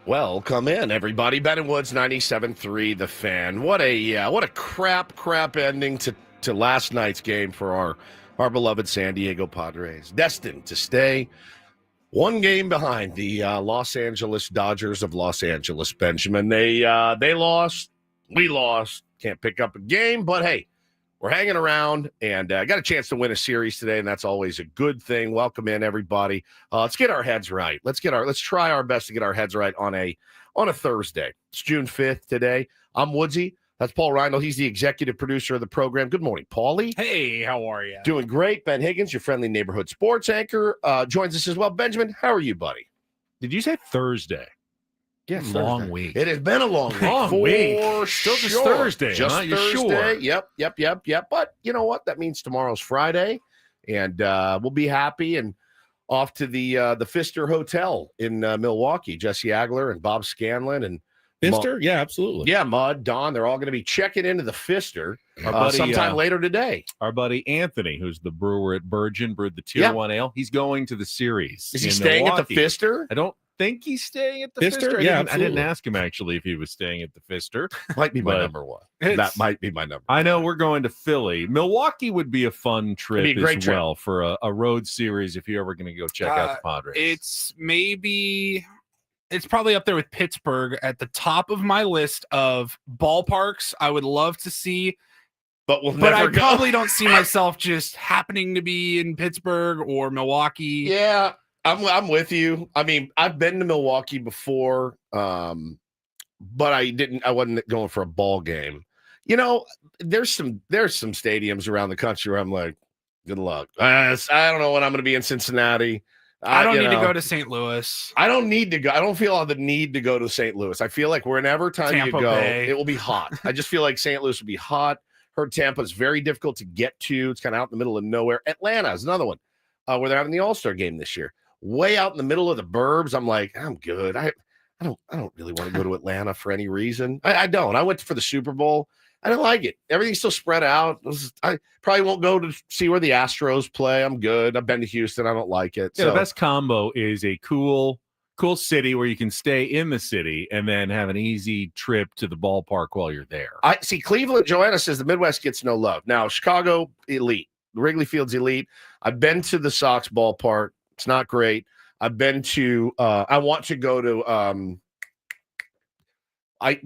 Well, come in, everybody. Ben and Woods, 97.3 The Fan. What a crap ending to last night's game for our beloved San Diego Padres. Destined to stay one game behind the Los Angeles Dodgers of Los Angeles, Benjamin. They lost. We lost. Can't pick up a game, but hey, we're hanging around and got a chance to win a series today, and that's always a good thing. Welcome in, everybody. Let's get our heads right. Let's try our best to get our heads right on a Thursday. It's June 5th today. I'm Woodsy. That's Paul Reindl. He's the executive producer of the program. Good morning, Paulie. Hey, how are you? Doing great. Ben Higgins, your friendly neighborhood sports anchor, joins us as well. Benjamin, how are you, buddy? Did you say Thursday? Yes, long week. It has been a long week. Week. Still just Thursday. Just huh? You're Thursday. Sure? Yep. But you know what? That means tomorrow's Friday, and we'll be happy and off to the Pfister Hotel in Milwaukee. Jesse Agler and Bob Scanlon and Pfister? Yeah, absolutely. Yeah, Mud, Don. They're all going to be checking into the Pfister Buddy, sometime later today. Our buddy Anthony, who's the brewer at Virgin, brewed the Tier 1 Ale. He's going to the series. Is he staying Milwaukee. at the Pfister? I don't think he's staying at the Pfister? Pfister. Yeah, I didn't ask him, actually, if he was staying at the Pfister. Might be my number one. That might be my number. I know we're going to Philly. Milwaukee would be a fun trip as well for a road series if you're ever going to go check out the Padres. It's probably up there with Pittsburgh at the top of my list of ballparks I would love to see. But I probably don't see myself just happening to be in Pittsburgh or Milwaukee. Yeah, I'm with you. I mean, I've been to Milwaukee before, but I wasn't going for a ball game. You know, there's some stadiums around the country where I'm like, good luck. I don't know when I'm going to be in Cincinnati. I don't need to go to St. Louis. I don't need to go. I don't feel the need to go to St. Louis. I feel like whenever time Tampa you go, Bay. it will be hot. I just feel like St. Louis will be hot. Heard Tampa is very difficult to get to. It's kind of out in the middle of nowhere. Atlanta is another one where they're having the All-Star game this year. Way out in the middle of the burbs. I'm like, I'm good. I don't really want to go to Atlanta for any reason. I don't. I went for the Super Bowl. I didn't like it. Everything's still spread out. I probably won't go to see where the Astros play. I'm good. I've been to Houston. I don't like it. Yeah, the best combo is a cool city where you can stay in the city and then have an easy trip to the ballpark while you're there. I see. Cleveland, Joanna says the Midwest gets no love. Now, Chicago, elite. Wrigley Field's elite. I've been to the Sox ballpark. It's not great. I've been to I want to go to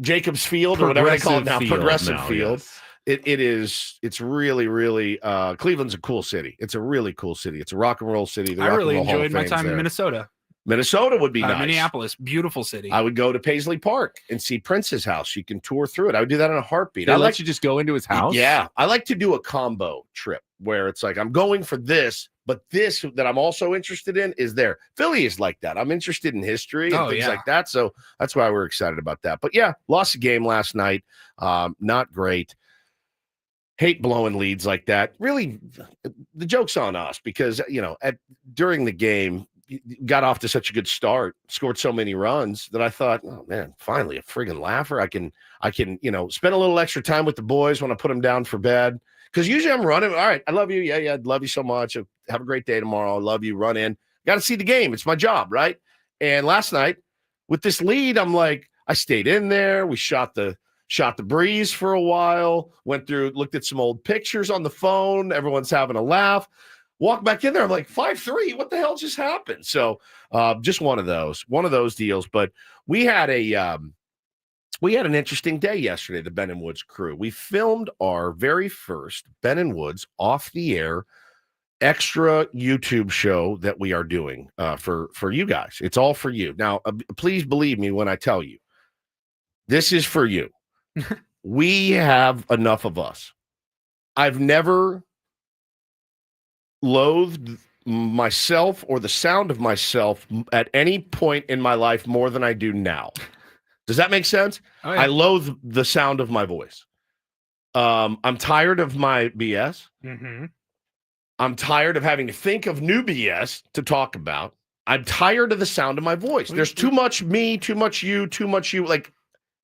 Jacobs Field or whatever they call it now, Progressive Field. Yes. It's really, really Cleveland's a cool city. It's a really cool city. It's a rock and roll city. I really enjoyed my time in Minnesota. Minnesota would be nice. Minneapolis, beautiful city. I would go to Paisley Park and see Prince's house. You can tour through it. I would do that in a heartbeat. I like to just go into his house. Yeah. I like to do a combo trip where it's like I'm going for this, but this that I'm also interested in is there. Philly is like that. I'm interested in history and things like that. So that's why we're excited about that. But yeah, lost a game last night. Not great. Hate blowing leads like that. Really, the joke's on us because, during the game, got off to such a good start, scored so many runs that I thought, oh man, finally a friggin' laugher. I can, spend a little extra time with the boys when I put them down for bed. Because usually I'm running. All right, I love you. Yeah, love you so much. Have a great day tomorrow. I love you. Run in. Got to see the game. It's my job, right? And last night with this lead, I'm like, I stayed in there. We shot the breeze for a while. Went through, looked at some old pictures on the phone. Everyone's having a laugh. Walk back in there. I'm like 5-3. What the hell just happened? So just one of those deals. But we had an interesting day yesterday, the Ben and Woods crew. We filmed our very first Ben and Woods off the air extra YouTube show that we are doing for you guys. It's all for you. Now, please believe me when I tell you, this is for you. We have enough of us. I've never loathed myself or the sound of myself at any point in my life more than I do now. Does that make sense? Oh, yeah. I loathe the sound of my voice. I'm tired of my BS. Mm-hmm. I'm tired of having to think of new BS to talk about. I'm tired of the sound of my voice. There's too much me, too much you, too much you. Like,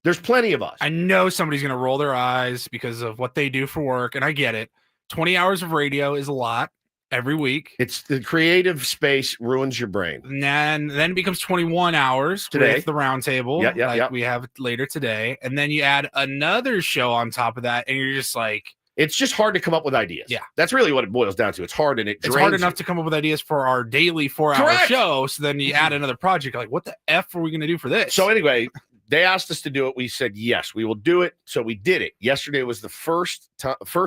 there's plenty of us. I know somebody's going to roll their eyes because of what they do for work, and I get it. 20 hours of radio is a lot. every week. It's the creative space ruins your brain. And then it becomes 21 hours today with the roundtable, yeah. we have later today. And then you add another show on top of that, and you're just like, it's just hard to come up with ideas. Yeah. That's really what it boils down to. It's hard, and it's hard enough to come up with ideas for our daily 4-hour show. So then you add another project, like, what the F are we going to do for this? So anyway, they asked us to do it. We said, yes, we will do it. So we did it. Yesterday was the first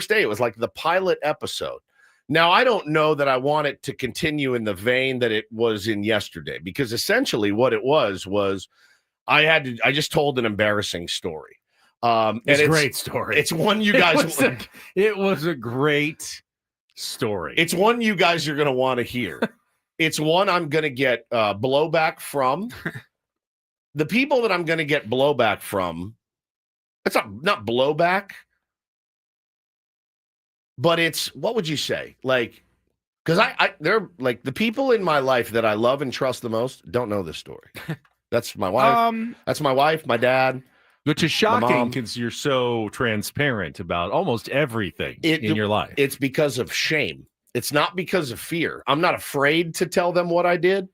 day. It was like the pilot episode. Now, I don't know that I want it to continue in the vein that it was in yesterday, because essentially what it was I just told an embarrassing story. It's a great story. It's one you guys. It was a great story. It's one you guys are going to want to hear. It's one I'm going to get blowback from. The people that I'm going to get blowback from. It's not blowback, but it's, what would you say? Like, because they're like, the people in my life that I love and trust the most don't know this story. That's my wife. That's my wife, my dad. Which is shocking because you're so transparent about almost everything in your life. It's because of shame. It's not because of fear. I'm not afraid to tell them what I did.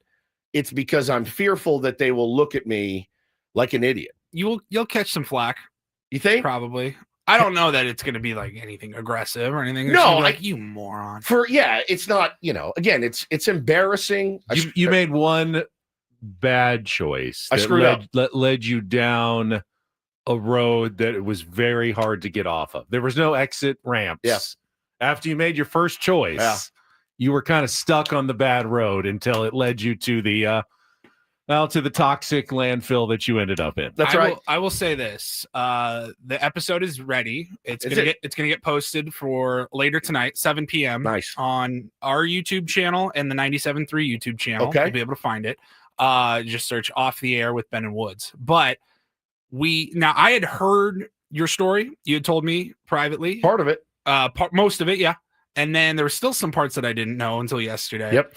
It's because I'm fearful that they will look at me like an idiot. You'll catch some flack. You think? Probably. I don't know that it's going to be like anything aggressive or anything. No, like, you moron. It's not, again, it's embarrassing. You made one bad choice. I screwed up. That led you down a road that it was very hard to get off of. There was no exit ramps. Yeah. After you made your first choice, you were kind of stuck on the bad road until it led you to the toxic landfill that you ended up in. That's right. I will say this: the episode is ready. It's gonna get posted for later tonight, 7 p.m. Nice. On our YouTube channel and the 97.3 YouTube channel. Okay, you'll be able to find it. Just search "Off the Air with Ben and Woods." But I had heard your story. You had told me privately. Part of it. Most of it, yeah. And then there were still some parts that I didn't know until yesterday. Yep.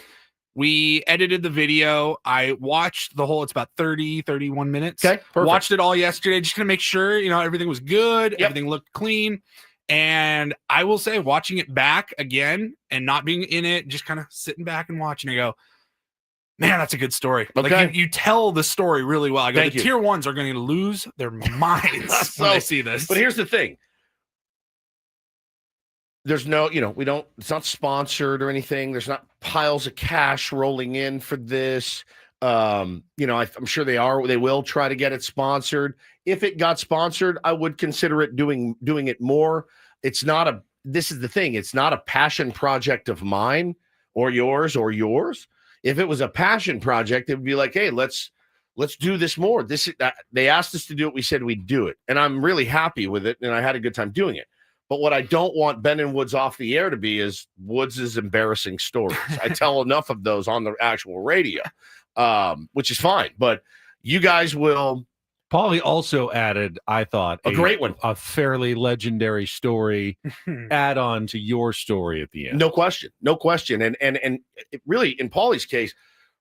We edited the video. I watched the whole, it's about 31 minutes. Okay, perfect. Watched it all yesterday, just to make sure, everything was good. Yep. Everything looked clean. And I will say, watching it back again and not being in it, just kind of sitting back and watching, I go, man, that's a good story. Okay. Like you tell the story really well. I go, Thank the you. tier ones are going to lose their minds when they see this. But here's the thing. There's no, it's not sponsored or anything. There's not piles of cash rolling in for this. I'm sure they will try to get it sponsored. If it got sponsored, I would consider it doing it more. This is the thing. It's not a passion project of mine or yours. If it was a passion project, it would be like, hey, let's do this more. They asked us to do it. We said we'd do it. And I'm really happy with it. And I had a good time doing it. But what I don't want Ben and Woods off the air to be is Woods' embarrassing stories. I tell enough of those on the actual radio, which is fine. But you guys will. Paulie also added, I thought, a great one, a fairly legendary story add on to your story at the end. No question. And it really, in Paulie's case,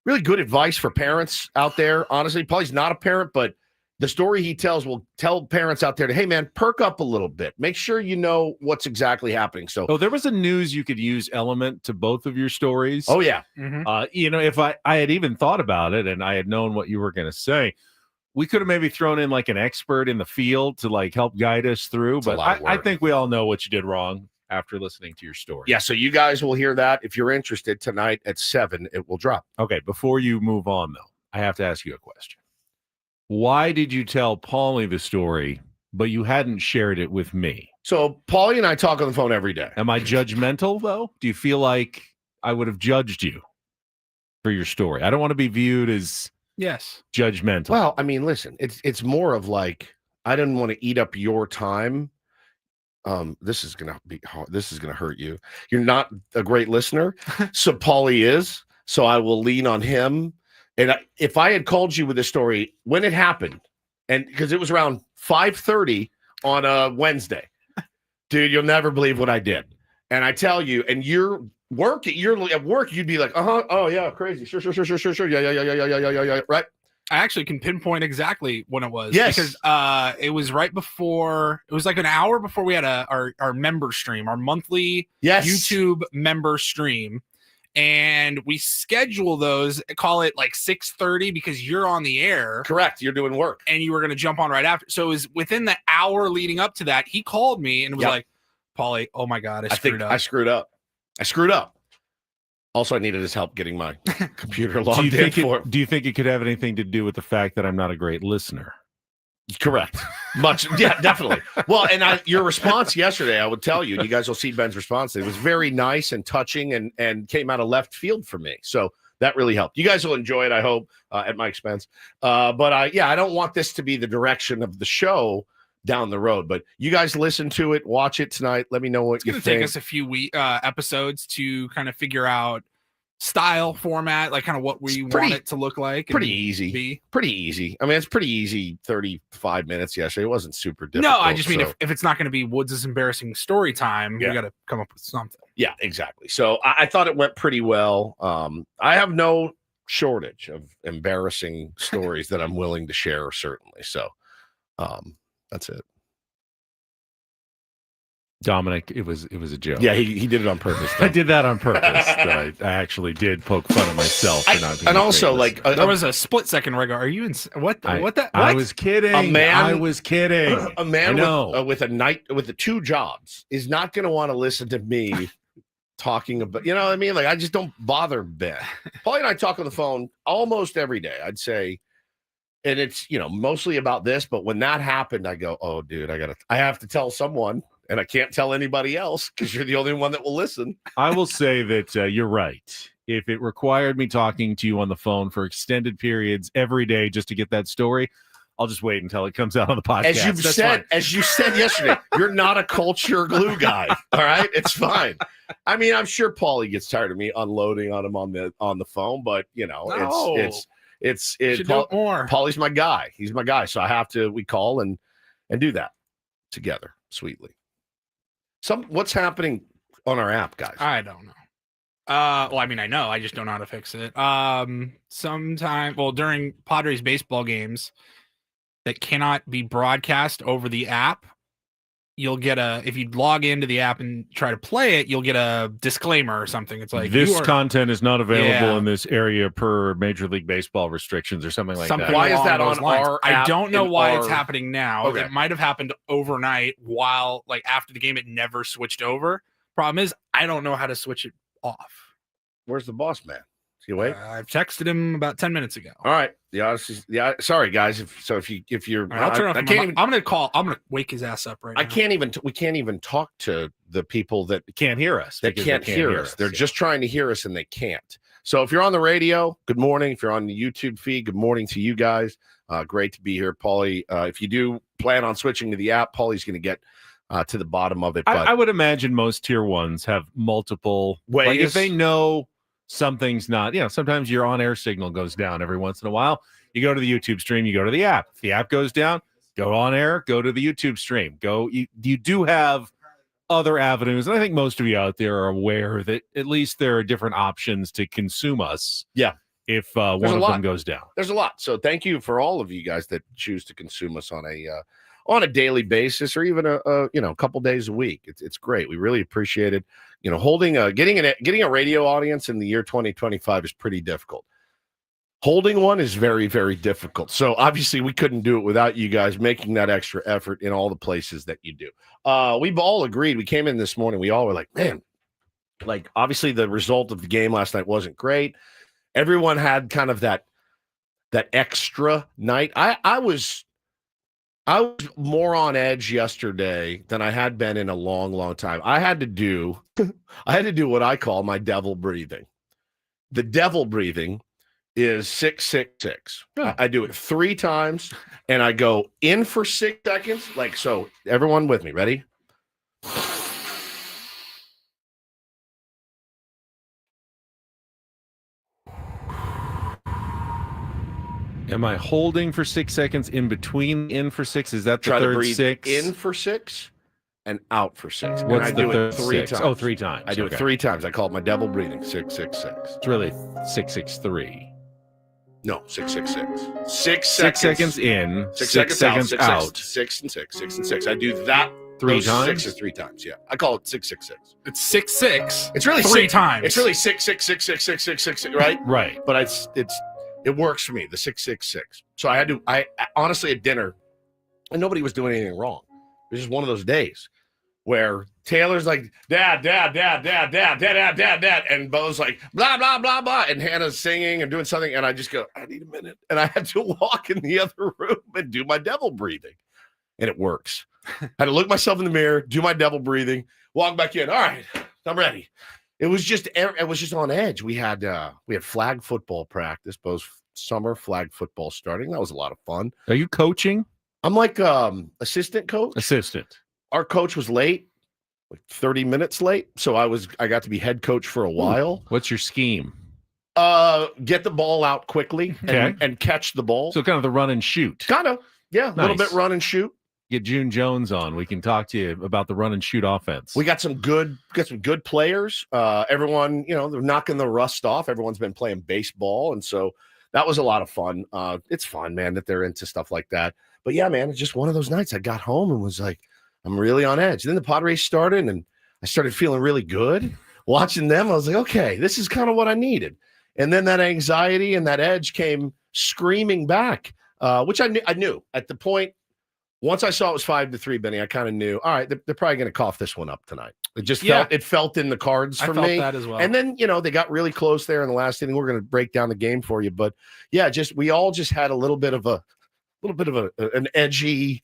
really good advice for parents out there. Honestly, Paulie's not a parent, but the story he tells will tell parents out there to, hey, man, perk up a little bit. Make sure you know what's exactly happening. So, there was a news you could use element to both of your stories. Oh, yeah. Mm-hmm. If I had even thought about it and I had known what you were going to say, we could have maybe thrown in like an expert in the field to like help guide us through. But I think we all know what you did wrong after listening to your story. Yeah, so you guys will hear that. If you're interested, tonight at 7, it will drop. Okay, before you move on, though, I have to ask you a question. Why did you tell Paulie the story, but you hadn't shared it with me? So Paulie and I talk on the phone every day. Am I judgmental, though? Do you feel like I would have judged you for your story? I don't want to be viewed as judgmental. Well, I mean, listen, it's more of like, I didn't want to eat up your time. This is gonna be hard. This is gonna hurt you. You're not a great listener, so Paulie is. So I will lean on him. And if I had called you with this story when it happened, and because it was around 5:30 on a Wednesday, dude, you'll never believe what I did. And I tell you, and you're at work, you'd be like, oh yeah, crazy, sure, yeah, right. I actually can pinpoint exactly when it was. Yes. Because it was right before, it was like an hour before we had our member stream, our monthly YouTube member stream. And we schedule those, call it like 6:30 because you're on the air. Correct. You're doing work. And you were going to jump on right after. So it was within the hour leading up to that. He called me and was like, Paulie, oh my God, I screwed up. I screwed up. Also, I needed his help getting my computer logged in for him. Do you think it could have anything to do with the fact that I'm not a great listener? Correct. Yeah, definitely. Well, and your response yesterday, I would tell you, and you guys will see Ben's response. It was very nice and touching and came out of left field for me. So that really helped. You guys will enjoy it, I hope, at my expense. But I don't want this to be the direction of the show down the road. But you guys listen to it, watch it tonight. Let me know what you think. It's going to take us a few episodes to kind of figure out style, format, like kind of what we want it to look like. Pretty easy. Pretty easy. I mean, it's pretty easy. 35 minutes yesterday. It wasn't super difficult. No, I just mean if it's not going to be Woods' embarrassing story time, we got to come up with something. Yeah, exactly. So I thought it went pretty well. I have no shortage of embarrassing stories that I'm willing to share, certainly. So that's it. Dominic, it was a joke. Yeah, he did it on purpose. I did that on purpose. I actually did poke fun at myself. And also, like, there was a split second where I go, "Are you in what? I was kidding. I was kidding. A man with the 2 jobs is not going to want to listen to me talking about. You know what I mean? Like, I just don't bother Ben. Paulie and I talk on the phone almost every day. I'd say. And it's, mostly about this. But when that happened, I go, "Oh, dude, I have to tell someone." And I can't tell anybody else because you're the only one that will listen. I will say that you're right. If it required me talking to you on the phone for extended periods every day just to get that story, I'll just wait until it comes out on the podcast. As you said yesterday, you're not a culture glue guy. All right, it's fine. I mean, I'm sure Paulie gets tired of me unloading on him on the phone, but it's Paulie's my guy. He's my guy, so we call and do that together sweetly. What's happening on our app, guys? I don't know. Well, I mean, I know. I just don't know how to fix it. During Padres baseball games that cannot be broadcast over the app, you'll get if you log into the app and try to play it, you'll get a disclaimer or something. It's like this content is not available in this area per Major League Baseball restrictions or something like that. Why is that on our app? I don't know why it's happening now. Okay. It might have happened overnight while, like, after the game, it never switched over. Problem is, I don't know how to switch it off. Where's the boss man? You wait. I've texted him about 10 minutes ago. All right. Sorry, guys. If you're, I'll turn off. I'm gonna wake his ass up right now. We can't even talk to the people that can't hear us. That can't hear us. They're just trying to hear us and they can't. So if you're on the radio, good morning. If you're on the YouTube feed, good morning to you guys. Great to be here, Paulie. If you do plan on switching to the app, Paulie's going to get to the bottom of it. But I would imagine most tier ones have multiple ways. Like if they know something's not, sometimes your on-air signal goes down every once in a while. You go to the YouTube stream, you go to the app. If the app goes down, go on air, go to the YouTube stream. You do have other avenues, and I think most of you out there are aware that at least there are different options to consume us. Yeah. If one of them goes down. There's a lot. So thank you for all of you guys that choose to consume us on a daily basis or even a couple days a week. It's great. We really appreciate it. Getting a radio audience in the year 2025 is pretty difficult. Holding one is very, very difficult. So obviously we couldn't do it without you guys making that extra effort in all the places that you do. We've all agreed. We came in this morning. We all were like, man, like obviously the result of the game last night wasn't great. Everyone had kind of that extra night. I was more on edge yesterday than I had been in a long, long time. I had to do what I call my devil breathing. The devil breathing is 6-6-6. Oh. I do it 3 times and I go in for 6 seconds. Like, so everyone with me, ready? Am I holding for 6 seconds in between in for 6? Is that the Try third to breathe 6? In for 6 and out for 6. What's and the I do third it 3 6? times. Oh, 3 times. I do it 3 times. I call it my devil breathing. 6-6-6. It's really 6-6-3. No, 666. 6 6 seconds. seconds in, 6 seconds out. 6 and 6, 6 and 6. I do that 3 times. 6 3 times. Yeah, I call it 666. It's 6 It's really 3 times. It's really 6 6 6 6 6 6 6 6, right? Right. But it works for me. The 666. So I honestly at dinner, and nobody was doing anything wrong. It was just one of those days where Taylor's like, dad, and Bo's like, blah, blah, blah, blah, and Hannah's singing and doing something, and I just go, I need a minute, and I had to walk in the other room and do my devil breathing, and it works. I had to look myself in the mirror, do my devil breathing, walk back in. All right, I'm ready. It was just on edge. We had flag football practice, Bo's summer flag football starting. That was a lot of fun. Are you coaching? I'm like assistant coach. Assistant. Our coach was late, like 30 minutes late, so I got to be head coach for a while. What's your scheme? Get the ball out quickly and catch the ball. So kind of the run and shoot. Kind of, yeah, Nice. a little bit run and shoot. Get June Jones on. We can talk to you about the run and shoot offense. We got some good players. Everyone, they're knocking the rust off. Everyone's been playing baseball, and so that was a lot of fun. It's fun, man, that they're into stuff like that. But yeah, man, it's just one of those nights. I got home and was like, I'm really on edge. Then the Padres started, and I started feeling really good watching them. I was like, okay, this is kind of what I needed. And then that anxiety and that edge came screaming back, which I knew at the point. Once I saw it was 5-3, Benny, I kind of knew, all right, they're probably going to cough this one up tonight. It just felt in the cards for me. I felt that as well. And then, they got really close there in the last inning. We're going to break down the game for you. But yeah, we all just had a little bit of an edgy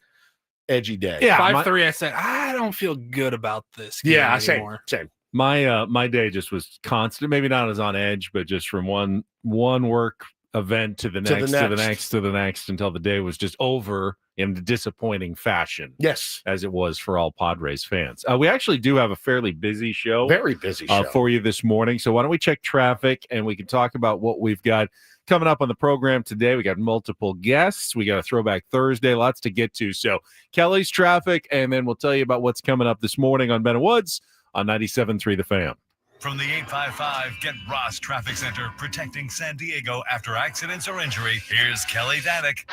day. Yeah, 5-3. I said I don't feel good about this game anymore. Same. My day just was constant. Maybe not as on edge, but just from one work event to the next until the day was just over in a disappointing fashion. Yes, as it was for all Padres fans. We actually do have a fairly busy show, very busy show for you this morning. So why don't we check traffic and we can talk about what we've got coming up on the program today. We got multiple guests. We got a Throwback Thursday, lots to get to. So Kelly's traffic, and then we'll tell you about what's coming up this morning on Ben Woods on 97.3 The Fan. From the 855 Get Ross Traffic Center, protecting San Diego after accidents or injury, here's Kelly Danick.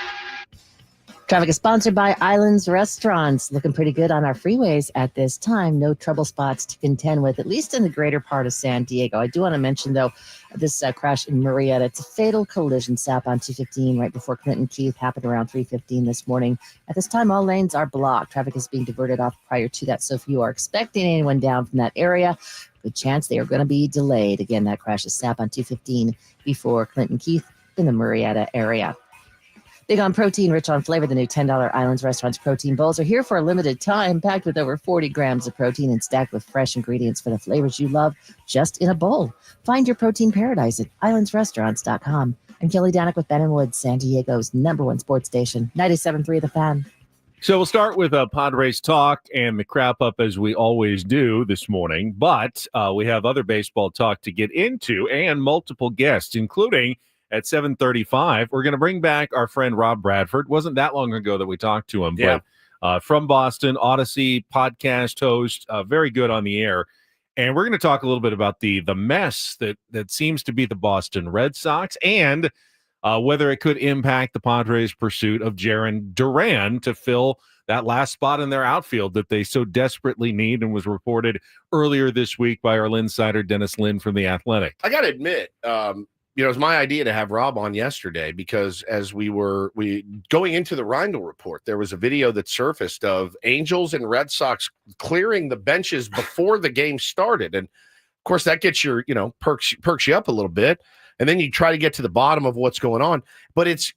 Traffic is sponsored by Islands Restaurants. Looking pretty good on our freeways at this time. No trouble spots to contend with, at least in the greater part of San Diego. I do want to mention, though, this crash in Marietta. It's a fatal collision stop on 215 right before Clinton Keith. Happened around 3:15 this morning. At this time, all lanes are blocked. Traffic is being diverted off prior to that. So if you are expecting anyone down from that area, good chance they are going to be delayed. Again, that crash is stop on 215 before Clinton Keith in the Marietta area. Big on protein, rich on flavor, the new $10 Islands Restaurants protein bowls are here for a limited time, packed with over 40 grams of protein and stacked with fresh ingredients for the flavors you love, just in a bowl. Find your protein paradise at islandsrestaurants.com. I'm Kelly Danick with Ben & Woods, San Diego's #1 sports station, 97.3 The Fan. So we'll start with Padres talk and the crap up as we always do this morning, but we have other baseball talk to get into and multiple guests, including at 7:35, we're going to bring back our friend Rob Bradford. Wasn't that long ago that we talked to him, but from Boston, Odyssey podcast host, very good on the air. And we're going to talk a little bit about the mess that seems to be the Boston Red Sox and whether it could impact the Padres' pursuit of Jarren Duran to fill that last spot in their outfield that they so desperately need, and was reported earlier this week by our insider Dennis Lynn from The Athletic. I got to admit, it was my idea to have Rob on yesterday because as we going into the Reindl report, there was a video that surfaced of Angels and Red Sox clearing the benches before the game started. And of course that gets your, perks you up a little bit. And then you try to get to the bottom of what's going on. But it's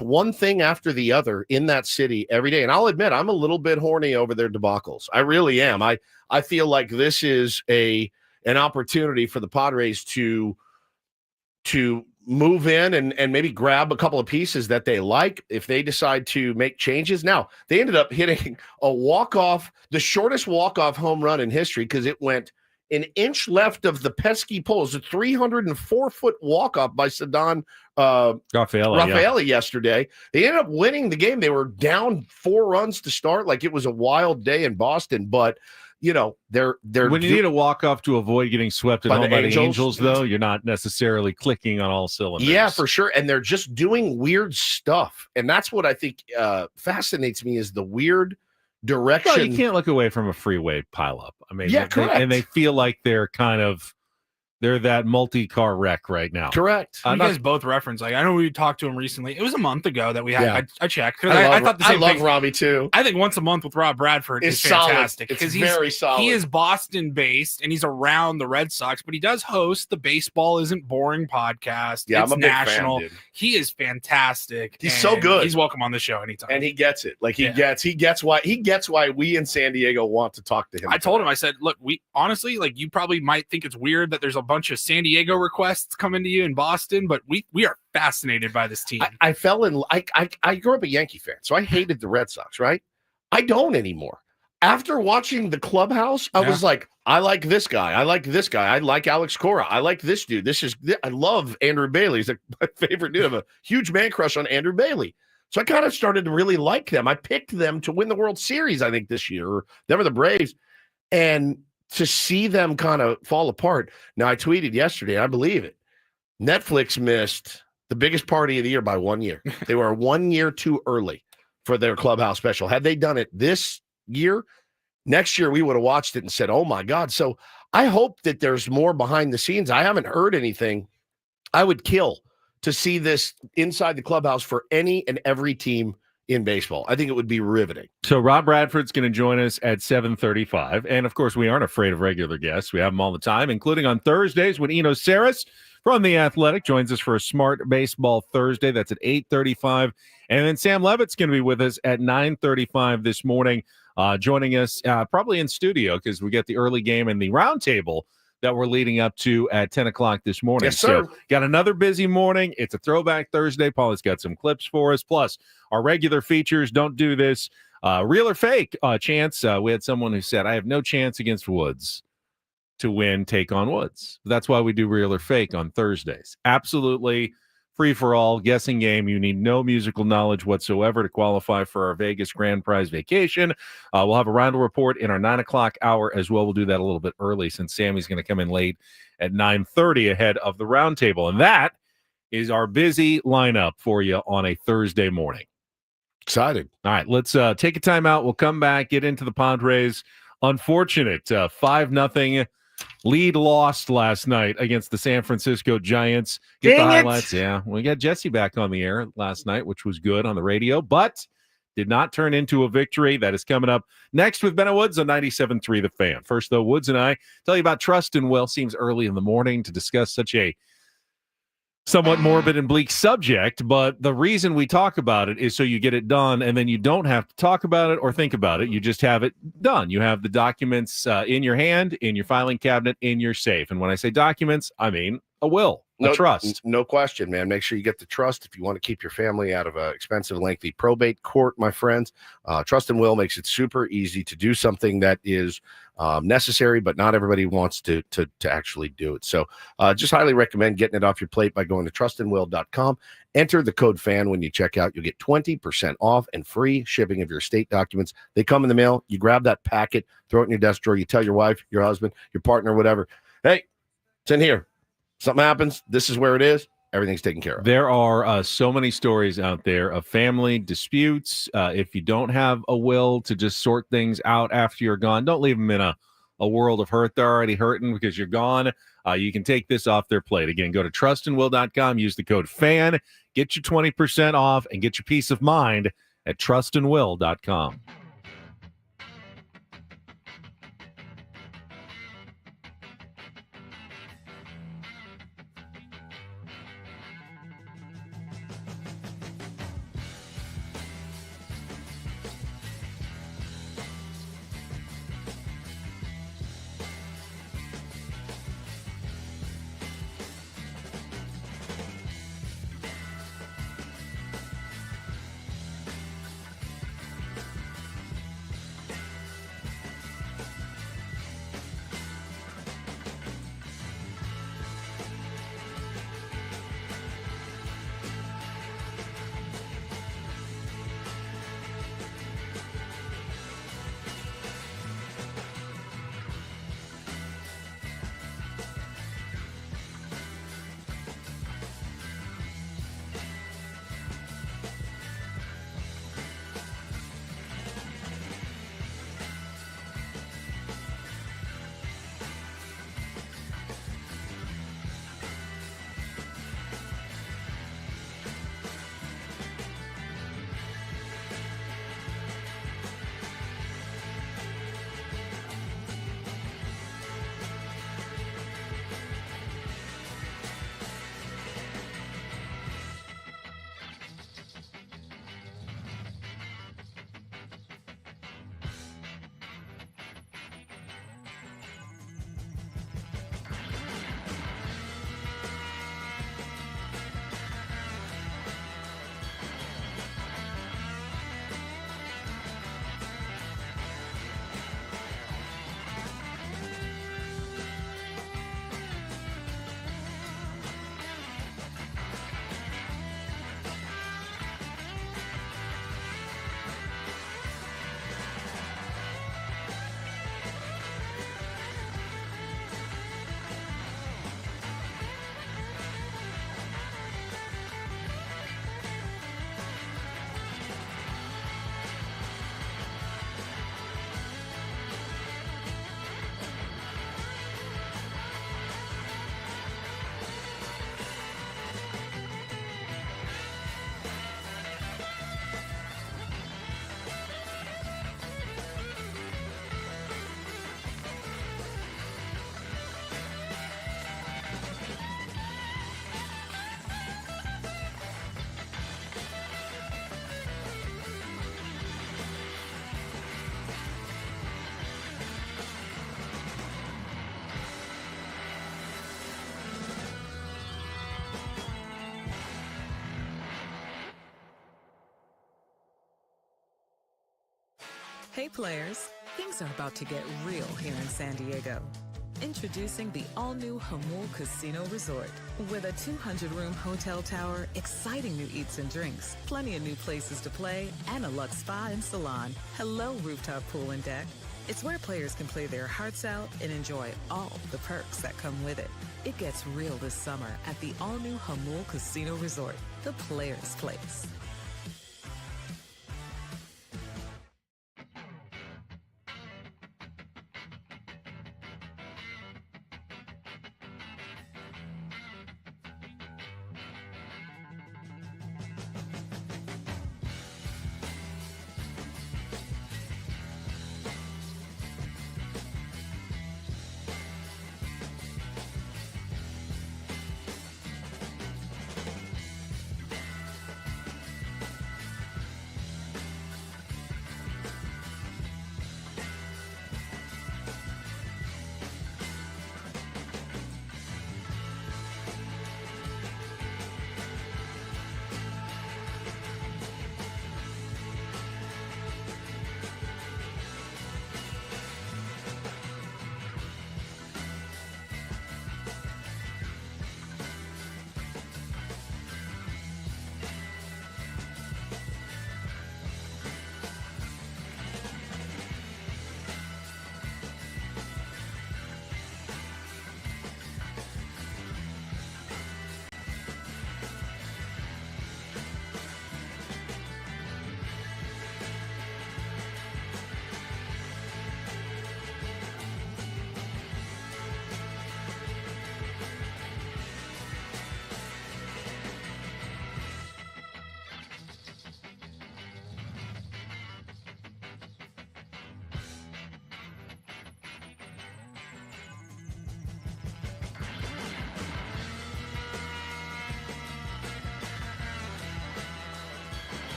one thing after the other in that city every day. And I'll admit, I'm a little bit horny over their debacles. I really am. I feel like this is an opportunity for the Padres to move in and maybe grab a couple of pieces that they like if they decide to make changes. Now, they ended up hitting a walk-off, the shortest walk-off home run in history because it went an inch left of the pesky poles, a 304-foot walk-off by Ceddanne Rafaeli yesterday. They ended up winning the game. They were down 4 runs to start, like it was a wild day in Boston, but they're when you need a walk-off to avoid getting swept at home by the Angels, though, you're not necessarily clicking on all cylinders. Yeah, for sure. And they're just doing weird stuff. And that's what I think fascinates me is the weird direction. Well, you can't look away from a freeway pileup. I mean, correct. And they feel like they're that multi-car wreck right now. Correct. You guys both reference, I know we talked to him recently. It was a month ago that we had. Yeah. I checked because I thought the same thing. I love Robbie too. I think once a month with Rob Bradford is fantastic because he's very solid. He is Boston based and he's around the Red Sox, but he does host the Baseball Isn't Boring podcast. Yeah, it's I'm a big national. fan, dude. He is fantastic. He's so good. He's welcome on the show anytime. And he gets it. Like he gets why we in San Diego want to talk to him. I told him, I said, look, we honestly, like, you probably might think it's weird that there's a bunch of San Diego requests coming to you in Boston, but we are fascinated by this team. I grew up a Yankee fan, so I hated the Red Sox, right? I don't anymore. After watching the clubhouse, I was like, I like this guy. I like this guy. I like Alex Cora. I like this dude. I love Andrew Bailey. He's like my favorite dude. I have a huge man crush on Andrew Bailey. So I kind of started to really like them. I picked them to win the World Series, I think, this year. Or them or the Braves. And to see them kind of fall apart. Now, I tweeted yesterday, and I believe it. Netflix missed the biggest party of the year by 1 year. They were 1 year too early for their clubhouse special. Had they done it this year, next year we would have watched it and said, oh my God. So I hope that there's more behind the scenes. I haven't heard anything. I would kill to see this inside the clubhouse for any and every team in baseball. I think it would be riveting. So Rob Bradford's going to join us at 7:35. And of course, we aren't afraid of regular guests. We have them all the time, including on Thursdays when Eno Saris from The Athletic joins us for a Smart Baseball Thursday. That's at 8:35. And then Sam Levitt's going to be with us at 9:35 this morning, joining us probably in studio because we get the early game and the roundtable that we're leading up to at 10 o'clock this morning. Yes, sir. So got another busy morning. It's a throwback Thursday. Paula's got some clips for us. Plus, our regular features, Don't Do This, Real or Fake chance. We had someone who said, I have no chance against Woods to win, take on Woods. That's why we do Real or Fake on Thursdays. Absolutely free for all guessing game. You need no musical knowledge whatsoever to qualify for our Vegas Grand Prize vacation. We'll have a round report in our 9 o'clock hour as well. We'll do that a little bit early since Sammy's going to come in late at 9:30 ahead of the roundtable. And that is our busy lineup for you on a Thursday morning. Excited. All right, let's take a timeout. We'll come back, get into the Padres. Unfortunate 5-0 lead lost last night against the San Francisco Giants. Get the highlights. Yeah, we got Jesse back on the air last night, which was good on the radio, but did not turn into a victory. That is coming up next with Ben Woods on 97.3 The Fan. First, though, Woods and I tell you about Trust and Will. Seems early in the morning to discuss such a somewhat morbid and bleak subject, but the reason we talk about it is so you get it done, and then you don't have to talk about it or think about it. You just have it done. You have the documents in your hand, in your filing cabinet, in your safe. And when I say documents, I mean a will, a trust. No question, man. Make sure you get the trust if you want to keep your family out of an expensive, lengthy probate court, my friends. Trust and Will makes it super easy to do something that is necessary, but not everybody wants to actually do it. So just highly recommend getting it off your plate by going to trustandwill.com. Enter the code FAN when you check out. You'll get 20% off and free shipping of your estate documents. They come in the mail. You grab that packet, throw it in your desk drawer. You tell your wife, your husband, your partner, whatever, hey, it's in here. Something happens. This is where it is. Everything's taken care of. There are so many stories out there of family disputes. If you don't have a will to just sort things out after you're gone, don't leave them in a world of hurt. They're already hurting because you're gone. You can take this off their plate. Again, go to trustandwill.com, use the code FAN, get your 20% off, and get your peace of mind at trustandwill.com. Hey players, things are about to get real here in San Diego. Introducing the all-new Jamul Casino Resort. With a 200-room hotel tower, exciting new eats and drinks, plenty of new places to play, and a luxe spa and salon. Hello, rooftop pool and deck. It's where players can play their hearts out and enjoy all the perks that come with it. It gets real this summer at the all-new Jamul Casino Resort, the players' place.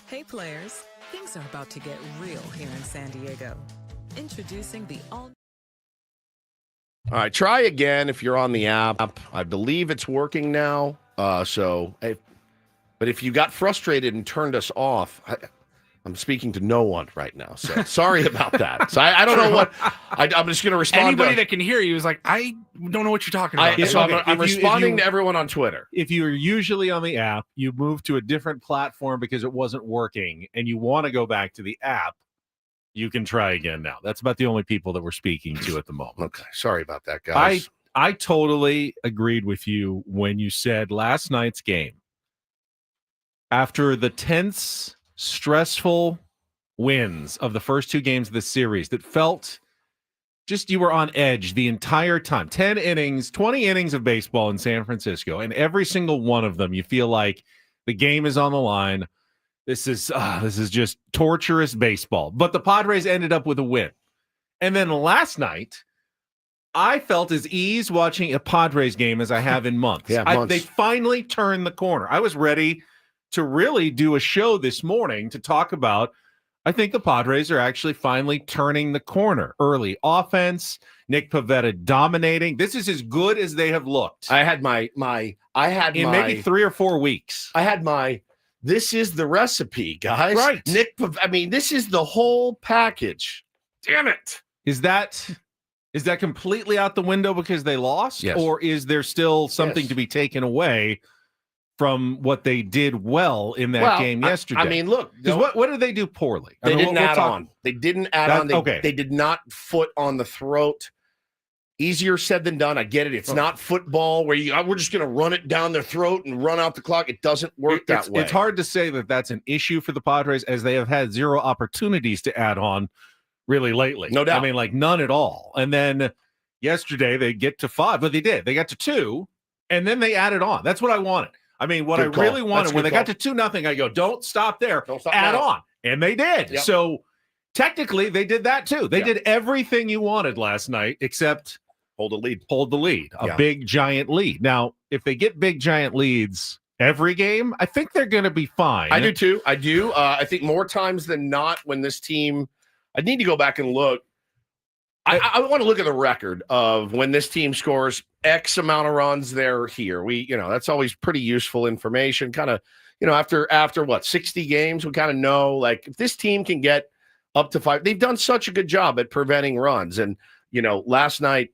Hey players, things are about to get real here in San Diego. Introducing the all right, try again if you're on the app. I believe it's working now. But if you got frustrated and turned us off, I'm speaking to no one right now. So sorry about that. So I don't know what I'm just going to respond. Anybody that can hear you is like, I don't know what you're talking about. I'm responding to everyone on Twitter. If you're usually on the app, you move to a different platform because it wasn't working and you want to go back to the app, you can try again now. That's about the only people that we're speaking to at the moment. Okay. Sorry about that, guys. I totally agreed with you when you said last night's game, after the tense, stressful wins of the first two games of the series that felt just you were on edge the entire time. 10 innings, 20 innings of baseball in San Francisco, and every single one of them you feel like the game is on the line. This is just torturous baseball. But the Padres ended up with a win. And then last night, I felt as ease watching a Padres game as I have in months. They finally turned the corner. I was ready to really do a show this morning to talk about, I think the Padres are actually finally turning the corner. Early offense, Nick Pivetta dominating. This is as good as they have looked. I had maybe 3 or 4 weeks. I had my This is the recipe, guys. Right. Nick, I mean, this is the whole package. Damn it. Is that completely out the window because they lost? Yes. Or is there still something to be taken away from what they did well in that game yesterday? I mean, look. What did they do poorly? They didn't add on. They didn't add on. They did not foot on the throat. Easier said than done. I get it. It's not football where we're just going to run it down their throat and run out the clock. It doesn't work that way. It's hard to say that that's an issue for the Padres, as they have had zero opportunities to add on really lately. No doubt. I mean, like none at all. And then yesterday they get to 5, but they did. They got to 2, and then they added on. That's what I wanted. I mean, what Good I really call. wanted when they got to 2-0, I go, don't stop there. Don't stop add now. on. And they did. Yep. So technically they did that too. They did everything you wanted last night except hold the lead. A big giant lead. Now, if they get big giant leads every game, I think they're going to be fine. I do too. I do. I think more times than not when this team, I need to go back and look. I want to look at the record of when this team scores X amount of runs, they're here. That's always pretty useful information. Kind of, after what, 60 games, we kind of know, like, if this team can get up to 5, they've done such a good job at preventing runs. And, last night,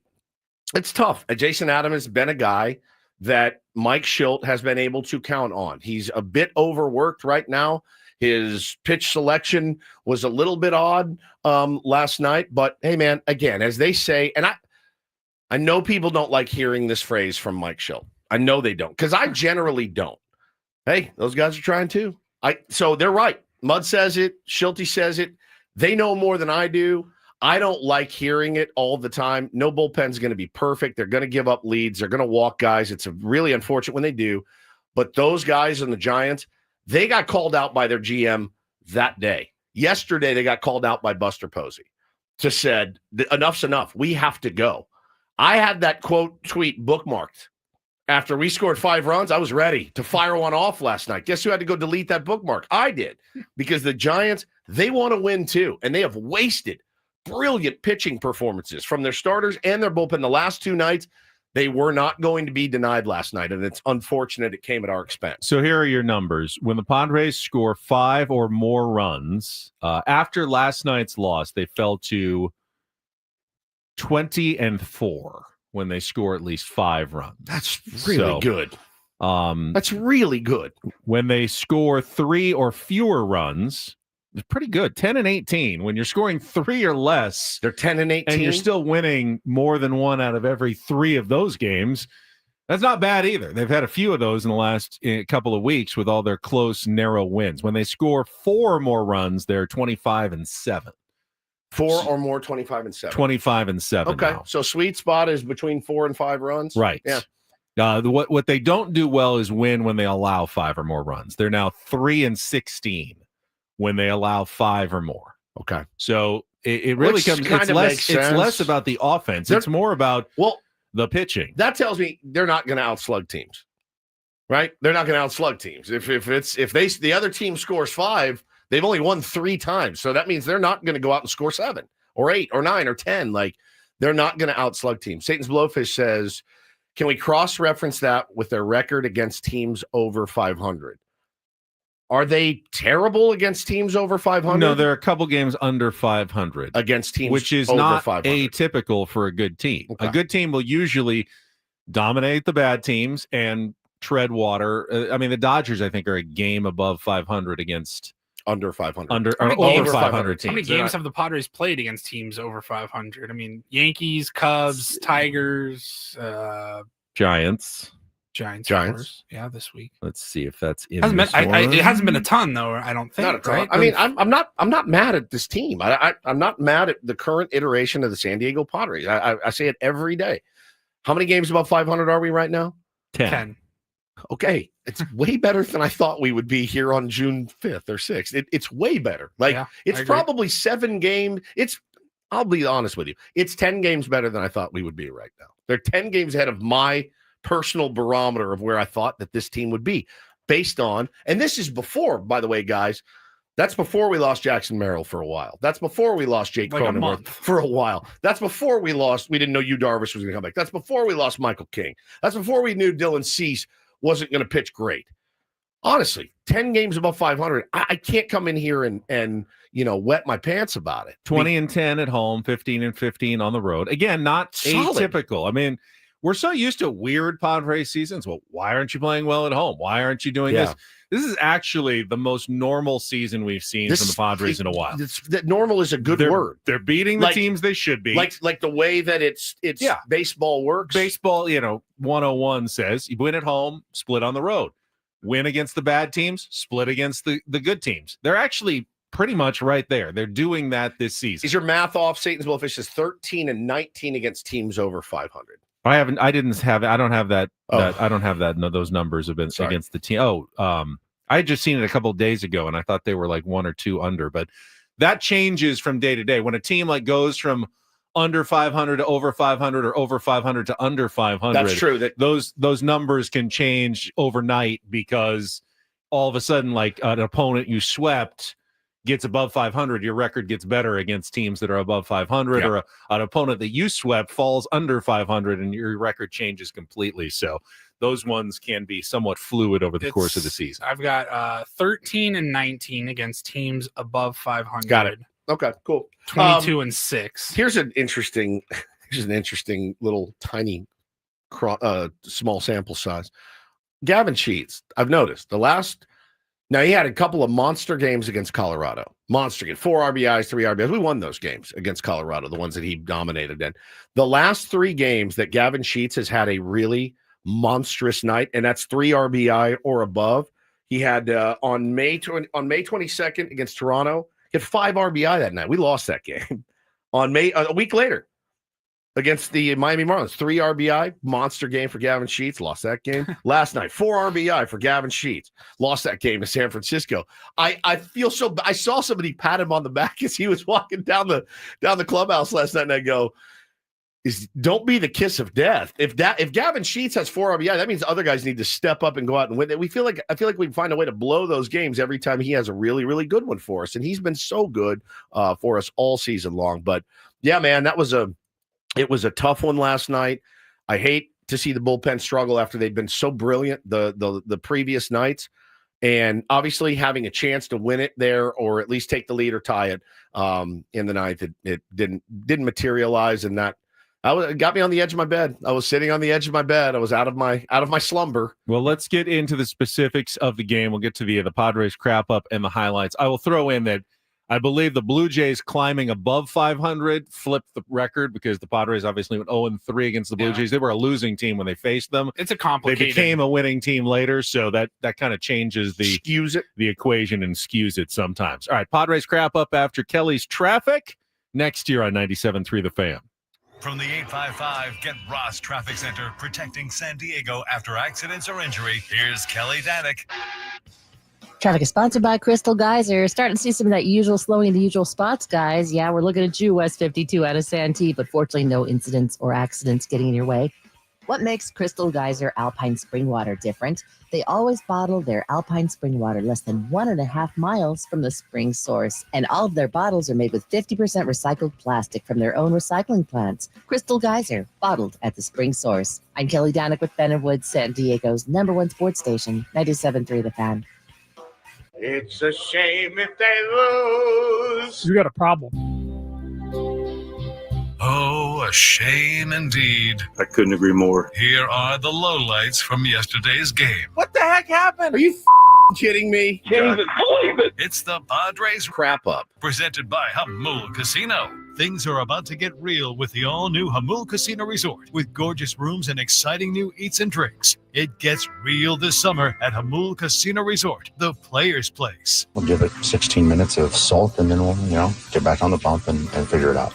it's tough. Jason Adams has been a guy that Mike Schilt has been able to count on. He's a bit overworked right now. His pitch selection was a little bit odd last night. But, hey, man, again, as they say, and I know people don't like hearing this phrase from Mike Schilt. I know they don't, because I generally don't. Hey, those guys are trying too. So they're right. Mudd says it. Schilte says it. They know more than I do. I don't like hearing it all the time. No bullpen's going to be perfect. They're going to give up leads. They're going to walk guys. It's really unfortunate when they do. But those guys in the Giants, they got called out by their GM that day. Yesterday, they got called out by Buster Posey. Just said, enough's enough. We have to go. I had that quote tweet bookmarked. After we scored 5 runs, I was ready to fire one off last night. Guess who had to go delete that bookmark? I did. Because the Giants, they want to win too. And they have wasted brilliant pitching performances from their starters and their bullpen. The last 2 nights, they were not going to be denied last night, and it's unfortunate it came at our expense. So here are your numbers. When the Padres score 5 or more runs, after last night's loss, they fell to 20-4 when they score at least 5 runs. That's really good. That's really good. When they score 3 or fewer runs, it's pretty good. 10-18. When you're scoring 3 or less, they're 10-18, and you're still winning more than 1 out of every 3 of those games. That's not bad either. They've had a few of those in the last couple of weeks with all their close, narrow wins. When they score 4 or more runs, they're 25-7. 4 or more, 25-7. 25-7. Okay, now. so sweet spot is between 4 and 5 runs. Right. Yeah. What they don't do well is win when they allow 5 or more runs. They're now 3-16 when they allow 5 or more. Okay. So it really comes. It's less about the offense. It's more about the pitching. That tells me they're not going to outslug teams, right? They're not going to outslug teams. If the other team scores 5, they've only won 3 times. So that means they're not going to go out and score 7 or 8 or 9 or 10. Like, they're not going to outslug teams. Satan's Blowfish says, can we cross-reference that with their record against teams over 500? Are they terrible against teams over 500? No, there are a couple games under 500 against teams, which is over not 500. Atypical for a good team. Okay. A good team will usually dominate the bad teams and tread water. The Dodgers, I think, are a game above 500 against under 500. Over 500 teams. How many games have the Padres played against teams over 500? I mean, Yankees, Cubs, Tigers, Giants. Giants. Yeah, this week. Let's see if that's in. It hasn't been a ton though. I don't think. Not a ton. Right? I mean, I'm not mad at this team. I'm not mad at the current iteration of the San Diego Padres. I say it every day. How many games above 500 are we right now? 10. Okay, it's way better than I thought we would be here on June 5th or 6th. It's way better. It's probably 7 games. I'll be honest with you. It's 10 games better than I thought we would be right now. They're 10 games ahead of my personal barometer of where I thought that this team would be based on, and this is before, by the way, guys, that's before we lost Jackson Merrill for a while. That's before we lost Jake Cronenworth for a while. That's before we didn't know Yu Darvish was going to come back. That's before we lost Michael King. That's before we knew Dylan Cease wasn't going to pitch great. honestly, 10 games above 500, I can't come in here and wet my pants about it. 20-10 at home, 15-15 on the road. Again, not solid. atypical. I mean, we're so used to weird Padres seasons. Well, why aren't you playing well at home? Why aren't you doing this? This is actually the most normal season we've seen from the Padres in a while. That normal is a good word. They're beating the teams they should beat. Like the way that it's baseball works. Baseball, 101 says you win at home, split on the road. Win against the bad teams, split against the good teams. They're actually pretty much right there. They're doing that this season. Is your math off? Satan's Billfish is 13-19 against teams over 500. I don't have that. I don't have that. No, those numbers have been against the team. I had just seen it a couple of days ago, and I thought they were like 1 or 2 under. But that changes from day to day. When a team goes from under 500 to over 500 or over 500 to under 500, that's true. Those numbers can change overnight because all of a sudden, like an opponent you swept gets above 500, your record gets better against teams that are above 500, or an opponent that you swept falls under 500 and your record changes completely. So those ones can be somewhat fluid over the course of the season. I've got 13-19 against teams above 500. Got it. Okay, cool. 22-6. Here's an interesting little tiny small sample size. Gavin Sheets, I've noticed now, he had a couple of monster games against Colorado. Monster game, 4 RBIs, 3 RBIs. We won those games against Colorado, the ones that he dominated in. The last 3 games that Gavin Sheets has had a really monstrous night, and that's 3 RBI or above. He had on May 22nd against Toronto, he had 5 RBI that night. We lost that game. A week later, against the Miami Marlins, 3 RBI, monster game for Gavin Sheets. Lost that game. Last night, 4 RBI for Gavin Sheets. Lost that game to San Francisco. I feel so. I saw somebody pat him on the back as he was walking down the clubhouse last night, and I go, don't be the kiss of death. If Gavin Sheets has 4 RBI, that means other guys need to step up and go out and win. I feel like we can find a way to blow those games every time he has a really, really good one for us, and he's been so good for us all season long. But yeah, man, it was a tough one last night. I hate to see the bullpen struggle after they've been so brilliant the previous nights. And obviously having a chance to win it there, or at least take the lead or tie it in the ninth, it didn't materialize. And that it got me on the edge of my bed. I was sitting on the edge of my bed. I was out of my slumber. Well, let's get into the specifics of the game. We'll get to the Padres crap up and the highlights. I will throw in that I believe the Blue Jays climbing above 500 flipped the record, because the Padres obviously went 0-3 against the Blue Jays. They were a losing team when they faced them. It's a complicated. They became a winning team later, so that kind of changes the equation and skews it sometimes. All right, Padres crap up after Kelly's traffic next year on 97.3 The Fan. From the 855 Get Ross Traffic Center, protecting San Diego after accidents or injury, here's Kelly Danick. Traffic is sponsored by Crystal Geyser. Starting to see some of that usual slowing in the usual spots, guys. Yeah, we're looking at you, West 52 out of Santee, but fortunately no incidents or accidents getting in your way. What makes Crystal Geyser Alpine Spring Water different? They always bottle their Alpine Spring Water less than 1.5 miles from the spring source. And all of their bottles are made with 50% recycled plastic from their own recycling plants. Crystal Geyser, bottled at the spring source. I'm Kelly Danick with Ben and Woods, San Diego's #1 sports station, 97.3 The Fan. It's a shame if they lose. You got a problem. Oh, a shame indeed. I couldn't agree more. Here are the lowlights from yesterday's game. What the heck happened? Are you kidding me? Can't even believe it. It's the Padres crap up. Presented by Hamul Casino. Things are about to get real with the all-new Hamul Casino Resort, with gorgeous rooms and exciting new eats and drinks. It gets real this summer at Hamul Casino Resort, the player's place. We'll give it 16 minutes of salt, and then we'll, get back on the bump and figure it out.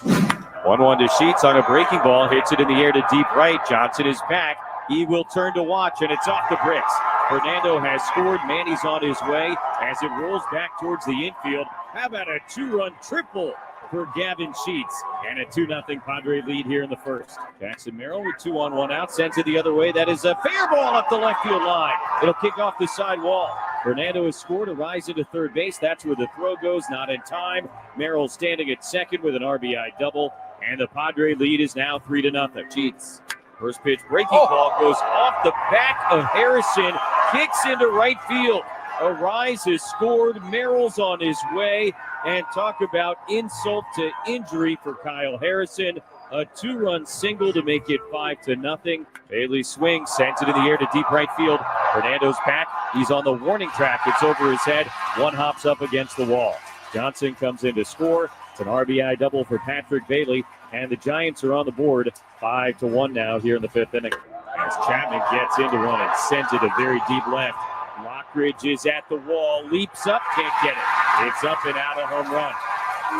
1-1 to Sheets on a breaking ball, hits it in the air to deep right. Johnson is back. He will turn to watch, and it's off the bricks. Fernando has scored. Manny's on his way as it rolls back towards the infield. How about a 2-run triple for Gavin Sheets, and a 2-0 Padre lead here in the first. Jackson Merrill with 2-on-1 out, sends it the other way. That is a fair ball up the left field line. It'll kick off the side wall. Fernando has scored, a rise into third base. That's where the throw goes, not in time. Merrill standing at second with an RBI double, and the Padre lead is now 3-0. Sheets. First pitch breaking ball goes off the back of Harrison, kicks into right field. Arise has scored. Merrill's on his way. And talk about insult to injury for Kyle Harrison. A 2-run single to make it 5-0. Bailey swings, sends it in the air to deep right field. Fernando's back. He's on the warning track. It's over his head. One hops up against the wall. Johnson comes in to score. It's an RBI double for Patrick Bailey. And the Giants are on the board 5-1 now here in the 5th inning. As Chapman gets into one and sends it a very deep left. Lockridge is at the wall, leaps up, can't get it. It's up and out, a home run.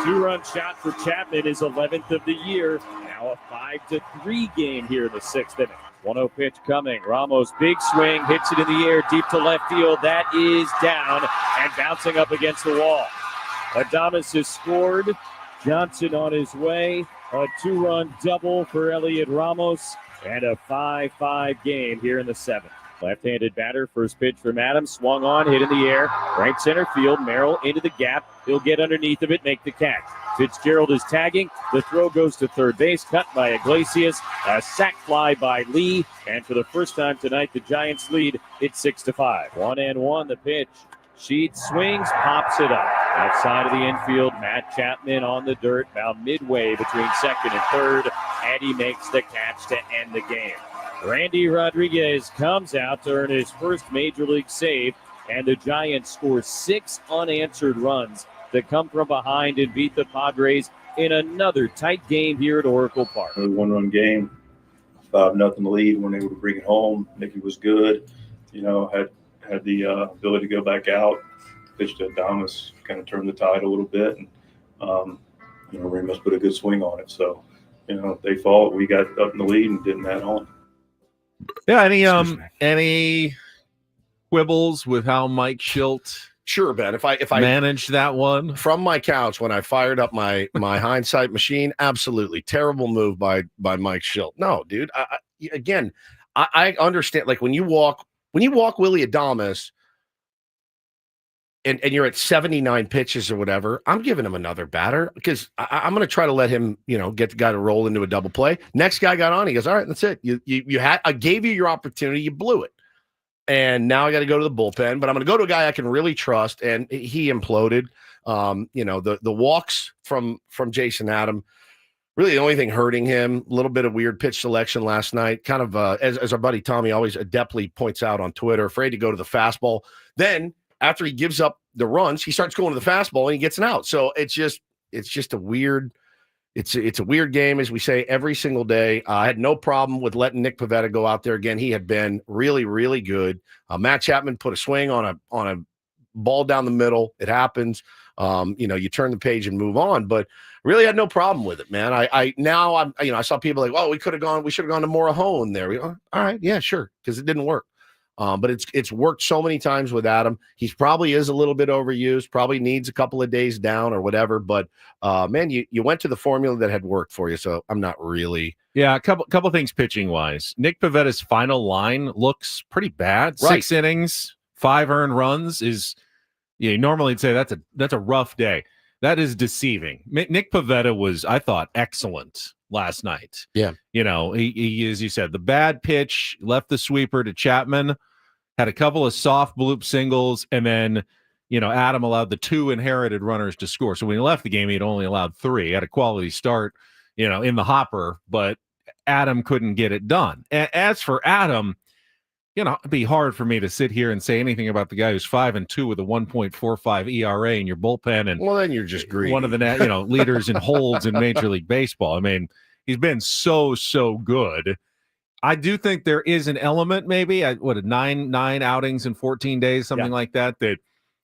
2-run shot for Chapman, his 11th of the year. Now a 5-3 game here in the 6th inning. 1-0 pitch coming. Ramos, big swing, hits it in the air, deep to left field. That is down and bouncing up against the wall. Adames has scored. Johnson on his way. A 2-run double for Elliot Ramos. And a 5-5 game here in the 7th. Left-handed batter, first pitch from Adams, swung on, hit in the air, right center field, Merrill into the gap, he'll get underneath of it, make the catch. Fitzgerald is tagging, the throw goes to third base, cut by Iglesias, a sac fly by Lee, and for the first time tonight, the Giants lead, it's 6-5. 1-1, the pitch. Sheets swings, pops it up. Outside of the infield, Matt Chapman on the dirt, about midway between second and third, and he makes the catch to end the game. Randy Rodriguez comes out to earn his first major league save, and the Giants score 6 unanswered runs to come from behind and beat the Padres in another tight game here at Oracle Park. A 1-run game, 5-0 lead, weren't able to bring it home. Nicky was good, had the ability to go back out, pitched to Adames, kind of turned the tide a little bit, and Ramos put a good swing on it. So, they fought, we got up in the lead and didn't add on. Yeah, any quibbles with how Mike Schilt Sure, Ben. If I managed that one from my couch when I fired up my hindsight machine, absolutely terrible move by Mike Schilt. No, dude. I understand. Like when you walk Willie Adames, and you're at 79 pitches or whatever, I'm giving him another batter because I'm going to try to let him, get the guy to roll into a double play. Next guy got on. He goes, all right, that's it. I gave you your opportunity. You blew it. And now I got to go to the bullpen, but I'm going to go to a guy I can really trust. And he imploded. The walks from Jason Adam, really the only thing hurting him, a little bit of weird pitch selection last night, kind of as our buddy Tommy always adeptly points out on Twitter, afraid to go to the fastball. Then after he gives up the runs, he starts going to the fastball and he gets an out. So it's just a weird, it's a weird game, as we say every single day. I had no problem with letting Nick Pivetta go out there again. He had been really, really good. Matt Chapman put a swing on a ball down the middle. It happens. You turn the page and move on, but really had no problem with it, man. I saw people like, oh, we should have gone to Morahone there. All right. Yeah, sure. Cause it didn't work. But it's worked so many times with Adam. He probably is a little bit overused, probably needs a couple of days down or whatever. But man, you went to the formula that had worked for you. So I'm not really. Yeah, a couple things pitching wise. Nick Pivetta's final line looks pretty bad. Right. 6 innings, 5 earned runs is. Yeah, normally you'd say that's a rough day. That is deceiving. Nick Pivetta was, I thought, excellent last night. Yeah. He as you said, the bad pitch left the sweeper to Chapman, had a couple of soft bloop singles, and then, Adam allowed the 2 inherited runners to score. So when he left the game, he'd only allowed 3. He had a quality start, in the hopper, but Adam couldn't get it done. As for Adam, it'd be hard for me to sit here and say anything about the guy who's 5-2 with a 1.45 ERA in your bullpen, and well, then you're just greedy. One of the leaders in holds in Major League Baseball. I mean, he's been so good. I do think there is an element, maybe nine outings in 14 days, something like that. That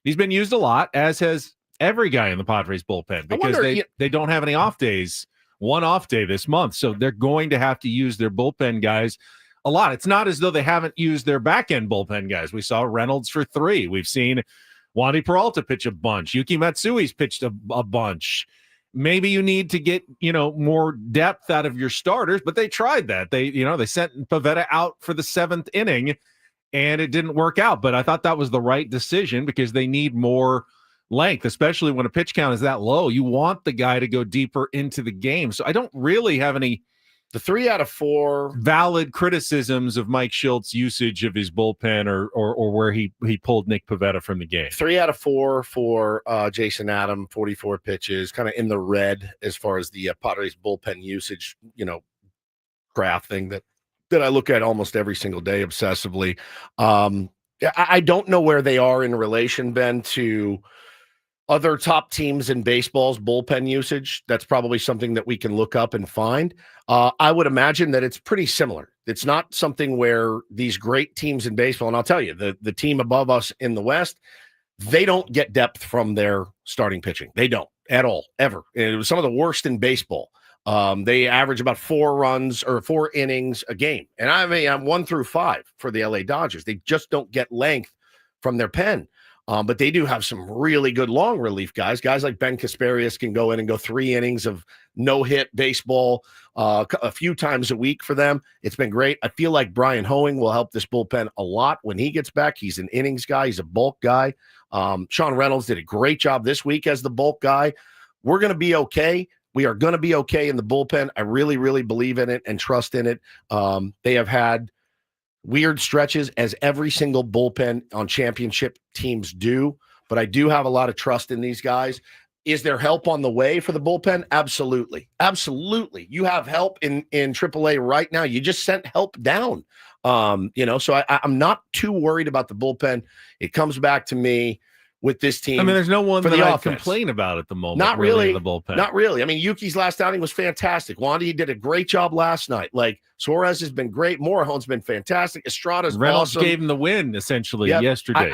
he's been used a lot, as has every guy in the Padres bullpen, because they don't have any off days. One off day this month, so they're going to have to use their bullpen guys a lot. It's not as though they haven't used their back-end bullpen guys. We saw Reynolds for 3. We've seen Wandy Peralta pitch a bunch. Yuki Matsui's pitched a bunch. Maybe you need to get, more depth out of your starters, but they tried that. They sent Pivetta out for the 7th inning, and it didn't work out. But I thought that was the right decision because they need more length, especially when a pitch count is that low. You want the guy to go deeper into the game. So I don't really have any The 3 out of 4 valid criticisms of Mike Schultz's usage of his bullpen or where he pulled Nick Pivetta from the game. 3 out of 4 for Jason Adam, 44 pitches, kind of in the red as far as the Padres bullpen usage, graph thing that I look at almost every single day obsessively. I don't know where they are in relation, Ben, to other top teams in baseball's bullpen usage. That's probably something that we can look up and find. I would imagine that it's pretty similar. It's not something where these great teams in baseball, and I'll tell you, the team above us in the West, they don't get depth from their starting pitching. They don't at all, ever. It was some of the worst in baseball. They average about 4 runs or 4 innings a game. And I'm 1 through 5 for the LA Dodgers. They just don't get length from their pen. But they do have some really good long relief guys. Guys like Ben Kasparius can go in and go 3 innings of no-hit baseball a few times a week for them. It's been great. I feel like Brian Hoeing will help this bullpen a lot when he gets back. He's an innings guy. He's a bulk guy. Sean Reynolds did a great job this week as the bulk guy. We're going to be okay. We are going to be okay in the bullpen. I really, really believe in it and trust in it. They have had weird stretches, as every single bullpen on championship teams do, but I do have a lot of trust in these guys. Is there help on the way for the bullpen? Absolutely. Absolutely. You have help in AAA right now. You just sent help down. So I'm not too worried about the bullpen. It comes back to me with this team. I mean, there's no one that I complain about at the moment. Not really. In the bullpen. Not really. I mean, Yuki's last outing was fantastic. Wandy did a great job last night. Like, Suarez has been great. Morejon's been fantastic. Estrada's Reynolds awesome. gave him the win essentially yesterday.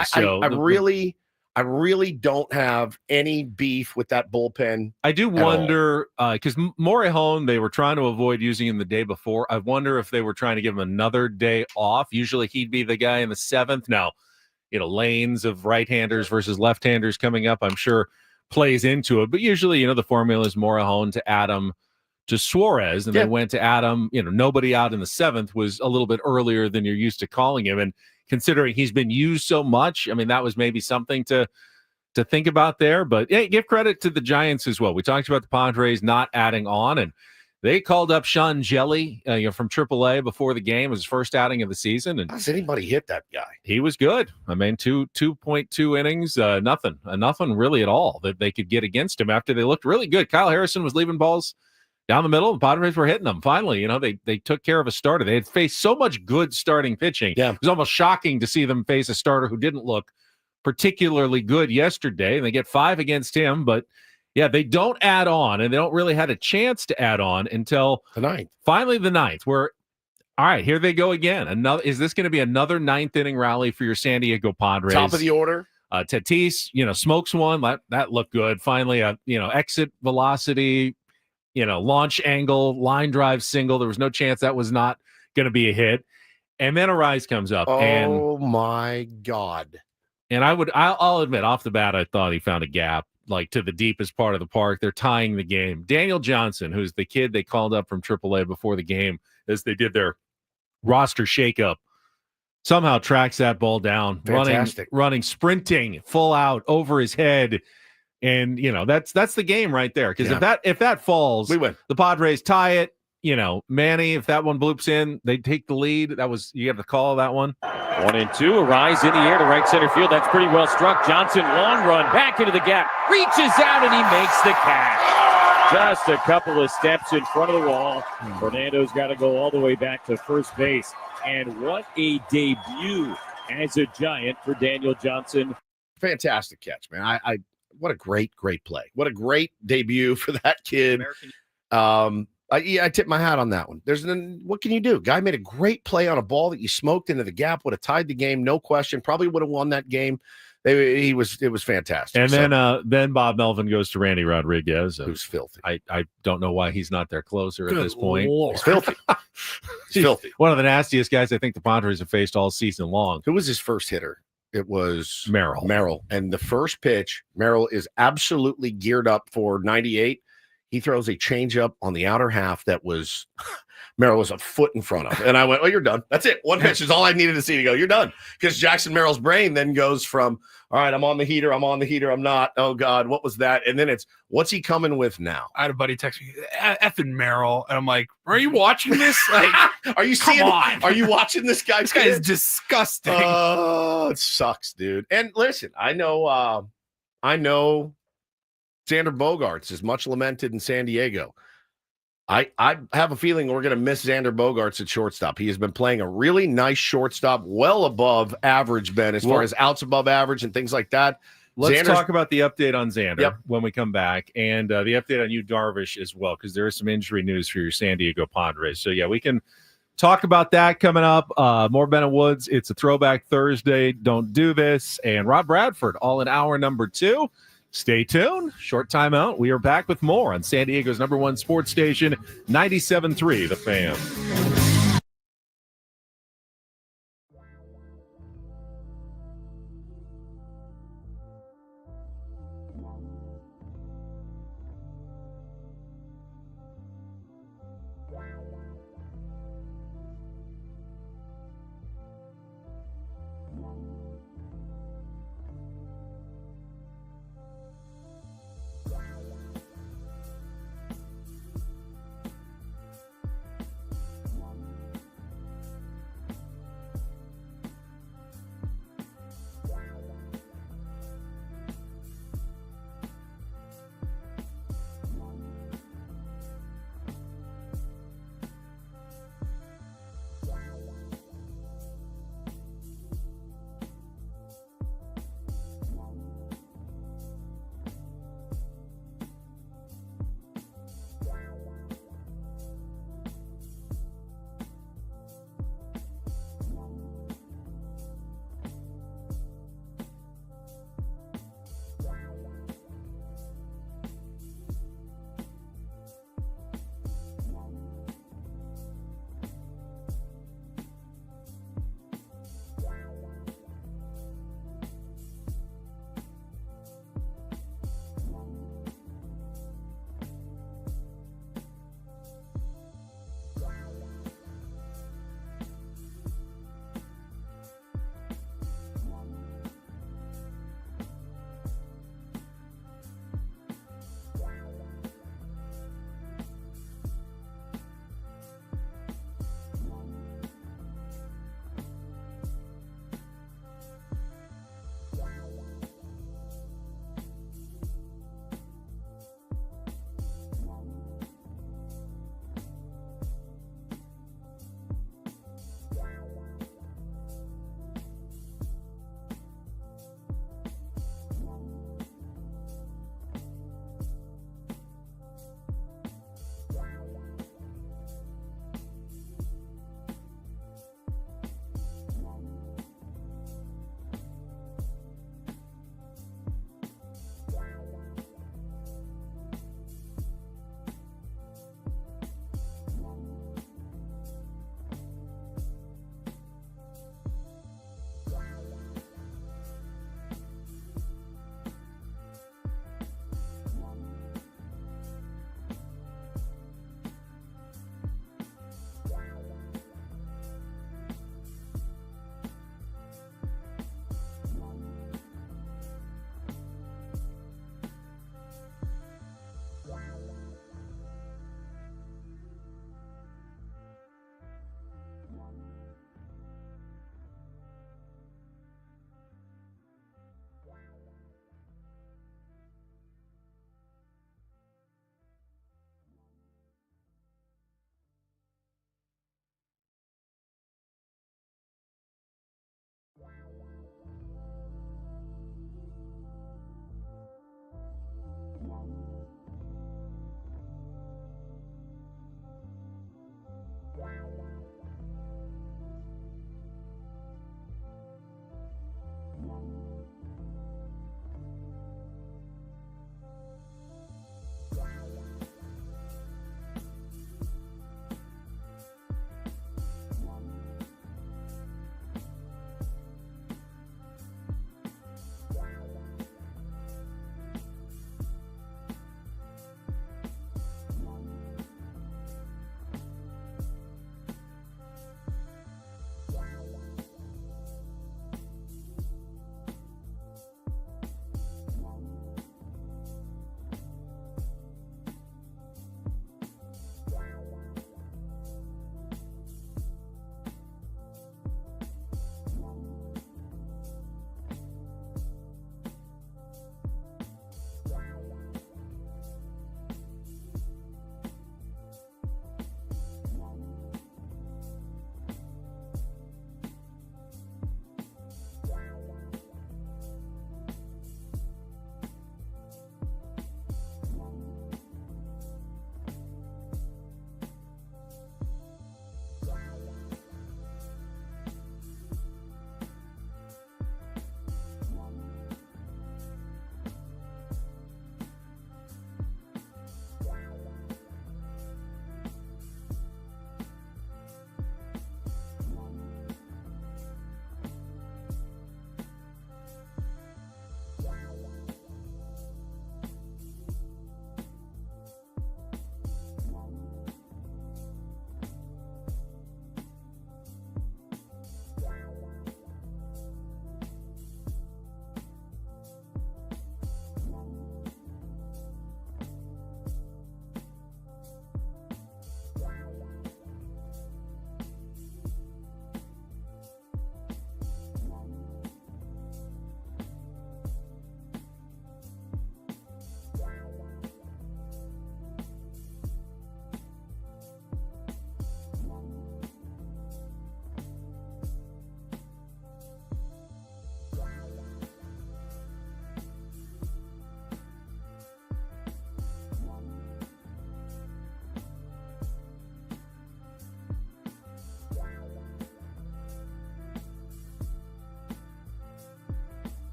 I really don't have any beef with that bullpen. I do wonder because Morejon, they were trying to avoid using him the day before. I wonder if they were trying to give him another day off. Usually he'd be the guy in the 7th. Now, lanes of right-handers versus left-handers coming up, I'm sure plays into it. But usually, the formula is Morejon to Adam to Suarez, and they went to Adam. Nobody out in the 7th was a little bit earlier than you're used to calling him. And considering he's been used so much, I mean, that was maybe something to think about there. But hey, give credit to the Giants as well. We talked about the Padres not adding on, and they called up Sean Jelly from AAA before the game. It was his first outing of the season. And how does anybody hit that guy? He was good. I mean, 2.2 innings, nothing really at all that they could get against him after they looked really good. Kyle Harrison was leaving balls down the middle, and the Padres were hitting them. Finally, they took care of a starter. They had faced so much good starting pitching. Yeah. It was almost shocking to see them face a starter who didn't look particularly good yesterday. And they get 5 against him, but yeah, they don't add on, and they don't really had a chance to add on until the 9th. Finally, the 9th, where, all right, here they go again. Is this going to be another 9th inning rally for your San Diego Padres? Top of the order. Tatis, smokes one. That looked good. Finally, exit velocity, launch angle, line drive single. There was no chance that was not going to be a hit. And then Arise comes up. Oh, my God. And I'll admit, off the bat, I thought he found a gap, like to the deepest part of the park. They're tying the game. Daniel Johnson, who's the kid they called up from AAA before the game as they did their roster shakeup, somehow tracks that ball down, running, sprinting full out over his head. And, that's the game right there. Because if that falls, we win. The Padres tie it. Manny, if that one bloops in, they take the lead. You have to call that one. 1-2, Arise in the air to right center field. That's pretty well struck. Johnson, long run, back into the gap, reaches out, and he makes the catch. Just a couple of steps in front of the wall. Fernando's got to go all the way back to first base. And what a debut as a Giant for Daniel Johnson. Fantastic catch, man. What a great play. What a great debut for that kid. I tip my hat on that one. What can you do? Guy made a great play on a ball that you smoked into the gap, would have tied the game, no question. Probably would have won that game. It was fantastic. And then Bob Melvin goes to Randy Rodriguez, who's filthy. I don't know why he's not their closer at this point. Lord. He's filthy. He's filthy. One of the nastiest guys I think the Padres have faced all season long. Who was his first hitter? It was Merrill. And the first pitch, Merrill is absolutely geared up for 98. he throws a changeup on the outer half that was Merrill was a foot in front of. And I went, oh, you're done. That's it. One pitch is all I needed to see to go. You're done. Because Jackson Merrill's brain then goes from, all right, I'm on the heater. I'm not. Oh, God, what was that? And then it's, what's he coming with now? I had a buddy text me, effing Merrill. And I'm like, are you watching this? Like, are you seeing? Are you watching this guy? This guy is disgusting. Oh, it sucks, dude. And listen, I know Xander Bogaerts is much lamented in San Diego. I have a feeling we're going to miss Xander Bogaerts at shortstop. He has been playing a really nice shortstop, well above average, Ben, as far as outs above average and things like that. Let's talk about the update on Xander when we come back, and the update on you, Darvish, as well, because there is some injury news for your San Diego Padres. So, yeah, we can talk about that coming up. More Bennett Woods. It's a Throwback Thursday. Don't do this. And Rob Bradford, all in hour number 2. Stay tuned. Short timeout. We are back with more on San Diego's #1 sports station, 97.3 The Fan.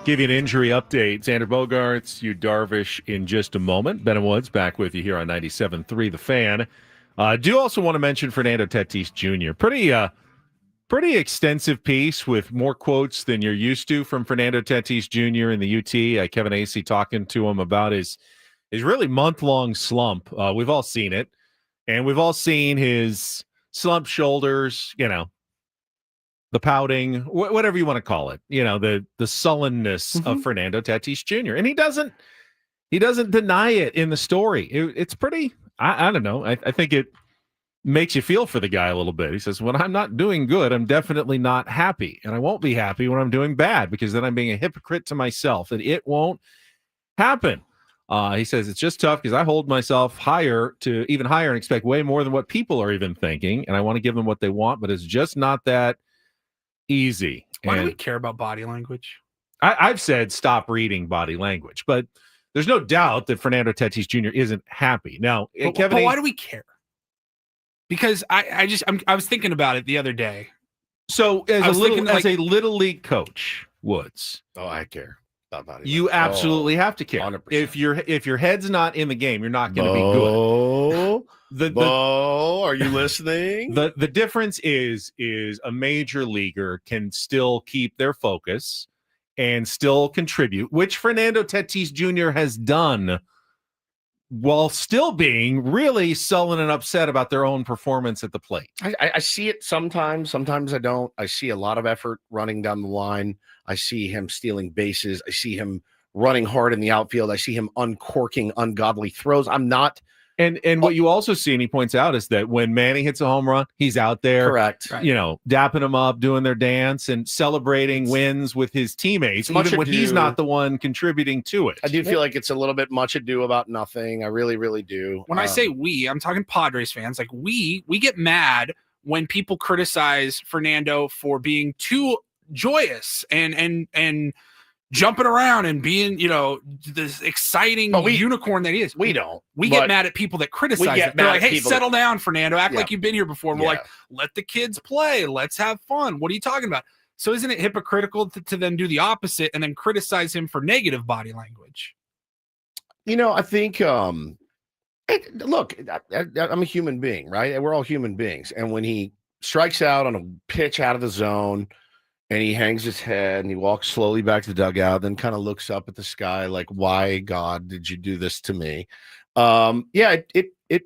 Give you an injury update. Xander Bogaerts, Yu Darvish in just a moment. Ben and Woods back with you here on 97.3 The Fan. Do also want to mention Fernando Tatis Jr. Pretty extensive piece with more quotes than you're used to from Fernando Tatis Jr. in the UT. Kevin Acee talking to him about his really month-long slump. We've all seen it, and we've all seen his slump shoulders, the pouting, whatever you want to call it, the sullenness of Fernando Tatis Jr. And he doesn't deny it in the story. It's pretty, I don't know. I think it makes you feel for the guy a little bit. He says, when I'm not doing good, I'm definitely not happy. And I won't be happy when I'm doing bad, because then I'm being a hypocrite to myself, and it won't happen. He says, it's just tough because I hold myself even higher and expect way more than what people are even thinking. And I want to give them what they want, but it's just not that easy. Why do we care about body language? I've said stop reading body language, but there's no doubt that Fernando Tatis Jr. isn't happy. Now, but why do we care? Because I was thinking about it the other day. So as a little league coach, Woods. Oh, I care about body language. You absolutely have to care. 100%. If your head's not in the game, you're not going to be good. Are you listening? The difference is a major leaguer can still keep their focus and still contribute, which Fernando Tatis Jr. has done, while still being really sullen and upset about their own performance at the plate. I see it sometimes. Sometimes I don't. I see a lot of effort running down the line. I see him stealing bases. I see him running hard in the outfield. I see him uncorking ungodly throws. I'm not. And what you also see, and he points out, is that when Manny hits a home run, he's out there, correct, dapping them up, doing their dance, and celebrating wins with his teammates, even when he's not the one contributing to it. I do feel like it's a little bit much ado about nothing. I really, really do. When I say we, I'm talking Padres fans. Like we get mad when people criticize Fernando for being too joyous and jumping around and being, this exciting unicorn that he is. We don't. We get mad at people that criticize it. They're like, hey, settle down, Fernando. Act like you've been here before. And we're like, let the kids play. Let's have fun. What are you talking about? So isn't it hypocritical to then do the opposite and then criticize him for negative body language? I think, look, I'm a human being, right? We're all human beings. And when he strikes out on a pitch out of the zone, and he hangs his head and he walks slowly back to the dugout, then kind of looks up at the sky like, why, God, did you do this to me? It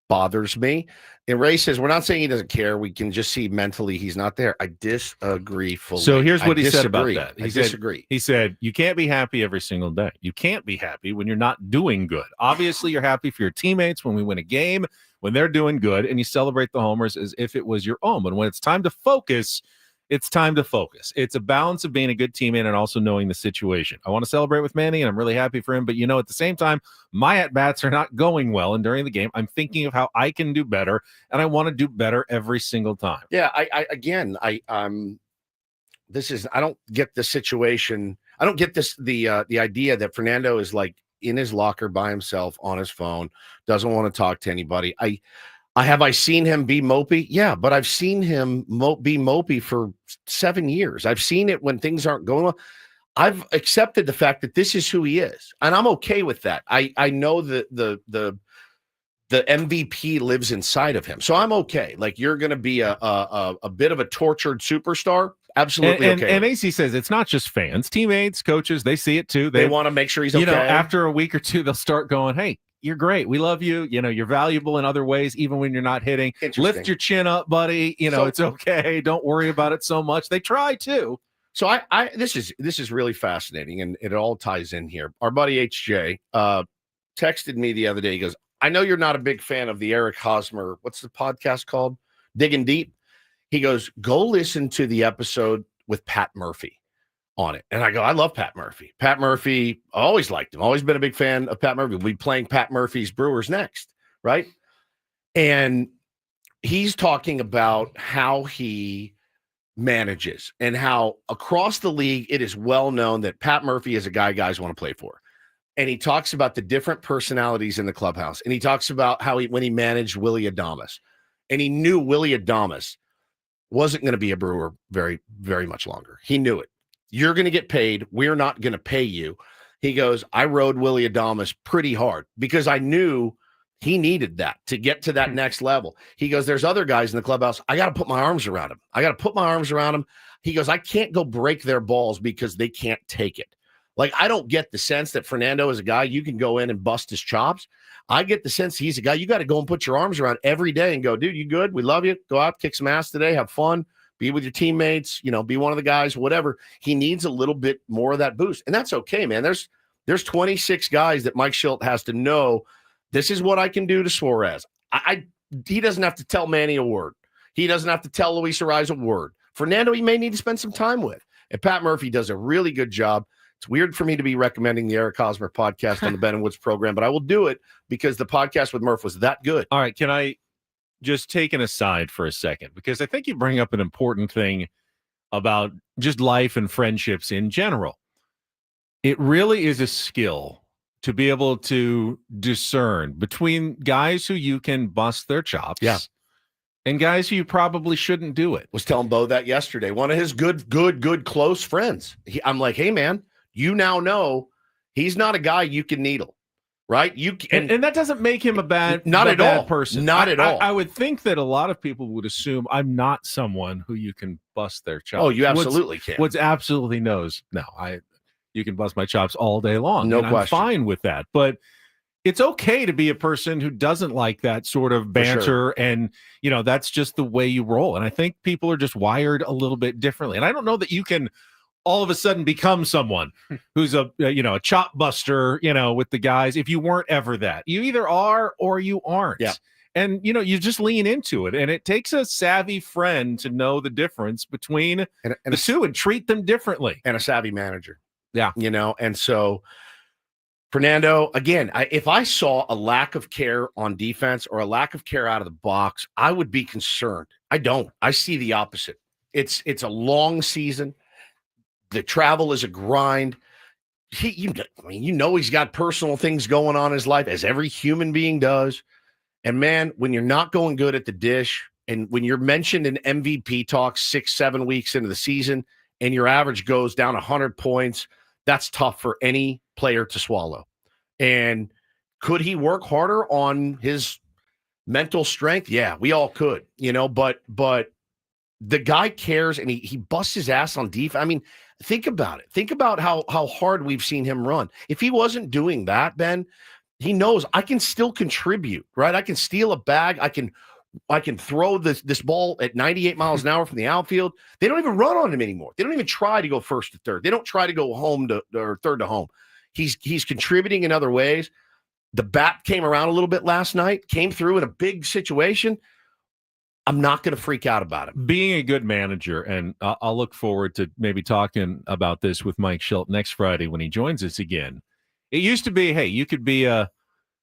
bothers me. And Ray says, we're not saying he doesn't care. We can just see mentally he's not there. I disagree fully. So here's what he said about that. I disagree. He said, you can't be happy every single day. You can't be happy when you're not doing good. Obviously, you're happy for your teammates when we win a game, when they're doing good, and you celebrate the homers as if it was your own. But when it's time to focus, it's time to focus. It's a balance of being a good teammate and also knowing the situation. I want to celebrate with Manny, and I'm really happy for him. But, at the same time, my at-bats are not going well. And during the game, I'm thinking of how I can do better, and I want to do better every single time. Yeah, I don't get the situation. I don't get the idea that Fernando is like in his locker by himself on his phone, doesn't want to talk to anybody. I seen him be mopey? Yeah, but I've seen him be mopey for 7 years. I've seen it when things aren't going well. I've accepted the fact that this is who he is, and I'm okay with that. I know that the MVP lives inside of him, so I'm okay. Like, you're going to be a bit of a tortured superstar. Absolutely okay. And AC says it's not just fans, teammates, coaches. They see it too. They want to make sure he's okay. After a week or two, they'll start going, hey, you're great. We love you. You're valuable in other ways, even when you're not hitting. Lift your chin up, buddy. It's okay. Don't worry about it so much. They try to. So this is really fascinating, and it all ties in here. Our buddy HJ texted me the other day. He goes, I know you're not a big fan of the Eric Hosmer. What's the podcast called? Digging Deep. He goes, go listen to the episode with Pat Murphy on it. And I go, I love Pat Murphy. Pat Murphy, I always liked him. Always been a big fan of Pat Murphy. We'll be playing Pat Murphy's Brewers next, right? And he's talking about how he manages and how across the league it is well known that Pat Murphy is a guy guys want to play for. And he talks about the different personalities in the clubhouse. And he talks about how when he managed Willie Adames, and he knew Willie Adames wasn't going to be a Brewer very, very much longer. He knew it. You're going to get paid. We're not going to pay you. He goes, I rode Willy Adames pretty hard because I knew he needed that to get to that next level. He goes, there's other guys in the clubhouse. I got to put my arms around him. He goes, I can't go break their balls because they can't take it. Like, I don't get the sense that Fernando is a guy you can go in and bust his chops. I get the sense he's a guy you got to go and put your arms around every day and go, dude, you good? We love you. Go out, kick some ass today. Have fun. Be with your teammates. Be one of the guys, whatever. He needs a little bit more of that boost. And that's okay, man. There's 26 guys that Mike Shildt has to know. This is what I can do to Suarez. He doesn't have to tell Manny a word. He doesn't have to tell Luis Ariz a word. Fernando, he may need to spend some time with. And Pat Murphy does a really good job. It's weird for me to be recommending the Eric Hosmer podcast on the Ben and Woods program, but I will do it because the podcast with Murph was that good. All right. Can I just take an aside for a second? Because I think you bring up an important thing about just life and friendships in general. It really is a skill to be able to discern between guys who you can bust their chops and guys who you probably shouldn't do it. Was telling Bo that yesterday. One of his good close friends. I'm like, hey, man, you now know he's not a guy you can needle, right? And that doesn't make him a bad person. Not at all. I would think that a lot of people would assume I'm not someone who you can bust their chops. Oh, you absolutely can. What's absolutely knows. No, you can bust my chops all day long. No question. I'm fine with that. But it's okay to be a person who doesn't like that sort of banter. Sure. And, that's just the way you roll. And I think people are just wired a little bit differently. And I don't know that you can all of a sudden become someone who's a chop buster, with the guys. If you weren't ever that, you either are or you aren't. Yeah. And, you just lean into it. And it takes a savvy friend to know the difference between the two and treat them differently. And a savvy manager. Yeah. And so Fernando, again, if I saw a lack of care on defense or a lack of care out of the box, I would be concerned. I don't. I see the opposite. It's a long season. The travel is a grind. He's got personal things going on in his life, as every human being does. And man, when you're not going good at the dish, and when you're mentioned in MVP talk 6-7 weeks into the season, and your average goes down 100 points, that's tough for any player to swallow. And could he work harder on his mental strength? Yeah, we all could, but the guy cares, and he busts his ass on defense. I mean, think about it. Think about how hard we've seen him run. If he wasn't doing that, Ben, he knows I can still contribute, right? I can steal a bag. I can throw this ball at 98 miles an hour from the outfield. They don't even run on him anymore. They don't even try to go first to third. They don't try to go home or third to home. He's contributing in other ways. The bat came around a little bit last night, came through in a big situation. I'm not going to freak out about it. Being a good manager, and I'll look forward to maybe talking about this with Mike Shildt next Friday when he joins us again. It used to be, hey, you could be a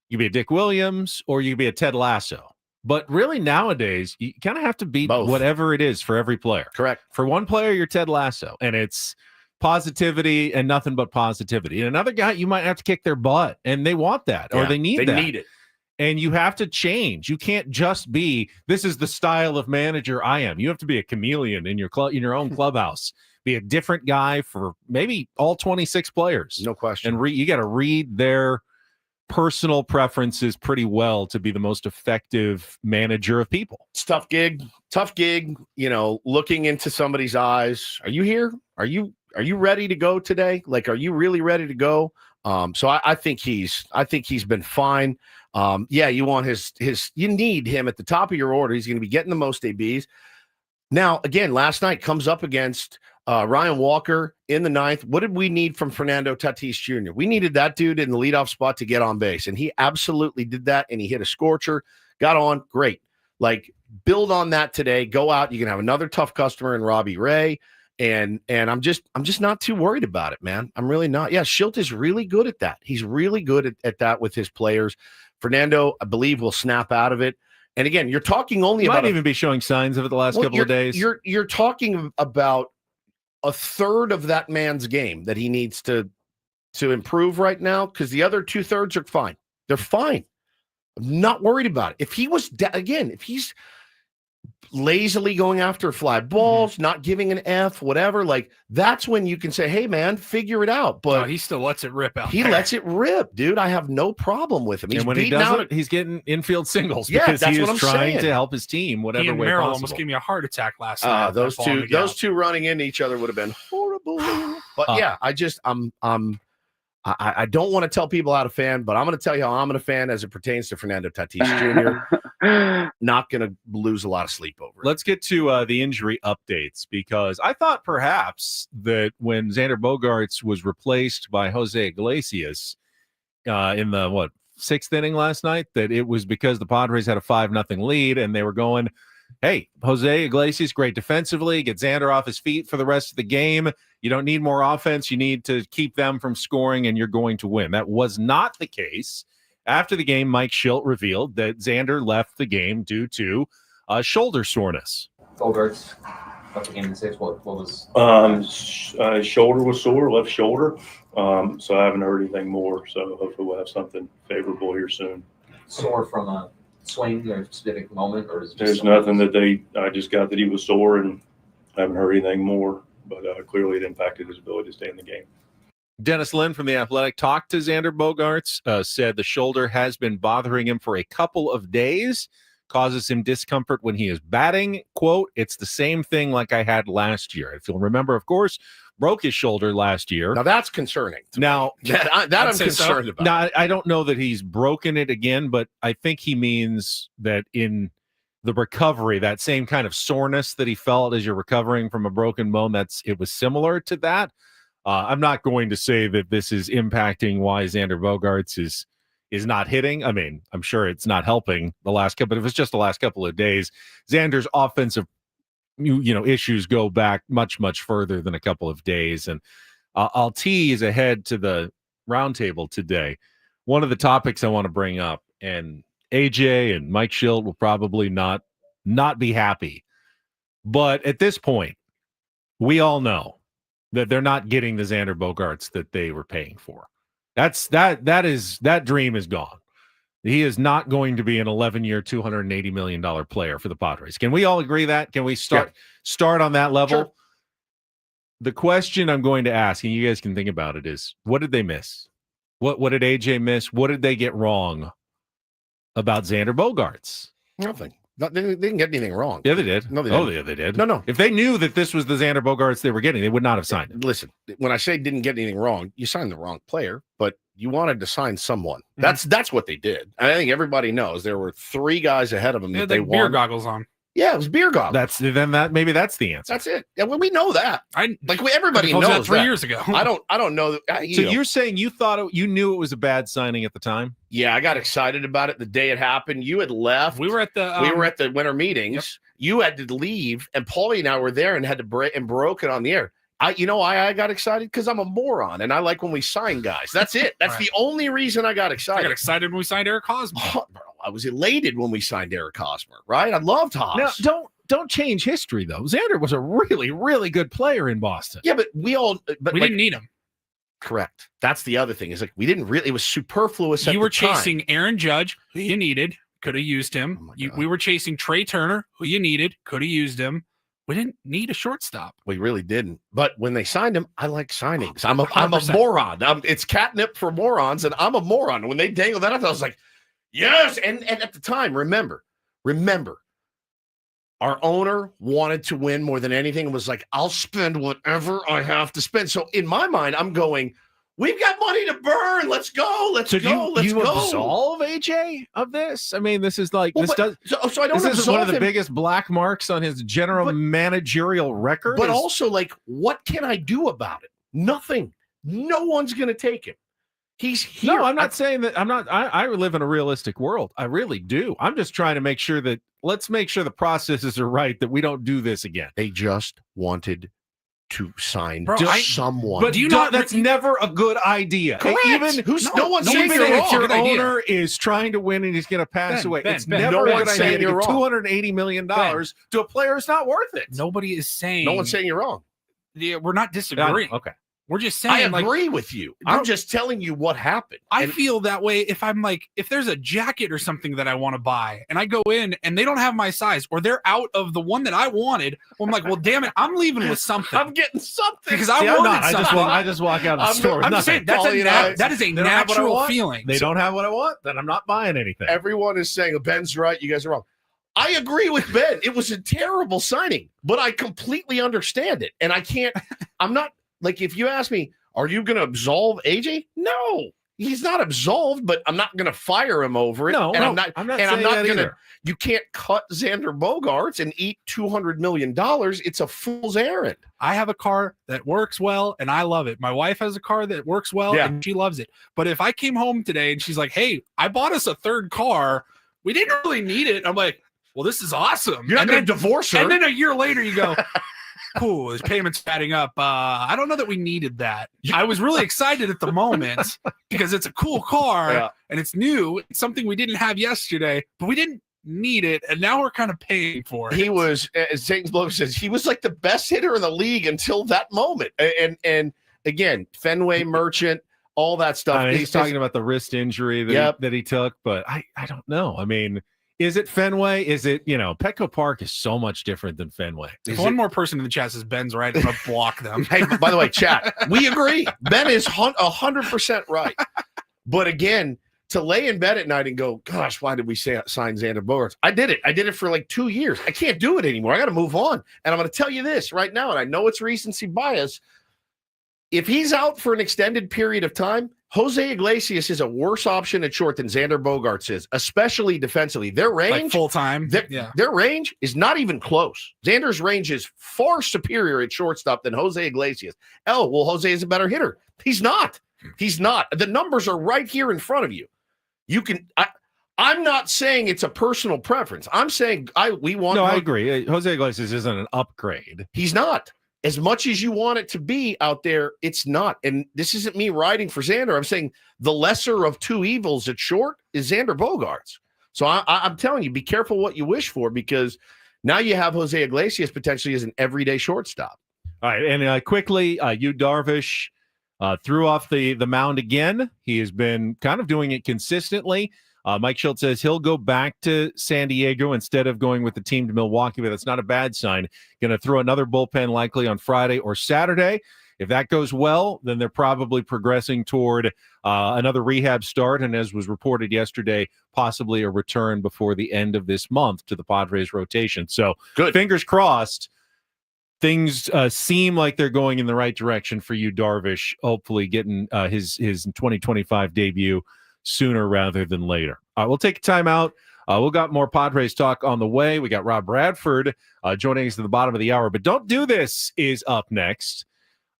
Dick Williams or you could be a Ted Lasso. But really nowadays, you kind of have to be both. Whatever it is for every player. Correct. For one player, you're Ted Lasso, and it's positivity and nothing but positivity. And another guy, you might have to kick their butt, and they want that, or they need that. They need it. And you have to change. You can't just be, this is the style of manager I am. You have to be a chameleon in your own clubhouse. Be a different guy for maybe all 26 players. No question. And you got to read their personal preferences pretty well to be the most effective manager of people. It's tough gig, looking into somebody's eyes. Are you here? Are you ready to go today? Like, are you really ready to go? So I think he's been fine. You want you need him at the top of your order. He's going to be getting the most ABs. Now, again, last night comes up against Ryan Walker in the ninth. What did we need from Fernando Tatis Jr.? We needed that dude in the leadoff spot to get on base, and he absolutely did that, and he hit a scorcher, got on, great. Like, build on that today. Go out. You can have another tough customer in Robbie Ray, and I'm just not too worried about it, man. I'm really not. Yeah, Shildt is really good at that. He's really good at that with his players. Fernando, I believe, will snap out of it. And again, you're talking only about might even be showing signs of it the last couple of days. You're talking about a third of that man's game that he needs to improve right now, because the other 2/3 are fine. They're fine. I'm not worried about it. If he was if he's lazily going after fly balls, not giving an F, whatever, like that's when you can say, hey man, figure it out. But he still lets it rip out. He lets it rip, dude. I have no problem with him. And when he does it, he's getting infield singles because he is trying to help his team whatever he and way Merrill possible. almost gave me a heart attack last night. Those two running into each other would have been horrible. But yeah, I don't want to tell people how to fan, but I'm going to tell you how I'm going to fan as it pertains to Fernando Tatis Jr. Not going to lose a lot of sleep over it. Let's get to the injury updates, because I thought perhaps that when Xander Bogaerts was replaced by Jose Iglesias in the, 6th inning last night, that it was because the Padres had a 5-0 lead and they were going, hey, Jose Iglesias, great defensively, get Xander off his feet for the rest of the game. You don't need more offense. You need to keep them from scoring, and you're going to win. That was not the case. After the game, Mike Schilt revealed that Xander left the game due to shoulder soreness. Bogaerts left the game in 6. What was? Shoulder was sore, left shoulder. So I haven't heard anything more. So hopefully we'll have something favorable here soon. Sore from a swing or a specific moment, or is it there's nothing that I just got that he was sore, and I haven't heard anything more. But clearly it impacted his ability to stay in the game. Dennis Lin from The Athletic talked to Xander Bogaerts, said the shoulder has been bothering him for a couple of days, causes him discomfort when he is batting. Quote, it's the same thing like I had last year. If you'll remember, of course, broke his shoulder last year. Now that's concerning. Now that I'm concerned about. Now I don't know that he's broken it again, but I think he means that in the recovery, that same kind of soreness that he felt as you're recovering from a broken bone, it was similar to that. I'm not going to say that this is impacting why Xander Bogaerts is not hitting. I mean, I'm sure it's not helping the last couple, but if it's just the last couple of days, Xander's offensive issues go back much, much further than a couple of days. And I'll tease ahead to the roundtable today. One of the topics I want to bring up, and AJ and Mike Schilt will probably not be happy. But at this point, we all know that they're not getting the Xander Bogaerts that they were paying for. That dream is gone. He is not going to be an 11-year, $280 million player for the Padres. Can we all agree that? Can we start on that level? Sure. The question I'm going to ask, and you guys can think about it, is what did they miss? What did AJ miss? What did they get wrong about Xander Bogaerts? Nothing. They didn't get anything wrong. Yeah, they did. No, they didn't. Oh, yeah, they did. No. If they knew that this was the Xander Bogaerts they were getting, they would not have signed it. Listen, when I say didn't get anything wrong, you signed the wrong player, but you wanted to sign someone. Mm-hmm. That's what they did. I think everybody knows there were 3 guys ahead of them that they wanted. Beer goggles on. Yeah, it was beer goggles. Maybe that's the answer. That's it. Yeah, well, we know that. Everybody knows that 3 years ago. I don't know. You're saying you knew it was a bad signing at the time? Yeah, I got excited about it the day it happened. You had left. We were at the winter meetings. Yep. You had to leave, and Paulie and I were there and had to broke it on the air. I got excited because I'm a moron and I like when we sign guys. That's it. That's the only reason I got excited. I got excited when we signed Eric Hosmer. Oh, bro, I was elated when we signed Eric Hosmer, right? I loved Hos. Now, don't change history though. Xander was a really, really good player in Boston. Yeah, but we didn't need him. Correct. That's the other thing. Is we didn't really. It was superfluous. You were chasing Aaron Judge, who you needed, could have used him. We were chasing Trey Turner, who you needed, could have used him. We didn't need a shortstop. We really didn't. But when they signed him, I like signings. I'm a moron. It's catnip for morons, and I'm a moron. When they dangled that up, I was like, yes. And at the time, remember, our owner wanted to win more than anything and was like, I'll spend whatever I have to spend. So in my mind, I'm going, we've got money to burn. Let's go. Let's go. You absolve AJ of this? I mean, this is like so I don't. This is one of the biggest black marks on his managerial record. But also, what can I do about it? Nothing. No one's going to take him. He's here. No, I'm not saying that. I'm not. I live in a realistic world. I really do. I'm just trying to make sure that let's make sure the processes are right. That we don't do this again. They just wanted to sign someone. But that's never a good idea. Correct. No one's saying you're wrong. If your owner is trying to win and he's going to pass away, it's never a good idea to give $280 million to a player who's not worth it. Nobody is saying. No one's saying you're wrong. Yeah, we're not disagreeing. Okay. We're just saying. I agree with you. I'm just telling you what happened. I feel that way if I'm like, if there's a jacket or something that I want to buy and I go in and they don't have my size or they're out of the one that I wanted, well, I'm like, well, damn it, I'm leaving with something. I'm getting something. Because I wanted something. I just walk out of the store. I'm just saying, that is a natural feeling. They don't have what I want, then I'm not buying anything. Everyone is saying, Ben's right, you guys are wrong. I agree with Ben. It was a terrible signing, but I completely understand it. And I'm not, like, if you ask me, are you going to absolve AJ? No, he's not absolved, but I'm not going to fire him over it. No, I'm not going to. You can't cut Xander Bogaerts and eat $200 million. It's a fool's errand. I have a car that works well, and I love it. My wife has a car that works well, and she loves it. But if I came home today and she's like, hey, I bought us a third car. We didn't really need it. I'm like, well, this is awesome. You're not going to divorce her. And then a year later, you go, cool, his payment's adding up. I don't know that we needed that. I was really excited at the moment because it's a cool car and it's new. It's something we didn't have yesterday, but we didn't need it, and now we're kind of paying for it. He was, as Satan's Blow says, he was like the best hitter in the league until that moment. And again, Fenway Merchant, all that stuff. He's talking about the wrist injury that he took, but I don't know. I mean, is it Fenway? Is it, Petco Park is so much different than Fenway. If one more person in the chat says Ben's right, I'm going to block them. Hey, by the way, chat, we agree. Ben is 100% right. But again, to lay in bed at night and go, gosh, why did we sign Xander Bogaerts? I did it. I did it for like 2 years. I can't do it anymore. I got to move on. And I'm going to tell you this right now, and I know it's recency bias. If he's out for an extended period of time, Jose Iglesias is a worse option at short than Xander Bogaerts is, especially defensively. Their range, like full time, their range is not even close. Xander's range is far superior at shortstop than Jose Iglesias. Well, Jose is a better hitter. He's not. He's not. The numbers are right here in front of you. You can. I'm not saying it's a personal preference. I'm saying we want. No, I agree. Jose Iglesias isn't an upgrade. He's not. As much as you want it to be out there, it's not. And this isn't me riding for Xander. I'm saying the lesser of two evils at short is Xander Bogaerts. So I'm telling you, be careful what you wish for, because now you have Jose Iglesias potentially as an everyday shortstop. All right, and quickly, Yu Darvish threw off the mound again. He has been kind of doing it consistently. Mike Schultz says he'll go back to San Diego instead of going with the team to Milwaukee, but that's not a bad sign. Going to throw another bullpen likely on Friday or Saturday. If that goes well, then they're probably progressing toward another rehab start, and as was reported yesterday, possibly a return before the end of this month to the Padres rotation. So good. Fingers crossed. Things seem like they're going in the right direction for Yu Darvish, hopefully getting his 2025 debut sooner rather than later. We'll take a time out. We'll got more Padres talk on the way. We got Rob Bradford joining us at the bottom of the hour. But Don't Do This is up next.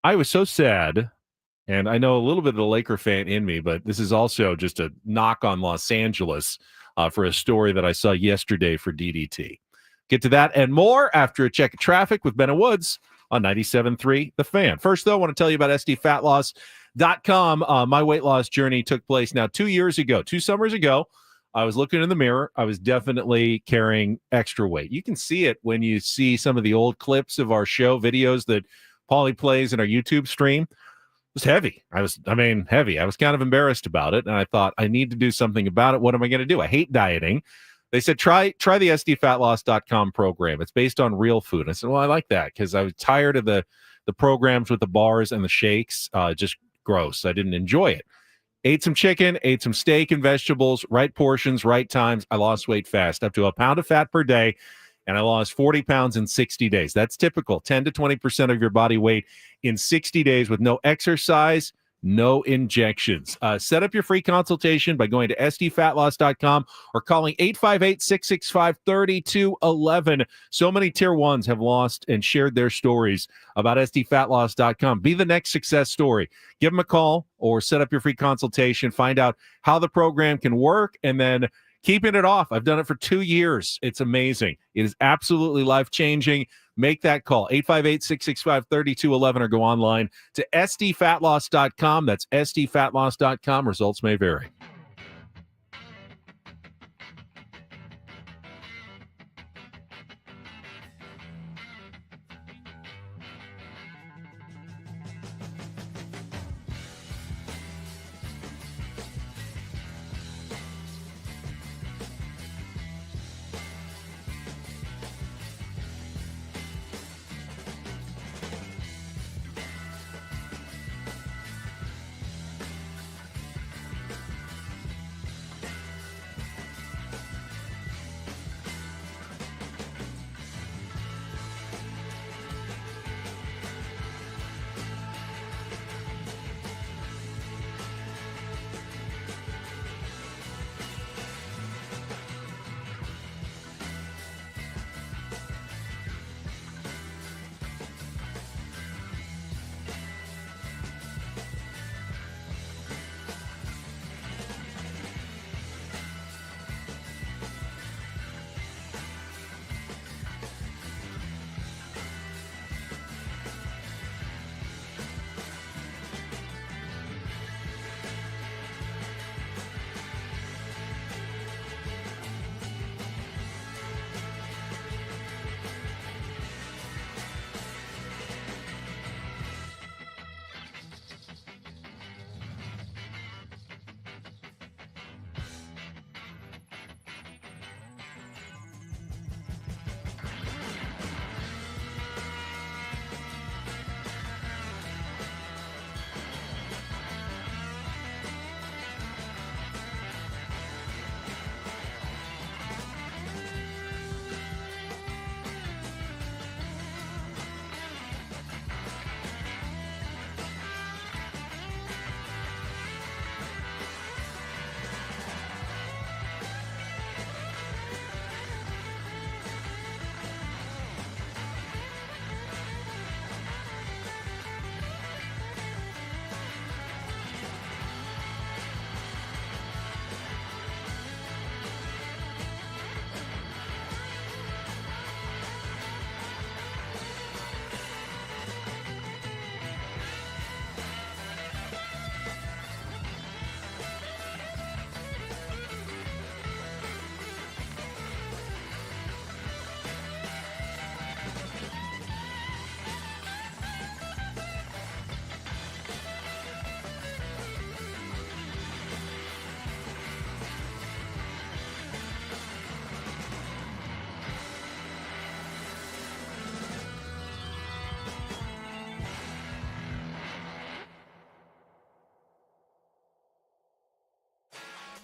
I was so sad, and I know a little bit of the Laker fan in me, but this is also just a knock on Los Angeles for a story that I saw yesterday for DDT. Get to that and more after a check of traffic with Ben and Woods on 97.3 The Fan. First, though, I want to tell you about SDFatLoss.com. My weight loss journey took place now 2 years ago. 2 summers ago, I was looking in the mirror. I was definitely carrying extra weight. You can see it when you see some of the old clips of our show videos that Paulie plays in our YouTube stream. It was heavy. Heavy. I was kind of embarrassed about it, and I thought, I need to do something about it. What am I going to do? I hate dieting. They said, try the SDFatLoss.com program. It's based on real food. I said, well, I like that because I was tired of the programs with the bars and the shakes. Just gross. I didn't enjoy it. Ate some chicken, ate some steak and vegetables, right portions, right times. I lost weight fast, up to a pound of fat per day, and I lost 40 pounds in 60 days. That's typical, 10 to 20% of your body weight in 60 days with no exercise, no injections. Set up your free consultation by going to SDFatLoss.com or calling 858-665-3211. So many Tier 1s have lost and shared their stories about SDFatLoss.com. Be the next success story. Give them a call or set up your free consultation. Find out how the program can work and then keeping it off. I've done it for 2 years. It's amazing. It is absolutely life-changing. Make that call, 858-665-3211, or go online to SDFatLoss.com. That's SDFatLoss.com. Results may vary.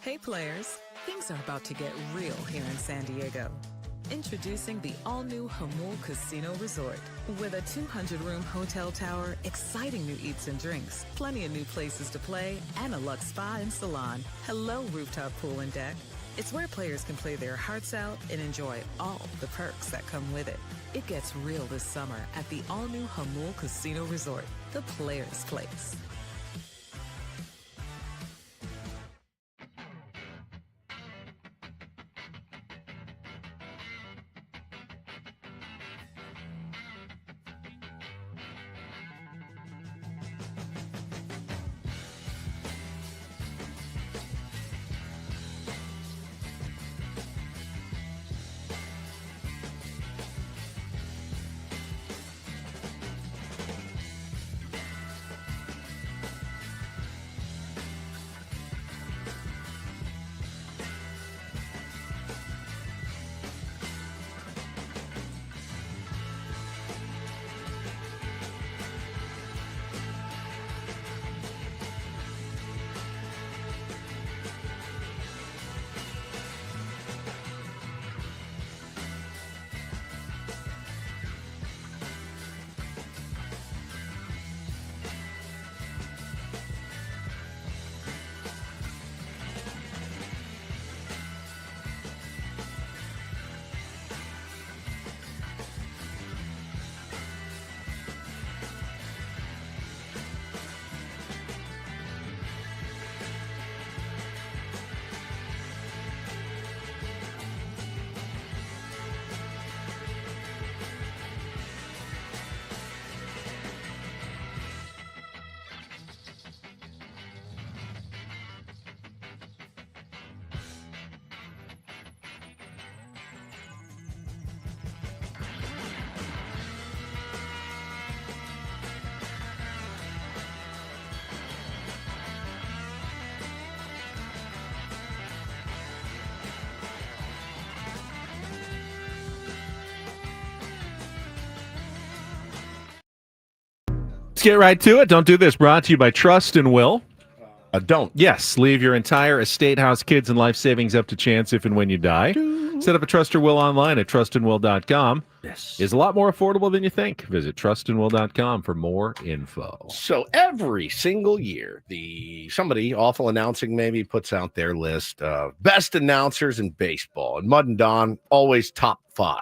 Hey players, things are about to get real here in San Diego. Introducing the all-new Hamul Casino Resort. With a 200-room hotel tower, exciting new eats and drinks, plenty of new places to play, and a luxe spa and salon. Hello, rooftop pool and deck. It's where players can play their hearts out and enjoy all the perks that come with it. It gets real this summer at the all-new Hamul Casino Resort, the players' place. Let's get right to it. Don't Do This brought to you by Trust and Will. Don't. Yes, leave your entire estate, house, kids, and life savings up to chance if and when you die. Set up a Trust or Will online at trustandwill.com. Yes. It's a lot more affordable than you think. Visit trustandwill.com for more info. So every single year, somebody awful announcing maybe puts out their list of best announcers in baseball. And Mud and Don, always top 5.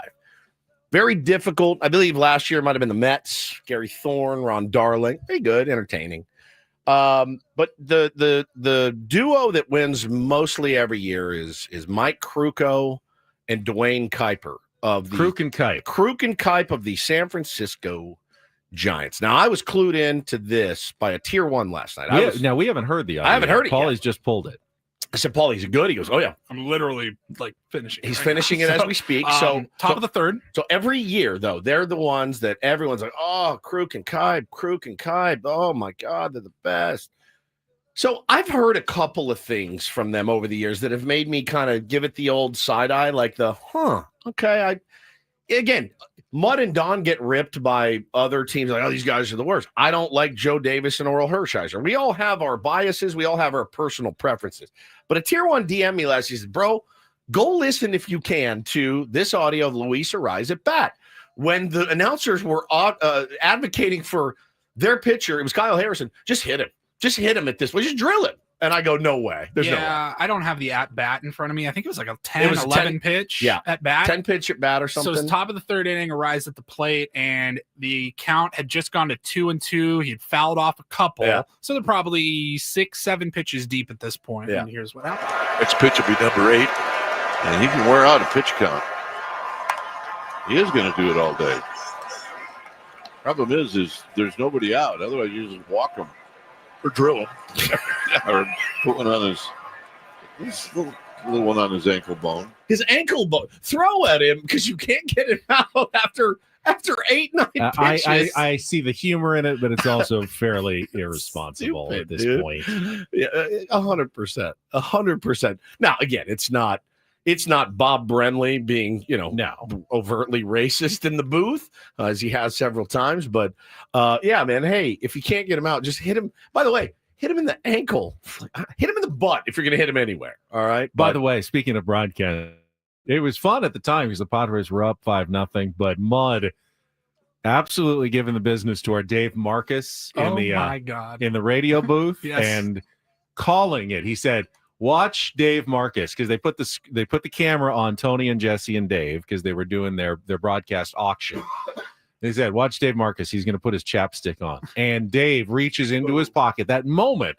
Very difficult. I believe last year might have been the Mets, Gary Thorne, Ron Darling. Very good, entertaining. But the duo that wins mostly every year is Mike Krukow and Dwayne Kuiper of the Kruk and Kuiper of the San Francisco Giants. Now I was clued into this by a tier 1 last night. Now we haven't heard the audio. I haven't heard it. Paulie's just pulled it. I said, Paul, he's good. He goes, oh, yeah. I'm literally finishing. He's finishing it as we speak. So top of the third. So every year, though, they're the ones that everyone's like, oh, Kruk and Kuiper. Oh, my God, they're the best. So I've heard a couple of things from them over the years that have made me kind of give it the old side eye, like okay. Again, Mud and Don get ripped by other teams like, oh, these guys are the worst. I don't like Joe Davis and Oral Hershiser. We all have our biases. We all have our personal preferences. But a tier 1 DM me last, he said, bro, go listen if you can to this audio of Luis Ariz at bat. When the announcers were advocating for their pitcher, it was Kyle Harrison, just hit him. Just hit him at this way. Just drill it. And I go, no way. There's no way. I don't have the at bat in front of me. I think it was like a 11 pitch at bat. 10 pitch at bat or something. So it's top of the third inning, Ariz at the plate, and the count had just gone to 2-2. He had fouled off a couple. Yeah. So they're probably 6-7 pitches deep at this point. Yeah. And here's what happened. Next pitch will be number 8, and he can wear out a pitch count. He is going to do it all day. Problem is there's nobody out. Otherwise, you just walk him. Or drill him. Or put one on his little one on his ankle bone. His ankle bone. Throw at him because you can't get him out after 8-9 pitches. I see the humor in it, but it's also fairly irresponsible at this point. Yeah, 100%. 100%. Now, again, it's not Bob Brenly being, overtly racist in the booth, as he has several times. But, yeah, man, hey, if you can't get him out, just hit him. By the way, hit him in the ankle. Hit him in the butt if you're going to hit him anywhere. All right. By the way, speaking of broadcast, it was fun at the time because the Padres were up 5-0, but Mud absolutely giving the business to our Dave Marcus in the radio booth and calling it. He said, "Watch Dave Marcus," because they put the camera on Tony and Jesse and Dave because they were doing their broadcast auction. They said, "Watch Dave Marcus. He's going to put his chapstick on." And Dave reaches into his pocket that moment,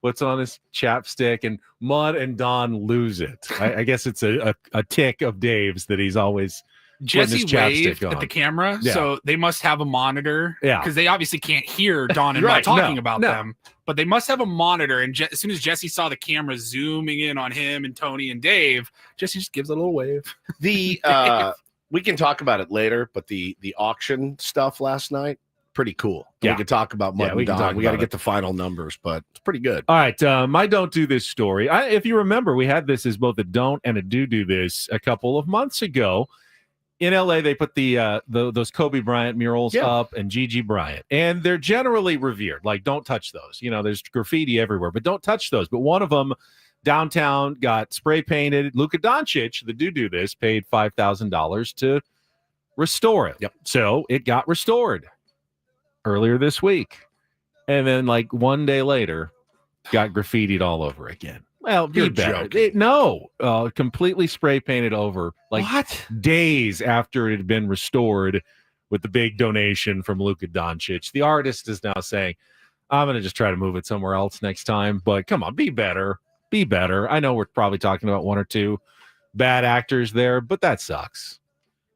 puts on his chapstick, and Mud and Don lose it. I guess it's a tick of Dave's that he's always Jesse waved at the camera, so they must have a monitor. Yeah, because they obviously can't hear Don and Mud talking about them, but they must have a monitor. And as soon as Jesse saw the camera zooming in on him and Tony and Dave, Jesse just gives a little wave. We can talk about it later, but the auction stuff last night, pretty cool. Yeah. We could talk about Mud and Don. We got to get the final numbers, but it's pretty good. All right, my don't do this story. If you remember, we had this as both a don't and a do this a couple of months ago. In LA, they put those Kobe Bryant murals up and Gigi Bryant, and they're generally revered. Like, don't touch those. You know, there's graffiti everywhere, but don't touch those. But one of them downtown got spray painted. Luka Doncic, the do this, paid $5,000 to restore it. Yep. So it got restored earlier this week, and then like one day later, got graffitied all over again. Well, be better. Completely spray painted over. Like days after it had been restored with the big donation from Luka Doncic. The artist is now saying, "I'm going to just try to move it somewhere else next time." But come on, be better. Be better. I know we're probably talking about one or two bad actors there, but that sucks.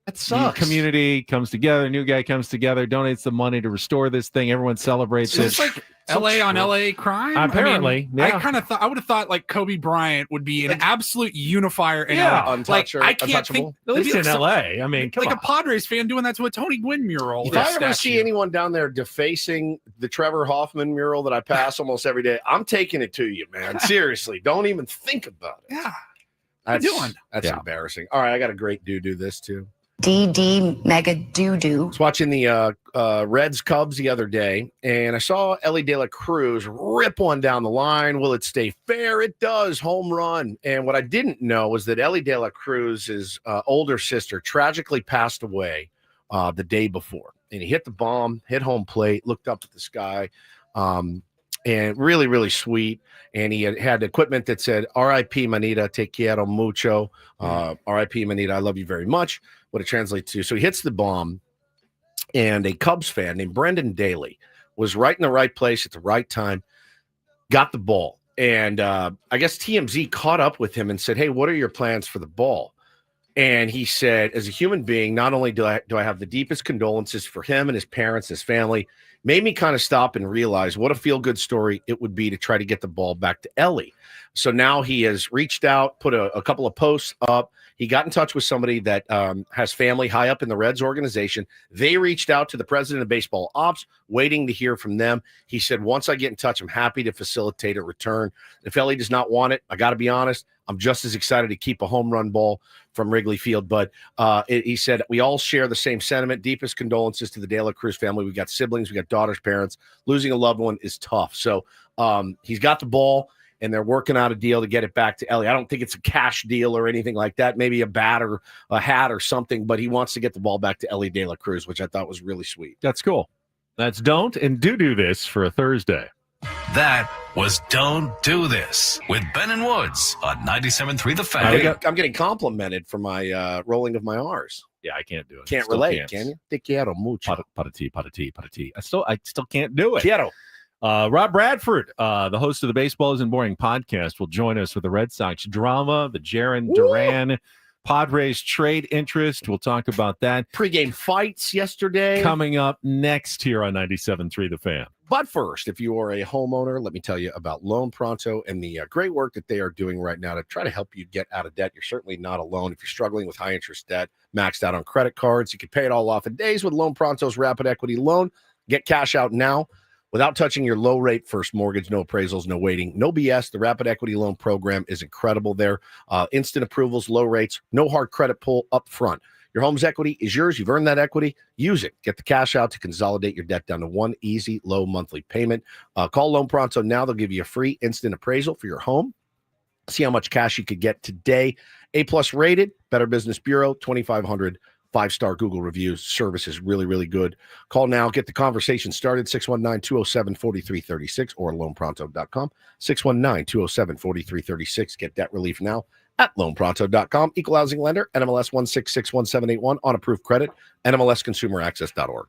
That sucks. Community comes together. New guy comes together, donates the money to restore this thing. Everyone celebrates it. It's like LA on LA crime. Apparently, I would have thought like Kobe Bryant would be an absolute unifier in LA. I can't think, at least in LA. I mean, like a Padres fan doing that to a Tony Gwynn mural. If I ever see anyone down there defacing the Trevor Hoffman mural that I pass almost every day, I'm taking it to you, man. Seriously, don't even think about it. Yeah, that's embarrassing. All right, I got a great do this too. DD Mega Doo-Doo. I was watching the Reds Cubs the other day, and I saw Ellie De La Cruz rip one down the line. Will it stay fair? It does. Home run. And what I didn't know was that Ellie De La Cruz's older sister tragically passed away the day before. And he hit the bomb, hit home plate, looked up at the sky, and really, really sweet. And he had equipment that said, "R.I.P. Manita, te quiero mucho." R.I.P. Manita, I love you very much. What it translates to. So he hits the bomb, and a Cubs fan named Brendan Daly was right in the right place at the right time, got the ball. And I guess TMZ caught up with him and said, "Hey, what are your plans for the ball?" And he said, as a human being, not only do I have the deepest condolences for him and his parents, his family, made me kind of stop and realize what a feel-good story it would be to try to get the ball back to Ellie. So now he has reached out, put a couple of posts up. He got in touch with somebody that has family high up in the Reds organization. They reached out to the president of baseball ops, waiting to hear from them. He said, "Once I get in touch, I'm happy to facilitate a return. If Ellie does not want it, I got to be honest, I'm just as excited to keep a home run ball from Wrigley Field." But he said, "We all share the same sentiment. Deepest condolences to the De La Cruz family. We got siblings, we got daughters, parents. Losing a loved one is tough." So he's got the ball, and they're working out a deal to get it back to Ellie. I don't think it's a cash deal or anything like that. Maybe a bat or a hat or something, but he wants to get the ball back to Ellie De La Cruz, which I thought was really sweet. That's cool. That's don't and do this for a Thursday. That was Don't Do This with Ben and Woods on 97.3 The Fan. I'm getting complimented for my rolling of my R's. Yeah, I can't do it. Can't relate, can you? Te quiero mucho. Patati. I still can't do it. Quiero. Rob Bradford, the host of the Baseball Isn't Boring podcast, will join us with the Red Sox drama, the Jarren Duran Padres trade interest. We'll talk about that. Pre-game fights yesterday. Coming up next here on 97.3 The Fan. But first, if you are a homeowner, let me tell you about Loan Pronto and the great work that they are doing right now to try to help you get out of debt. You're certainly not alone. If you're struggling with high interest debt, maxed out on credit cards, you can pay it all off in days with Loan Pronto's Rapid Equity Loan. Get cash out now without touching your low rate first mortgage. No appraisals, no waiting, no BS. The Rapid Equity Loan program is incredible there. Instant approvals, low rates, no hard credit pull up front. Your home's equity is yours. You've earned that equity. Use it. Get the cash out to consolidate your debt down to one easy, low monthly payment. Call Loan Pronto now. They'll give you a free instant appraisal for your home. See how much cash you could get today. A+ rated, Better Business Bureau, 2,500 5-star Google reviews. Service is really, really good. Call now. Get the conversation started. 619-207-4336 or loanpronto.com. 619-207-4336. Get debt relief now at loanpronto.com. Equal housing lender, NMLS 1661781 on approved credit, NMLSconsumeraccess.org.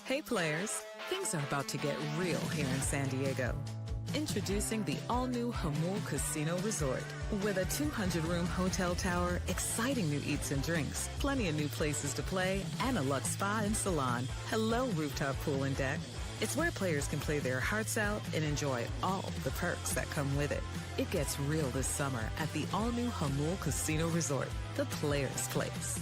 Hey players, things are about to get real here in San Diego. Introducing the all-new Hamul Casino Resort. With a 200-room hotel tower, exciting new eats and drinks, plenty of new places to play, and a luxe spa and salon. Hello, rooftop pool and deck. It's where players can play their hearts out and enjoy all the perks that come with it. It gets real this summer at the all-new Hamul Casino Resort, the players' place.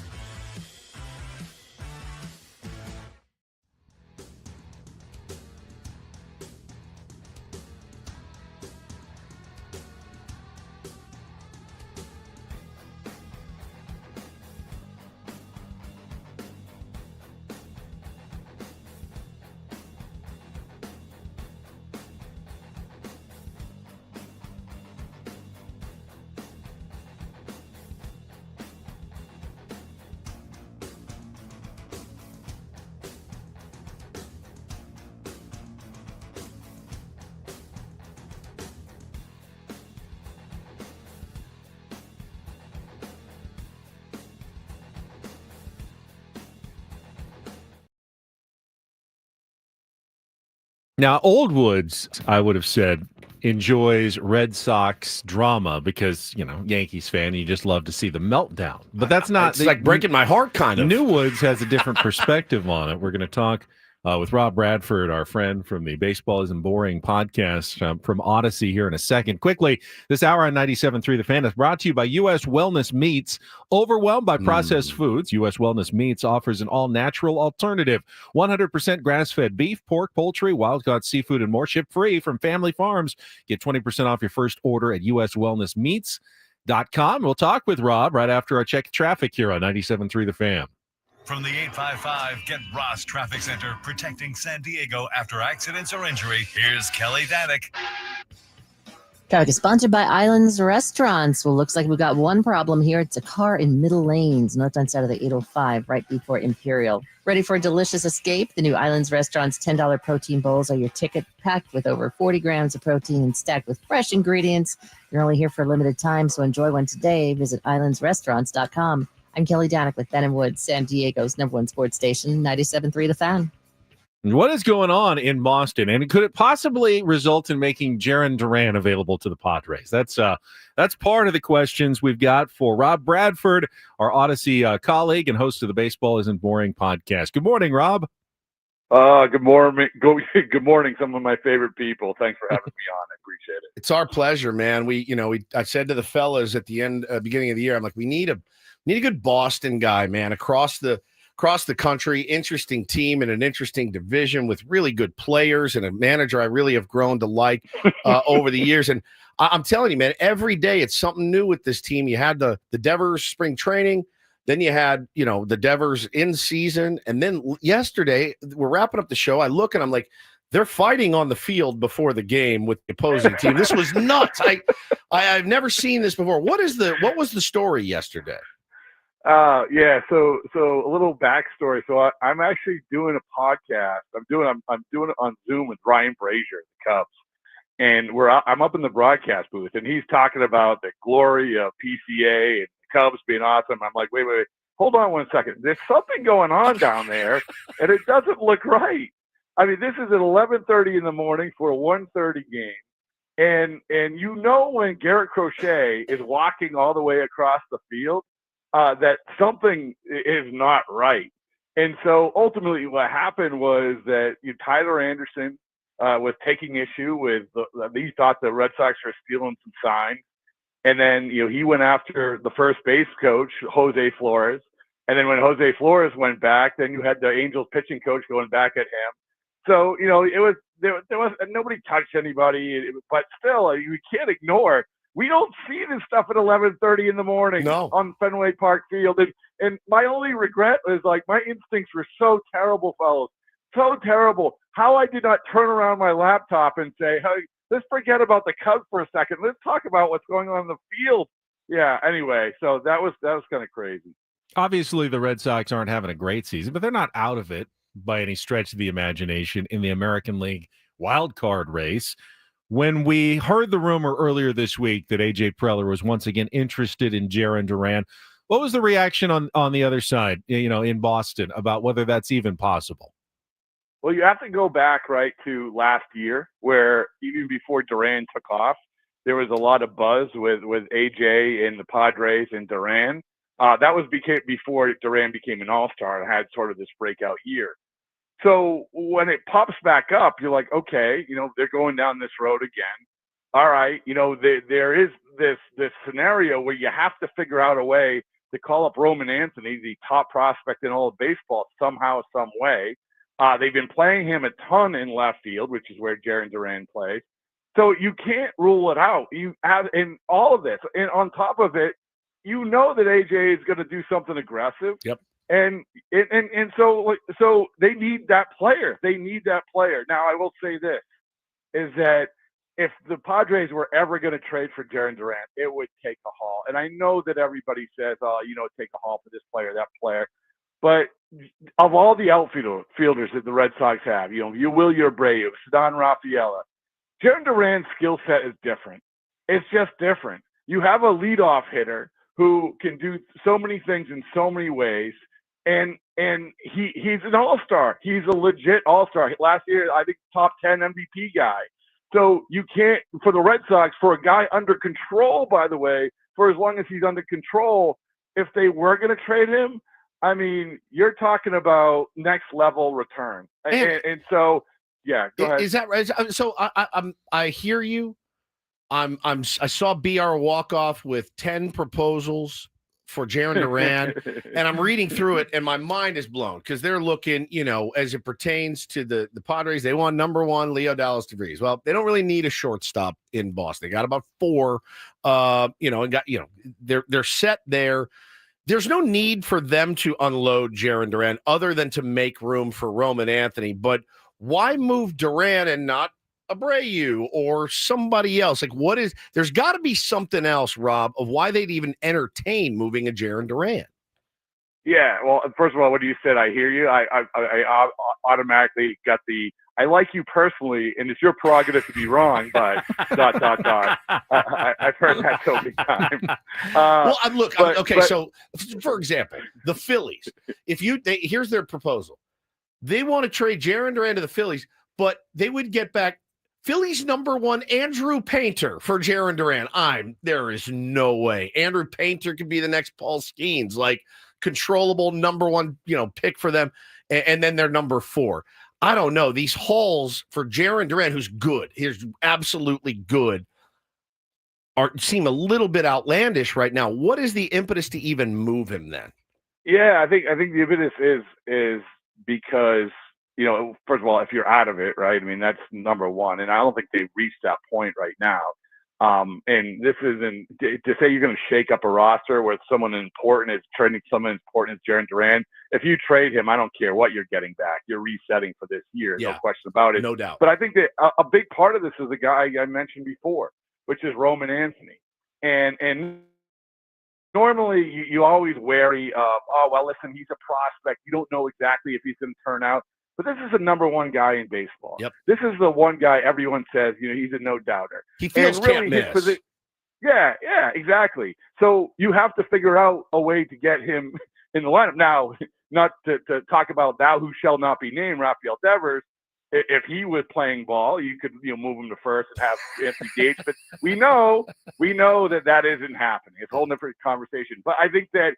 Now, Old Woods, I would have said, enjoys Red Sox drama because, Yankees fan, you just love to see the meltdown. But that's not... It's like breaking my heart, kind of. New Woods has a different perspective on it. We're going to talk with Rob Bradford, our friend from the Baseball Isn't Boring podcast from Odyssey here in a second. Quickly, this hour on 97.3 The Fan is brought to you by U.S. Wellness Meats. Overwhelmed by processed foods, U.S. Wellness Meats offers an all-natural alternative. 100% grass-fed beef, pork, poultry, wild-caught seafood, and more. Shipped free from family farms. Get 20% off your first order at uswellnessmeats.com. We'll talk with Rob right after our check of traffic here on 97.3 The Fan. From the 855 Get Ross Traffic Center, protecting San Diego after accidents or injury, here's Kelly Danick. Traffic is sponsored by Islands Restaurants. Well, looks like we've got one problem here. It's a car in middle lanes, northbound side of the 805, right before Imperial. Ready for a delicious escape? The new Islands Restaurants $10 protein bowls are your ticket, packed with over 40 grams of protein and stacked with fresh ingredients. They're only here for a limited time, so enjoy one today. Visit islandsrestaurants.com. I'm Kelly Danick with Ben & Woods, San Diego's #1 sports station, 97.3 The Fan. What is going on in Boston, and could it possibly result in making Jarren Duran available to the Padres? That's part of the questions we've got for Rob Bradford, our Odyssey colleague and host of the Baseball Isn't Boring podcast. Good morning, Rob. Good morning. Good morning, some of my favorite people. Thanks for having me on. I appreciate it. It's our pleasure, man. I said to the fellas at the beginning of the year, I'm like, we need a good Boston guy, man, across the country. Interesting team in an interesting division with really good players and a manager I really have grown to like over the years. And I'm telling you, man, every day it's something new with this team. You had the Devers spring training, then you had the Devers in season, and then yesterday we're wrapping up the show. I look and I'm like, they're fighting on the field before the game with the opposing team. This was nuts. I've never seen this before. What was the story yesterday? Yeah. So a little backstory. So I'm actually doing a podcast. I'm doing it on Zoom with Ryan Brazier, the Cubs, and I'm up in the broadcast booth, and he's talking about the glory of PCA and the Cubs being awesome. I'm like, wait, hold on one second. There's something going on down there, and it doesn't look right. I mean, this is at 11:30 in the morning for a 1:30 game, and when Garrett Crochet is walking all the way across the field, that something is not right. And so ultimately what happened was that Tyler Anderson was taking issue with he thought the Red Sox were stealing some signs. And then, he went after the first base coach, Jose Flores. And then when Jose Flores went back, then you had the Angels pitching coach going back at him. So, there was nobody touched anybody, but still, you can't ignore. We don't see this stuff at 11:30 in the morning on Fenway Park Field. And my only regret is, my instincts were so terrible, fellas. So terrible. How I did not turn around my laptop and say, hey, let's forget about the Cubs for a second. Let's talk about what's going on in the field. Yeah, anyway, so that was kind of crazy. Obviously, the Red Sox aren't having a great season, but they're not out of it by any stretch of the imagination in the American League wild card race. When we heard the rumor earlier this week that A.J. Preller was once again interested in Jarren Duran, what was the reaction on the other side, in Boston, about whether that's even possible? Well, you have to go back right to last year, where even before Duran took off, there was a lot of buzz with A.J. and the Padres and Duran. That was before Duran became an all-star and had sort of this breakout year. So when it pops back up, you're like, okay, they're going down this road again. All right, there is this scenario where you have to figure out a way to call up Roman Anthony, the top prospect in all of baseball, somehow, some way. They've been playing him a ton in left field, which is where Jarren Duran plays. So you can't rule it out. You have in all of this, and on top of it, that AJ is going to do something aggressive. Yep. And so they need that player. They need that player. Now, I will say this, is that if the Padres were ever going to trade for Jarren Duran, it would take a haul. And I know that everybody says, take a haul for this player, that player. But of all the outfielders that the Red Sox have, you Will Abreu, Ceddanne Rafaela, Jarren Duran's skill set is different. It's just different. You have a leadoff hitter who can do so many things in so many ways. and he's an all-star. He's a legit all-star. Last year, I think top 10 MVP guy. So you can't, for the Red Sox, for a guy under control, by the way, for as long as he's under control, if they were going to trade him, I mean, you're talking about next level return. And so, yeah, go ahead. Is that right? So I hear you. I saw BR walk off with 10 proposals for Jarren Duran, and I'm reading through it, and my mind is blown because they're looking, as it pertains to the Padres, they want number one, Leo Dallas DeVries. Well, they don't really need a shortstop in Boston. They got about 4, they're set there. There's no need for them to unload Jarren Duran other than to make room for Roman Anthony. But why move Duran and not Abreu or somebody else? Like, there's got to be something else, Rob, of why they'd even entertain moving a Jarren Duran. Yeah, well, first of all, what you said, I hear you. I automatically got I like you personally, and it's your prerogative to be wrong, but ... I've heard that so many times. So for example, the Phillies, here's their proposal. They want to trade Jarren Duran to the Phillies, but they would get back Phillies number 1, Andrew Painter, for Jarren Duran. There is no way. Andrew Painter could be the next Paul Skeens, like controllable number 1, pick for them, and then they're number 4. I don't know. These hauls for Jarren Duran, who's good, he's absolutely good, seem a little bit outlandish right now. What is the impetus to even move him then? Yeah, I think the impetus is because, first of all, if you're out of it, right? I mean, that's number 1, and I don't think they've reached that point right now. And this isn't to say you're going to shake up a roster with someone important is trading someone important as Jarren Duran. If you trade him, I don't care what you're getting back. You're resetting for this year, no question about it. No doubt. But I think that a big part of this is the guy I mentioned before, which is Roman Anthony. And normally you always wary of, listen, he's a prospect. You don't know exactly if he's going to turn out. But this is the number 1 guy in baseball. Yep. This is the one guy everyone says, he's a no doubter. He feels really can't miss. Yeah, exactly. So you have to figure out a way to get him in the lineup. Now, not to talk about thou who shall not be named, Rafael Devers. If he was playing ball, you could move him to first and have Anthony DH. But we know that isn't happening. It's a whole different conversation. But I think that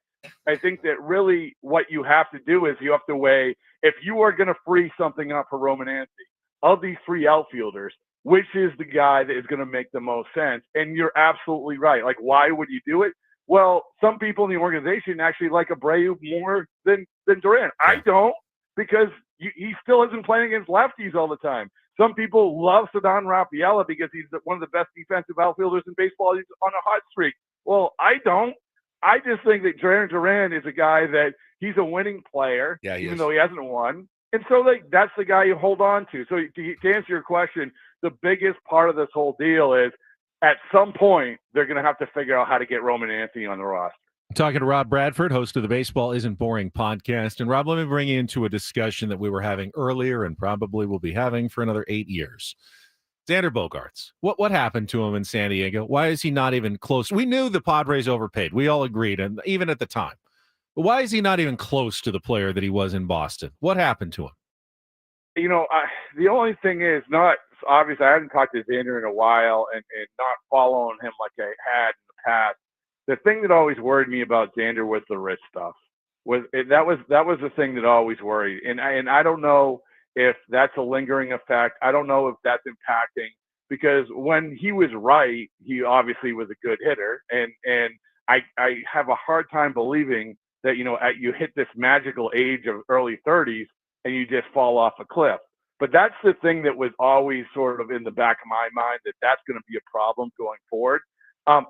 really what you have to do is you have to weigh, if you are going to free something up for Roman Anthony, of these 3 outfielders, which is the guy that is going to make the most sense? And you're absolutely right. Like, why would you do it? Well, some people in the organization actually like Abreu more than Duran. I don't, because he still isn't playing against lefties all the time. Some people love Ceddanne Rafaela because he's one of the best defensive outfielders in baseball. He's on a hot streak. Well, I don't. I just think that Jarren Duran is a guy that he's a winning player, even though he hasn't won. And so that's the guy you hold on to. So to answer your question, the biggest part of this whole deal is at some point they're going to have to figure out how to get Roman Anthony on the roster. I'm talking to Rob Bradford, host of the Baseball Isn't Boring podcast. And Rob, let me bring you into a discussion that we were having earlier and probably will be having for another 8 years. Xander Bogaerts, what happened to him in San Diego? Why is he not even close? We knew the Padres overpaid. We all agreed, and even at the time. But why is he not even close to the player that he was in Boston? What happened to him? The only thing is, not obviously, I haven't talked to Xander in a while, and not following him like I had in the past. The thing that always worried me about Xander was the wrist stuff. That was the thing that always worried, and I don't know if that's a lingering effect. I don't know if that's impacting, because when he was right, he obviously was a good hitter, and I have a hard time believing that you hit this magical age of early 30s and you just fall off a cliff. But that's the thing that was always sort of in the back of my mind, that's going to be a problem going forward.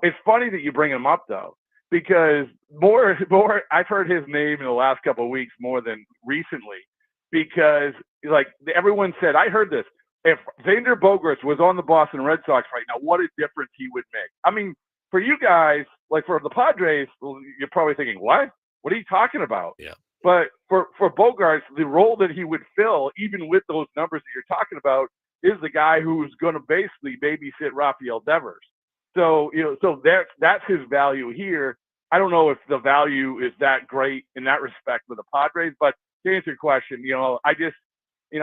It's funny that you bring him up, though, because more I've heard his name in the last couple of weeks more than recently, because everyone said, I heard this, if Xander Bogaerts was on the Boston Red Sox right now, what a difference he would make. I mean, for you guys, for the Padres, you're probably thinking, what are you talking about? Yeah. But for Bogaerts, the role that he would fill, even with those numbers that you're talking about, is the guy who's going to basically babysit Rafael Devers. So that's his value here. I don't know if the value is that great in that respect with the Padres. But to answer your question,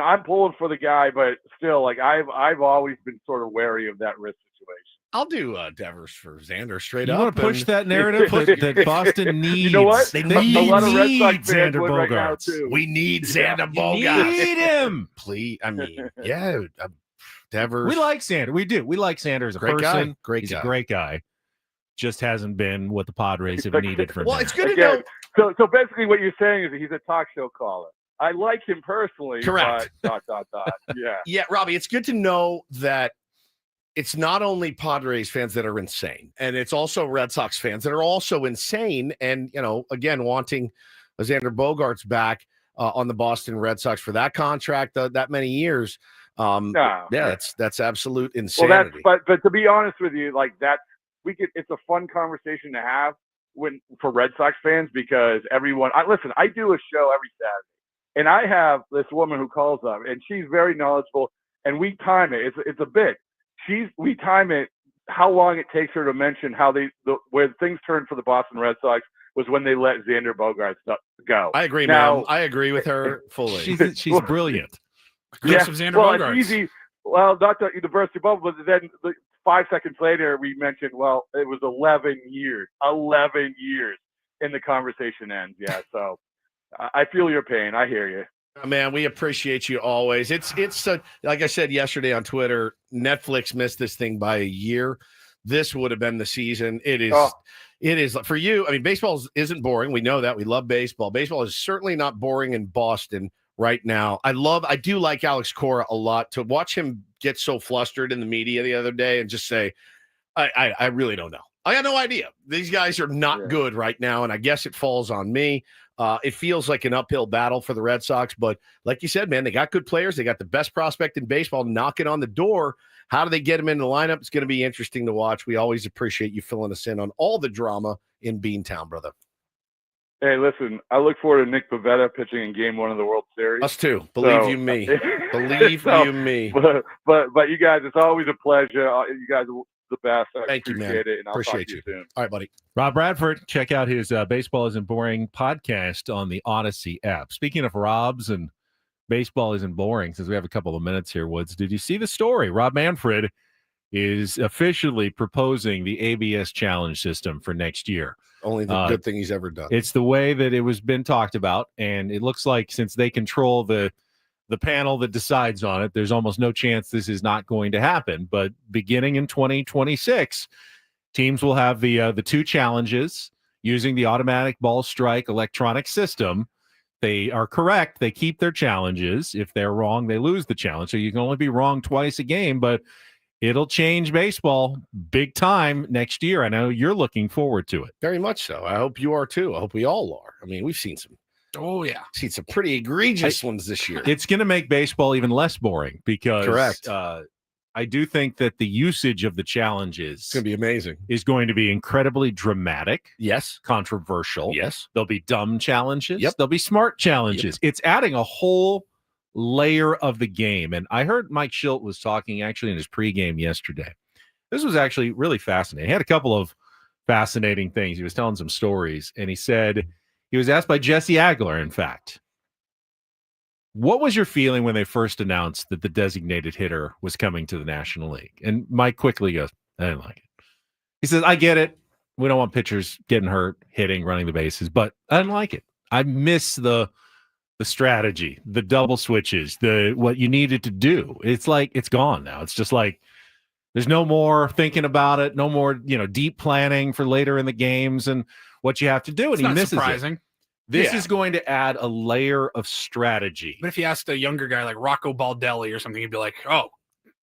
I'm pulling for the guy, but still, like I've always been sort of wary of that risk situation. I'll do Devers for Xander straight up. You want to push that narrative that Boston needs. You know what? They need a lot of Red Sox fans Xander would right now Bogaerts. too. We need Xander Bogaerts. Need him. Please. I mean, yeah. Devers. We like Xander. We do. We like Xander as a Great person. Guy. Great He's guy. a great guy. Just hasn't been what the Padres have needed from Well, him. it's good to know. So basically what you're saying is that he's a talk show caller. I like him personally. Correct. But ... Yeah. Yeah, Robbie, it's good to know that it's not only Padres fans that are insane, and it's also Red Sox fans that are also insane. And, again, wanting Xander Bogaerts back on the Boston Red Sox for that contract, that many years. That's absolute insanity. Well, but to be honest with you, like it's a fun conversation to have for Red Sox fans because everyone, I do a show every Saturday. And I have this woman who calls up, and she's very knowledgeable, and we time it. It's a bit. We time it how long it takes her to mention how where things turned for the Boston Red Sox was when they let Xander Bogaerts go. I agree, ma'am. I agree with her fully. She's brilliant. Yes, of Xander Bogaerts. It's easy. Well, not to burst your bubble, but then 5 seconds later we mentioned, well, it was 11 years. 11 years, and the conversation ends. Yeah, so. I feel your pain. I hear you. Man, we appreciate you always. It's like I said yesterday on Twitter, Netflix missed this thing by a year. This would have been the season. It is for you. I mean, baseball isn't boring. We know that. We love baseball. Baseball is certainly not boring in Boston right now. I do like Alex Cora a lot. To watch him get so flustered in the media the other day and just say, I really don't know. I got no idea. These guys are not good right now, and I guess it falls on me. It feels like an uphill battle for the Red Sox, but like you said, man, they got good players. They got the best prospect in baseball knocking on the door. How do they get him in the lineup? It's going to be interesting to watch. We always appreciate you filling us in on all the drama in Beantown, brother. Hey, listen, I look forward to Nick Pivetta pitching in Game 1 of the World Series. Us too. Believe you me. Believe you me. But you guys, it's always a pleasure. You guys are the best. Thank you, man. Appreciate it, and I'll appreciate talk to you soon. All right, buddy. Rob Bradford, check out his Baseball Isn't Boring podcast on the Odyssey app. Speaking of Robs and Baseball Isn't Boring, since we have a couple of minutes here, Woods, did you see the story? Rob Manfred is officially proposing the ABS challenge system for next year. Only the good thing he's ever done. It's the way that it was been talked about, and it looks like since they control the panel that decides on it, there's almost no chance this is not going to happen. But beginning in 2026, teams will have the 2 challenges using the automatic ball strike electronic system. They are correct. They keep their challenges. If they're wrong, they lose the challenge. So you can only be wrong twice a game, but it'll change baseball big time next year. I know you're looking forward to it. Very much so. I hope you are too. I hope we all are. I mean, we've seen some. Oh, yeah. Seen some pretty egregious ones this year. It's going to make baseball even less boring because correct. I do think that the usage of the challenges it's going to be amazing. Is going to be incredibly dramatic. Yes. Controversial. Yes. There'll be dumb challenges. Yep. There'll be smart challenges. Yep. It's adding a whole layer of the game. And I heard Mike Schilt was talking actually in his pregame yesterday. This was actually really fascinating. He had a couple of fascinating things. He was telling some stories, and he said he was asked by Jesse Aguilar, in fact, what was your feeling when they first announced that the designated hitter was coming to the National League? And Mike quickly goes, I didn't like it. He says, I get it. We don't want pitchers getting hurt, hitting, running the bases, but I didn't like it. I miss the strategy, the double switches, what you needed to do. It's like it's gone now. It's just like there's no more thinking about it, no more, deep planning for later in the games and what you have to do. And he misses surprising. It. This is going to add a layer of strategy. But if you asked a younger guy like Rocco Baldelli or something, he'd be like, oh,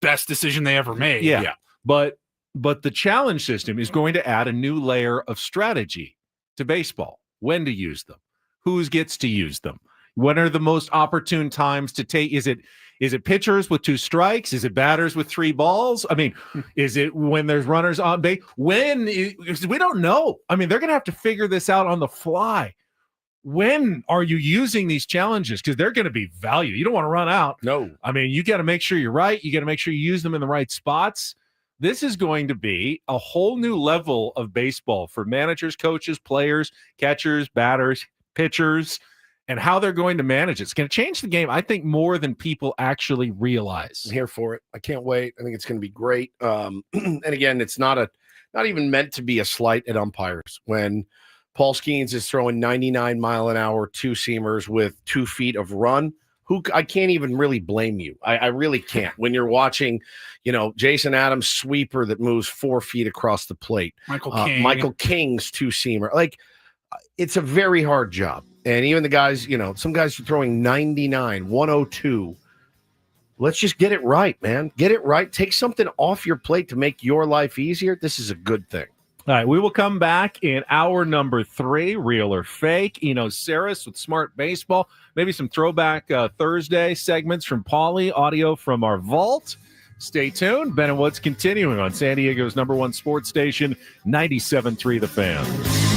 best decision they ever made. Yeah. But the challenge system is going to add a new layer of strategy to baseball. When to use them, who gets to use them, when are the most opportune times to take? Is it pitchers with 2 strikes? Is it batters with 3 balls? I mean, is it when there's runners on base? We don't know. I mean, they're going to have to figure this out on the fly. When are you using these challenges? Because they're going to be valued. You don't want to run out. No. I mean, you got to make sure you're right. You got to make sure you use them in the right spots. This is going to be a whole new level of baseball for managers, coaches, players, catchers, batters, pitchers, and how they're going to manage it. It's going to change the game, I think, more than people actually realize. I'm here for it. I can't wait. I think it's going to be great. And again, it's not even meant to be a slight at umpires. When Paul Skeens is throwing 99-mile-an-hour two-seamers with 2 feet of run, I can't even really blame you. I really can't. When you're watching, Jason Adams' sweeper that moves 4 feet across the plate, Michael King's two-seamer, like, it's a very hard job. And even the guys, some guys are throwing 99, 102. Let's just get it right, man. Get it right. Take something off your plate to make your life easier. This is a good thing. All right, we will come back in hour number 3, real or fake. Saris with Smart Baseball. Maybe some throwback Thursday segments from Paulie, audio from our vault. Stay tuned. Ben and Woods continuing on San Diego's #1 sports station, 97.3 The Fan.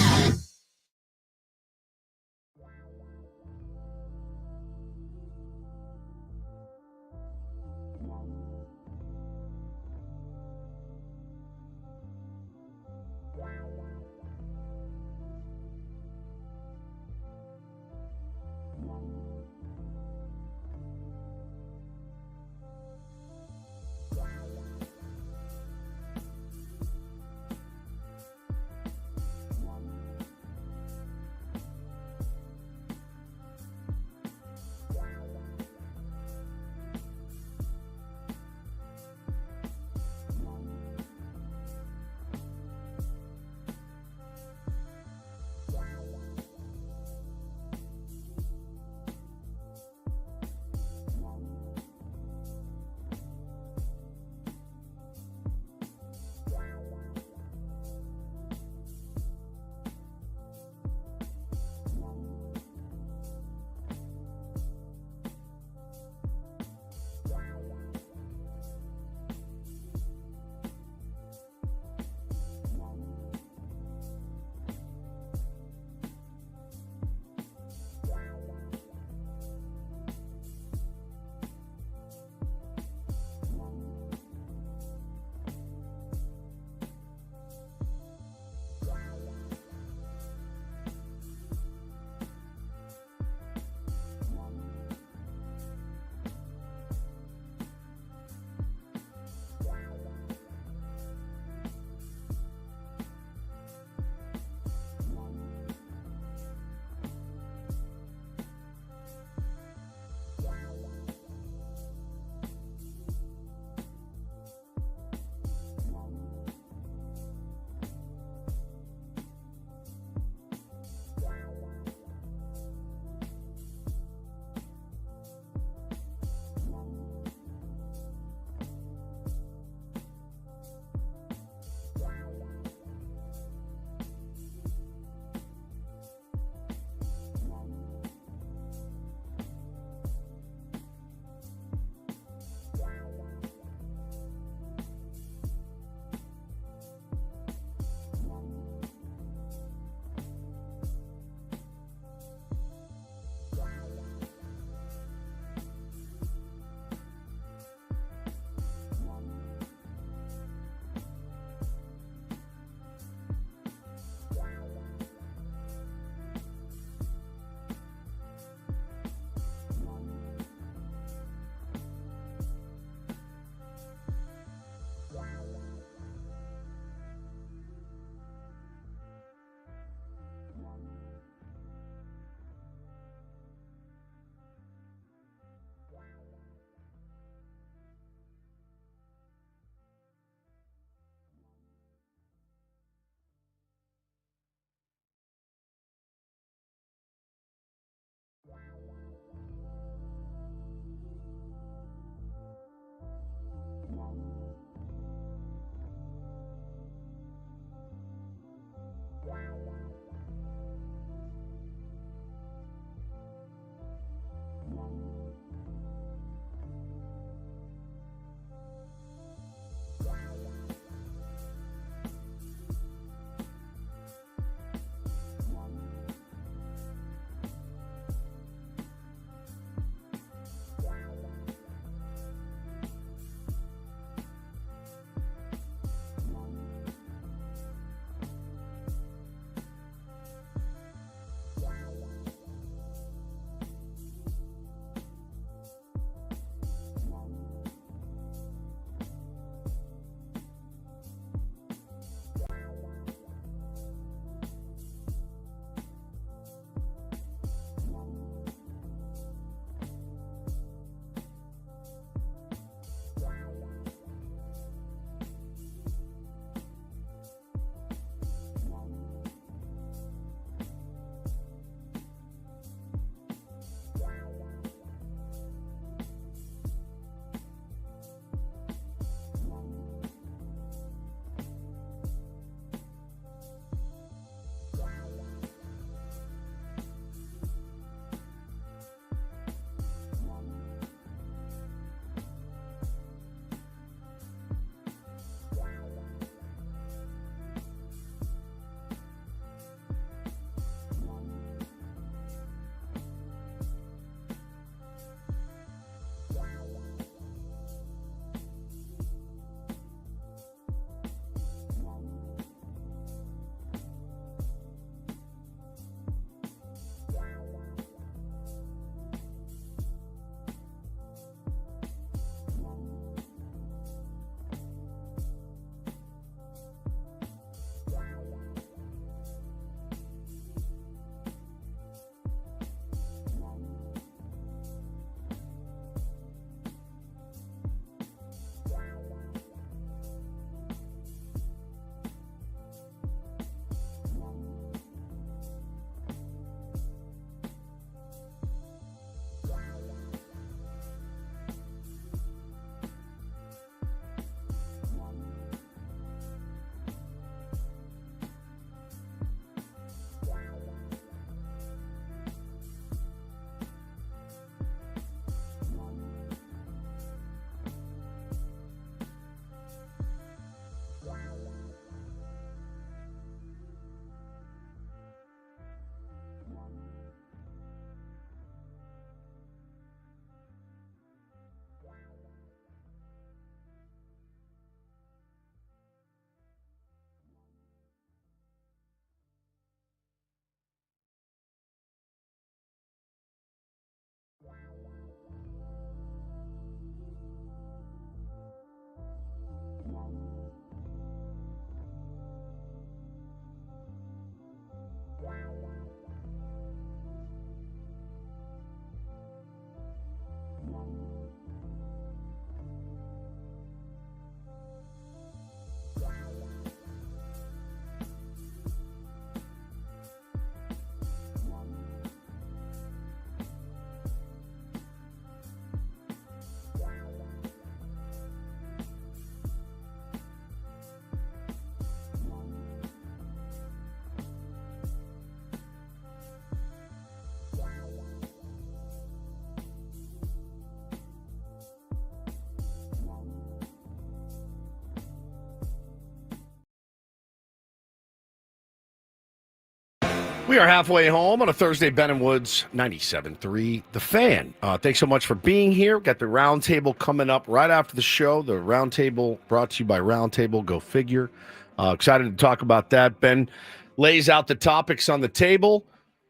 We are halfway home on a Thursday. Ben and Woods 97.3 The Fan. Thanks so much for being here. Got the roundtable coming up right after the show. The roundtable brought to you by Roundtable. Go figure. Excited to talk about that. Ben lays out the topics on the table.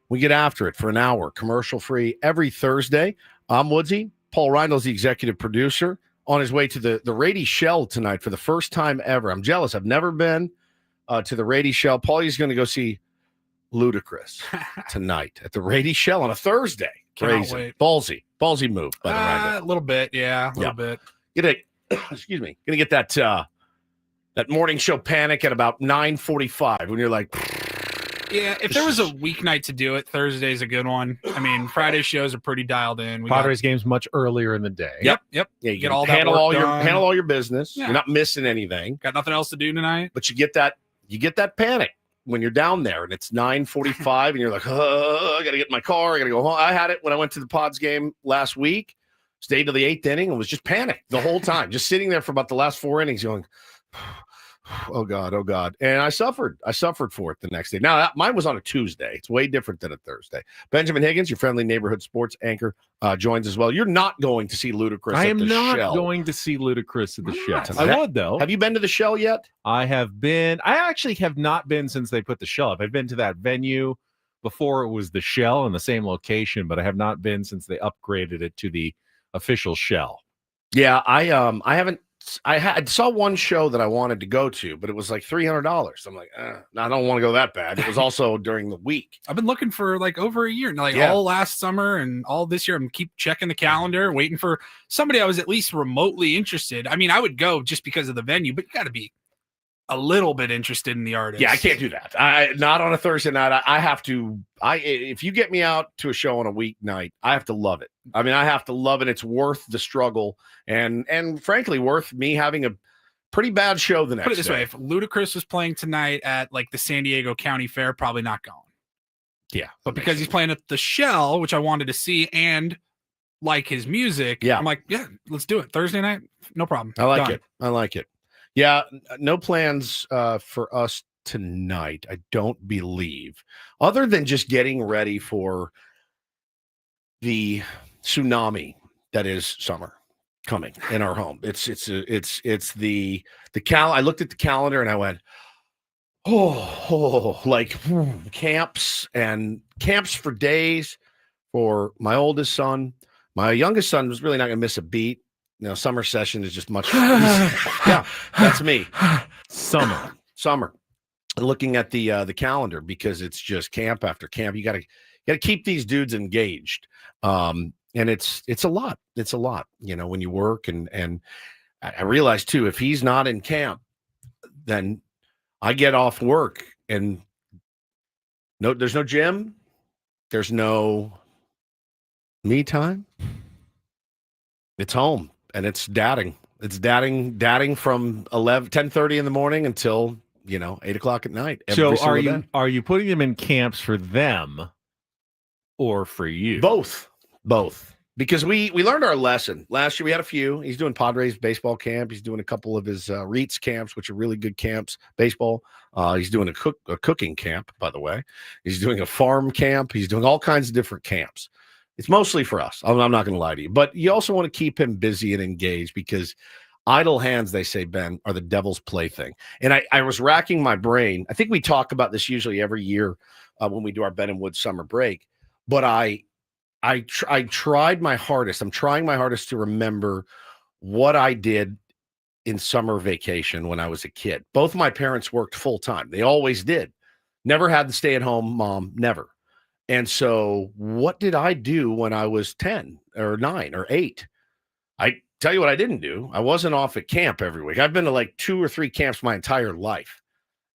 We get after it for an hour, commercial free every Thursday. I'm Woodsy. Paul Reindel's the executive producer, on his way to the Rady Shell tonight for the first time ever. I'm jealous. I've never been to the Rady Shell. Paulie's going to go see Ludacris tonight at the Rady Shell on a Thursday. Crazy. Ballsy move by the Reindeer. A little bit, yeah, a little bit. Excuse me. Gonna get that morning show panic at about 9:45 when you're like, yeah. If there was a weeknight to do it, Thursday's a good one. I mean, Friday shows are pretty dialed in. Padres games much earlier in the day. Yep. Yeah, you get can all handle that all work your done. handle all your business. Yeah. You're not missing anything. Got nothing else to do tonight. But you get that panic when you're down there and it's 9:45 and you're like, I got to get in my car. I got to go home. I had it when I went to the Pods game last week, stayed to the 8th inning and was just panicked the whole time, just sitting there for about the last 4 innings going, oh God. And I suffered for it the next day. Now, mine was on a Tuesday. It's way different than a Thursday. Benjamin Higgins, your friendly neighborhood sports anchor, joins as well. You're not going to see Ludacris I at am the not Shell. going to see Ludacris at the Shell. I would, though. Have you been to the Shell yet? I have been. I actually have not been since they put the Shell up. I've been to that venue before it was the Shell in the same location, but I have not been since they upgraded it to the official Shell. Yeah, I haven't. I saw one show that I wanted to go to, but it was like $300. I'm like, I don't want to go that bad. It was also during the week. I've been looking for like over a year, all last summer and all this year. I'm keep checking the calendar, waiting for somebody I was at least remotely interested. I mean, I would go just because of the venue, but you got to be a little bit interested in the artist. Yeah, I can't do that. Not on a Thursday night. I have to. If you get me out to a show on a weeknight, I have to love it. I mean, I have to love it. It's worth the struggle, and frankly, worth me having a pretty bad show the next day. Put it this way: if Ludacris was playing tonight at like the San Diego County Fair, probably not going. Yeah, but because he's playing at the Shell, which I wanted to see and like his music, I'm like, yeah, let's do it Thursday night. No problem. I like it. Yeah, no plans for us tonight, I don't believe, other than just getting ready for the tsunami that is summer coming in our home. It's the I looked at the calendar and I went, camps for days for my oldest son. My youngest son was really not going to miss a beat. Summer session is just much. Yeah, that's me. Summer. Looking at the calendar because it's just camp after camp. You got to keep these dudes engaged. And it's a lot. It's a lot. When you work and I realize too, if he's not in camp, then I get off work and there's no gym, there's no me time. It's home. And it's dadding. It's dadding from 10:30 in the morning until 8 o'clock at night. So are you putting them in camps for them or for you? Both. Because we learned our lesson last year. We had a few. He's doing Padres baseball camp. He's doing a couple of his REITs camps, which are really good camps. Baseball. He's doing a cooking camp, by the way. He's doing a farm camp. He's doing all kinds of different camps. It's mostly for us. I'm not going to lie to you. But you also want to keep him busy and engaged because idle hands, they say, Ben, are the devil's plaything. And I was racking my brain. I think we talk about this usually every year when we do our Ben and Wood summer break. But I tried my hardest. I'm trying my hardest to remember what I did in summer vacation when I was a kid. Both my parents worked full time. They always did. Never had the stay-at-home mom. Never. And so what did I do when I was 10 or 9 or 8? I tell you what I didn't do. I wasn't off at camp every week. I've been to like 2 or 3 camps my entire life.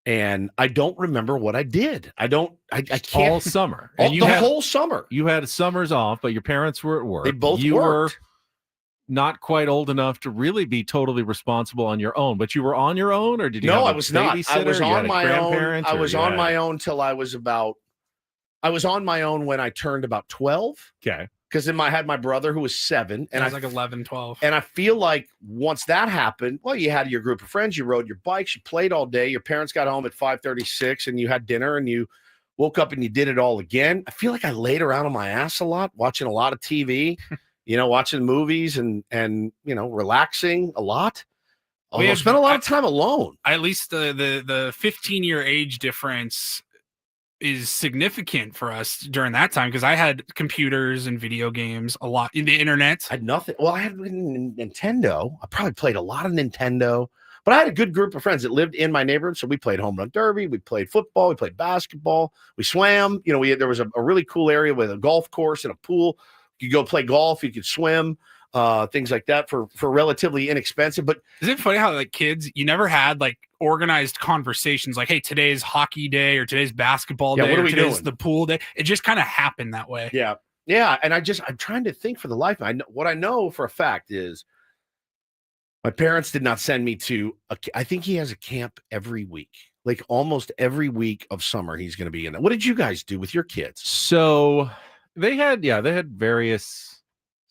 And I don't remember what I did. I can't. All summer. Whole summer. You had summers off, but your parents were at work. They both you worked. Were not quite old enough to really be totally responsible on your own. But you were on your own, or did you? No, have I was not. I was on my own. I was on my own till I was about. I was on my own when I turned about 12. Okay. Because I had my brother who was 7. And I was like 11, 12. And I feel like once that happened, well, you had your group of friends, you rode your bikes, you played all day. Your parents got home at 5:36 and you had dinner and you woke up and you did it all again. I feel like I laid around on my ass a lot, watching a lot of TV, watching movies and relaxing a lot. I spent a lot of time alone. At least the 15-year age difference is significant for us during that time because I had computers and video games a lot in the internet. I had nothing. Well, I had Nintendo. I probably played a lot of Nintendo, but I had a good group of friends that lived in my neighborhood. So we played home run derby, we played football, we played basketball, we swam. There was a really cool area with a golf course and a pool. You could go play golf, you could swim. Things like that for relatively inexpensive. But isn't it funny how like kids, you never had like organized conversations like, hey, today's hockey day or today's basketball day, what are we today's doing? The pool day. It just kind of happened that way. Yeah. And I'm trying to think for the life. What I know for a fact is my parents did not send me to I think he has a camp every week. Like almost every week of summer, he's going to be in that. What did you guys do with your kids? So they had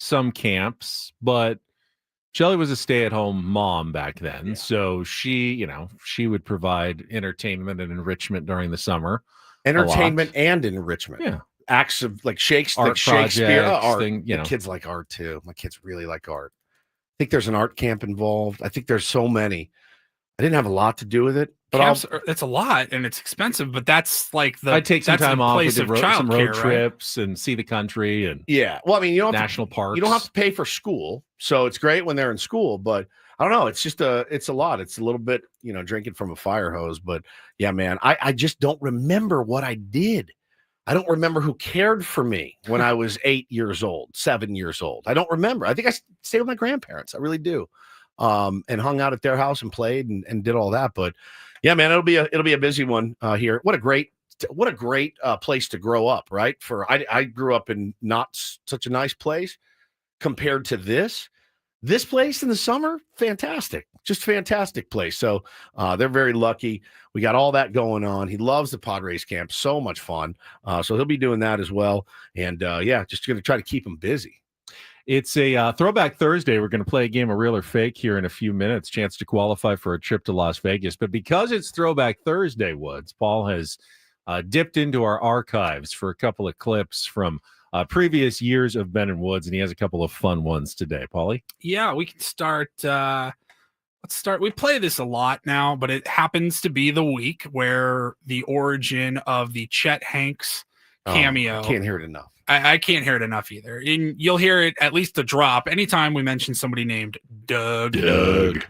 some camps, but Shelly was a stay-at-home mom back then. Yeah. So she would provide entertainment and enrichment during the summer. Entertainment and enrichment. Yeah. Acts of like Shakespeare. Art. The kids like art too. My kids really like art. I think there's an art camp involved. I think there's so many. I didn't have a lot to do with it. But it's a lot and it's expensive, but that's like I take some time off with some road trips right? and see the country and well, I mean, you don't national parks. You don't have to pay for school, so it's great when they're in school. But I don't know, it's just it's a lot. It's a little bit, drinking from a fire hose. But yeah, man, I just don't remember what I did. I don't remember who cared for me when I was 8 years old, 7 years old. I don't remember. I think I stayed with my grandparents. I really do, and hung out at their house and played and did all that. But yeah, man, it'll be a busy one here. What a great place to grow up, right? I grew up in not such a nice place compared to this place in the summer. Fantastic, just fantastic place. So they're very lucky. We got all that going on. He loves the Padres camp, so much fun. So he'll be doing that as well. And just going to try to keep him busy. It's a Throwback Thursday. We're going to play a game of Real or Fake here in a few minutes. Chance to qualify for a trip to Las Vegas. But because it's Throwback Thursday, Woods, Paul has dipped into our archives for a couple of clips from previous years of Ben and Woods, and he has a couple of fun ones today. Paulie? Yeah, we can start. Let's start. We play this a lot now, but it happens to be the week where the origin of the Chet Hanks cameo. Can't hear it enough. I can't hear it enough either. And you'll hear it at least a drop anytime we mention somebody named Doug.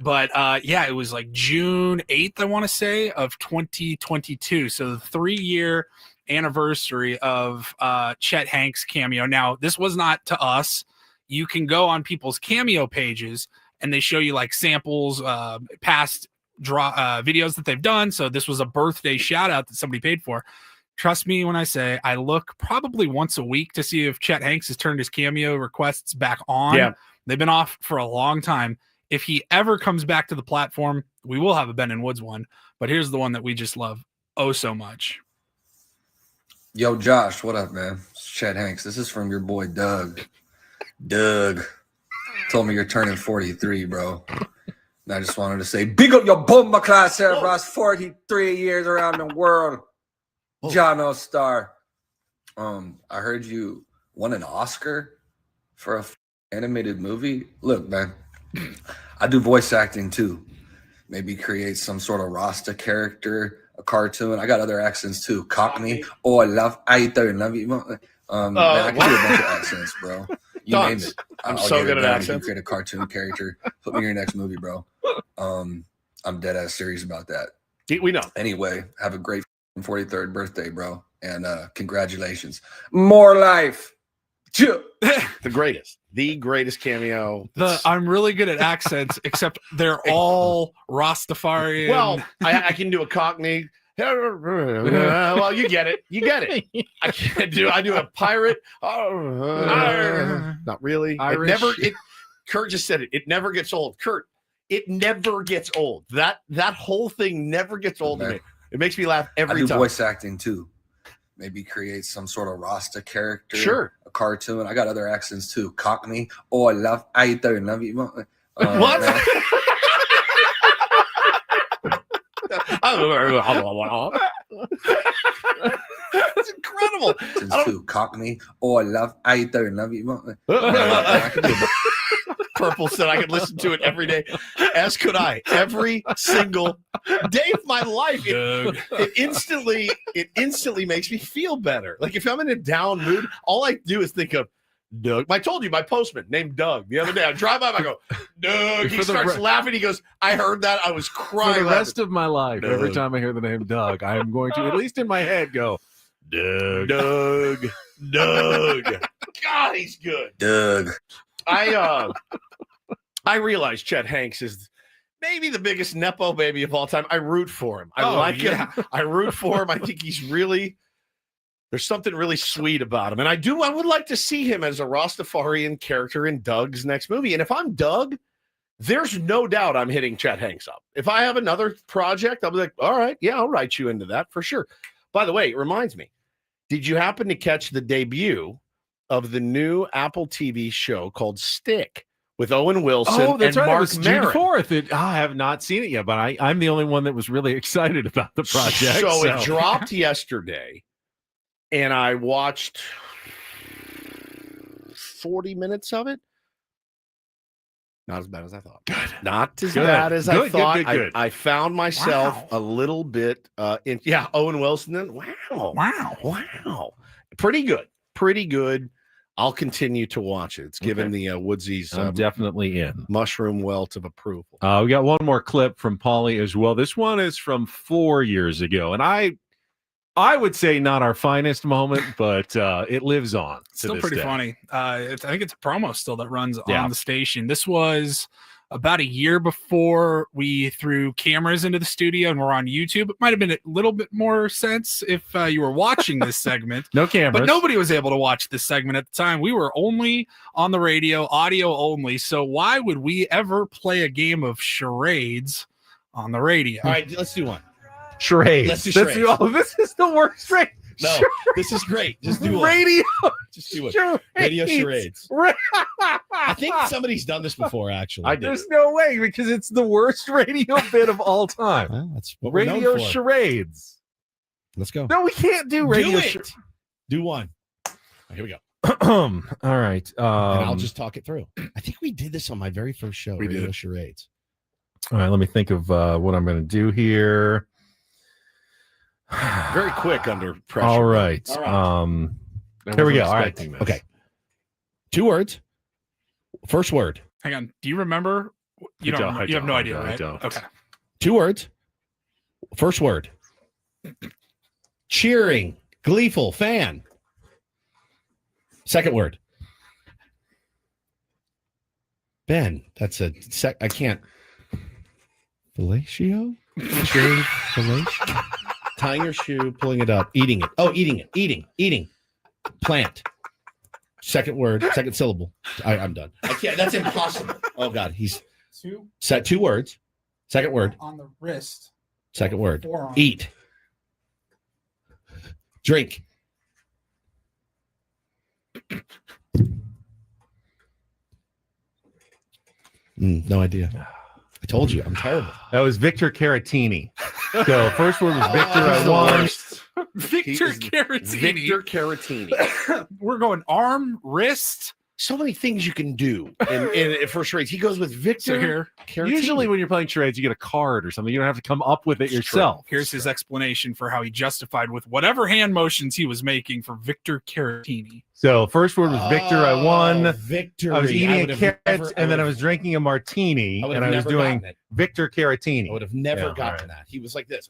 But it was like June 8th, I want to say, of 2022. So the 3-year anniversary of Chet Hanks cameo. Now, this was not to us. You can go on people's cameo pages and they show you like samples, past videos that they've done. So this was a birthday shout out that somebody paid for. Trust me when I say I look probably once a week to see if Chet Hanks has turned his cameo requests back on. Yeah. They've been off for a long time. If he ever comes back to the platform, we will have a Ben and Woods one. But here's the one that we just love so much. Yo, Josh, what up, man? It's Chet Hanks. This is from your boy Doug. Doug told me you're turning 43, bro. And I just wanted to say, big up your bomba class here, bro. 43 years around the world. John Star. I heard you won an Oscar for a animated movie. Look, man, I do voice acting too. Maybe create some sort of Rasta character, a cartoon. I got other accents too. Cockney. Oh, I love you. Man, I can do a bunch of accents, bro. You name it. I'm so good at accents. You create a cartoon character. Put me in your next movie, bro. I'm dead ass serious about that. We know. Anyway, have a great 43rd birthday, bro, and congratulations. More life. The greatest cameo. I'm really good at accents, except they're all Rastafarian. Well, I can do a Cockney. Well, you get it. I do a pirate. Not really. Irish. Kurt just said it. It never gets old. Kurt, it never gets old. That whole thing never gets old to me. It makes me laugh every time. I do voice acting too. Maybe create some sort of Rasta character. Sure. A cartoon. I got other accents too. Cockney. Oh, I love you. What? terrible. Cockney. Oh, I love. I don't love you. Purple said I could listen to it every day, as could I, every single day of my life. It instantly makes me feel better. Like if I'm in a down mood, all I do is think of Doug. I told you my postman named Doug the other day. I drive by him, I go, Doug. He starts laughing. He goes, I heard that. I was crying. For the rest of my life, every time I hear the name Doug, I am going to, at least in my head, go, Doug. God, he's good. Doug. I realize Chet Hanks is maybe the biggest Nepo baby of all time. I root for him. I like him. I root for him. I think he's really, there's something really sweet about him. And I would like to see him as a Rastafarian character in Doug's next movie. And if I'm Doug, there's no doubt I'm hitting Chet Hanks up. If I have another project, I'll be like, all right, yeah, I'll write you into that for sure. By the way, it reminds me, did you happen to catch the debut of the new Apple TV show called Stick? With Owen Wilson and Mark Maron. June 4th. I have not seen it yet, but I'm the only one that was really excited about the project. So it dropped yesterday, and I watched 40 minutes of it. Not as bad as I thought. Good. Not as bad as I thought. Good. I found myself a little bit Owen Wilson. Then wow. Pretty good. I'll continue to watch it. It's given the Woodsies I'm definitely in. Mushroom welt of approval. We got one more clip from Paulie as well. This one is from 4 years ago, and I would say not our finest moment, but it lives on. Still pretty funny. I think it's a promo still that runs on the station. This was about a year before we threw cameras into the studio and we're on YouTube. It might have been a little bit more sense if you were watching this segment. No cameras. But nobody was able to watch this segment at the time. We were only on the radio, audio only. So why would we ever play a game of charades on the radio? All right, let's do one. Charades. Let's do charades. This is the worst charade. No, this is great. Just do one. Radio. Just do it. Charades. Radio charades. I think somebody's done this before, actually. There's no way, because it's the worst radio bit of all time. Well, that's what we're radio known for. charades. Let's go. No, we can't do radio. Do one. Here we go. All right. And I'll just talk it through. I think we did this on my very first show. We radio did. charades. All right. Let me think of what I'm going to do here. Very quick under pressure. All right. Here we go. All right. This. Okay. 2 words. First word. Hang on. Do you remember? You have no idea, right? I don't. Okay. 2 words. First word. Cheering. Gleeful. Fan. Second word. Ben. That's a I can't. Fellatio? Cheering. Fellatio? Tying your shoe, pulling it up, eating it. Oh, eating it. Eating. Plant. Second word, second syllable. I'm done. I can't. That's impossible. Oh God, he's 2 words. Second word. On the wrist. Second word. Forearm. Eat. Drink. No idea. I told you, I'm terrible. That was Victor Caratini. So first word was Victor. I won. Victor Caratini. We're going arm, wrist. So many things you can do in first charades. He goes with Victor. Usually when you're playing charades, you get a card or something. You don't have to come up with it yourself. Here's his explanation for how he justified with whatever hand motions he was making for Victor Caratini. So first word was Victor. I won. Victory. I was eating a carrot, and then I was drinking a martini, and I was doing Victor Caratini. I would have never gotten that. He was like this.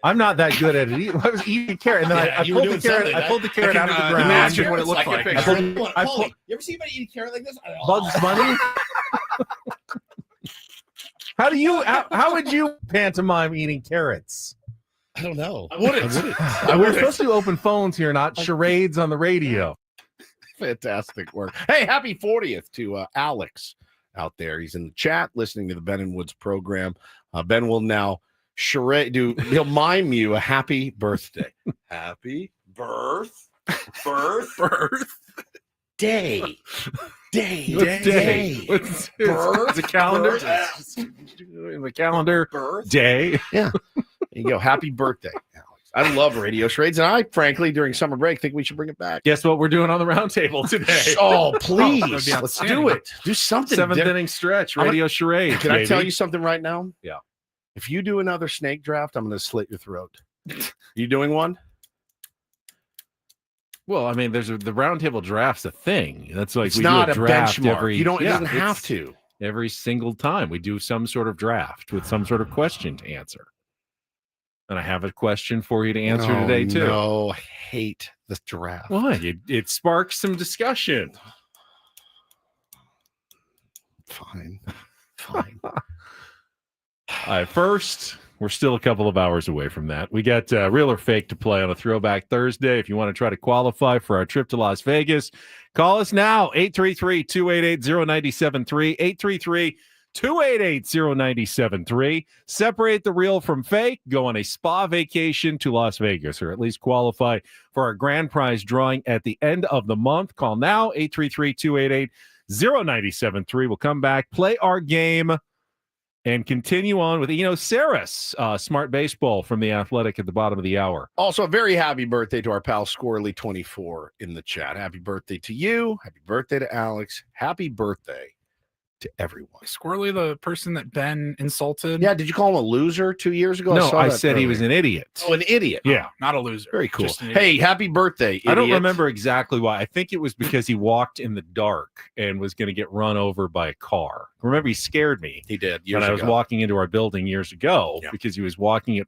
I'm not that good at it. I was eating a carrot, and then I pulled the carrot. I pulled the carrot out of the ground. Imagine what it looked like. You ever see anybody eat a carrot like this? Bugs Bunny. How would you pantomime eating carrots? I don't know. I wouldn't. We're supposed to open phones here, not charades on the radio. Fantastic work. Hey, happy 40th to Alex out there. He's in the chat listening to the Ben and Woods program. Ben will now he'll mime you a happy birthday. Happy birth day. What's the calendar? In the calendar. Birth day. Yeah. There you go. Happy birthday, Alex. I love radio charades, and I, frankly, during summer break, think we should bring it back. Guess what we're doing on the roundtable today? Oh, please. Let's do it. Do something. Seventh inning stretch, radio charades. Can I tell you something right now? Yeah. If you do another snake draft, I'm going to slit your throat. You doing one? Well, I mean, the roundtable draft's a thing. That's like it's we not do a draft benchmark. every. You don't. It doesn't have to. Every single time we do some sort of draft with some sort of question to answer. And I have a question for you to answer today too. No, I hate the draft. Why? It sparks some discussion. Fine. All right, first, we're still a couple of hours away from that. We got Real or Fake to play on a Throwback Thursday. If you want to try to qualify for our trip to Las Vegas, call us now, 833-288-0973, 833-288-0973. Separate the real from fake. Go on a spa vacation to Las Vegas, or at least qualify for our grand prize drawing at the end of the month. Call now, 833-288-0973. We'll come back, play our game, and continue on with Eno Saris, Smart Baseball from The Athletic at the bottom of the hour. Also, a very happy birthday to our pal Squirrely24 in the chat. Happy birthday to you. Happy birthday to Alex. Happy birthday to everyone. Squirrely, the person that Ben insulted. Yeah, did you call him a loser 2 years ago? No, I said he was an idiot. Oh, an idiot. Yeah. Not a loser. Very cool. Just Hey, happy birthday, idiot. I don't remember exactly why. I think it was because he walked in the dark and was going to get run over by a car. Remember, he scared me. He did. When I was walking into our building years ago, because he was walking at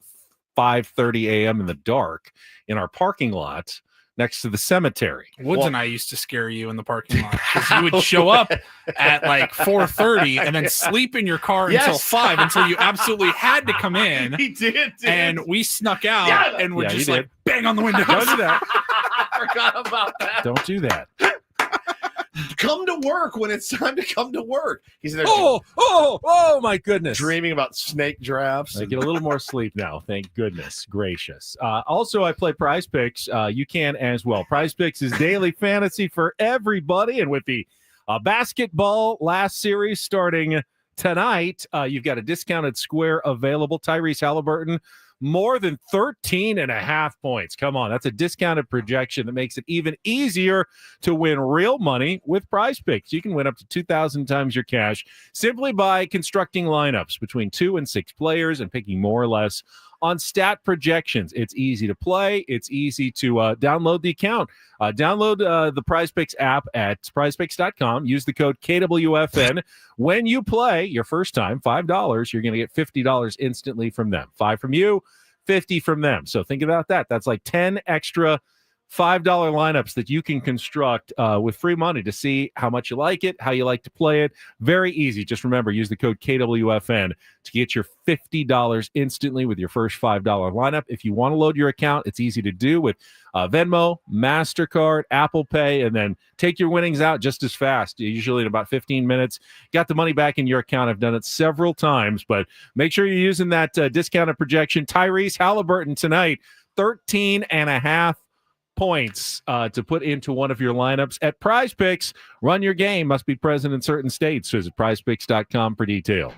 5:30 a.m. in the dark in our parking lot next to the cemetery. Woods and I used to scare you in the parking lot because you would show up at like 4:30 and then sleep in your car until 5 until you absolutely had to come in. He did. And we snuck out and would just like bang on the window. Don't do that. I forgot about that. Don't do that. Come to work when it's time to come to work. He's there. Oh, my goodness. Dreaming about snake drafts. I get a little more sleep now. Thank goodness gracious. Also, I play Prize Picks. You can as well. Prize Picks is daily fantasy for everybody. And with the basketball last series starting tonight, you've got a discounted square available. Tyrese Halliburton, more than 13.5 points. Come on, that's a discounted projection that makes it even easier to win real money with Prize Picks. You can win up to 2,000 times your cash simply by constructing lineups between 2 and 6 players and picking more or less on stat projections. It's easy to play. It's easy to download the account. Download the Prize Picks app at prizepicks.com. Use the code KWFN. When you play your first time, $5, you're going to get $50 instantly from them. 5 from you, 50 from them. So think about that. That's like 10 extra $5 lineups that you can construct with free money to see how much you like it, how you like to play it. Very easy. Just remember, use the code KWFN to get your $50 instantly with your first $5 lineup. If you want to load your account, it's easy to do with Venmo, MasterCard, Apple Pay, and then take your winnings out just as fast, usually in about 15 minutes. Got the money back in your account. I've done it several times, but make sure you're using that discounted projection. Tyrese Halliburton tonight, 13.5 points to put into one of your lineups at Prize Picks. Run your game. Must be present in certain states. Visit prizepicks.com for detail.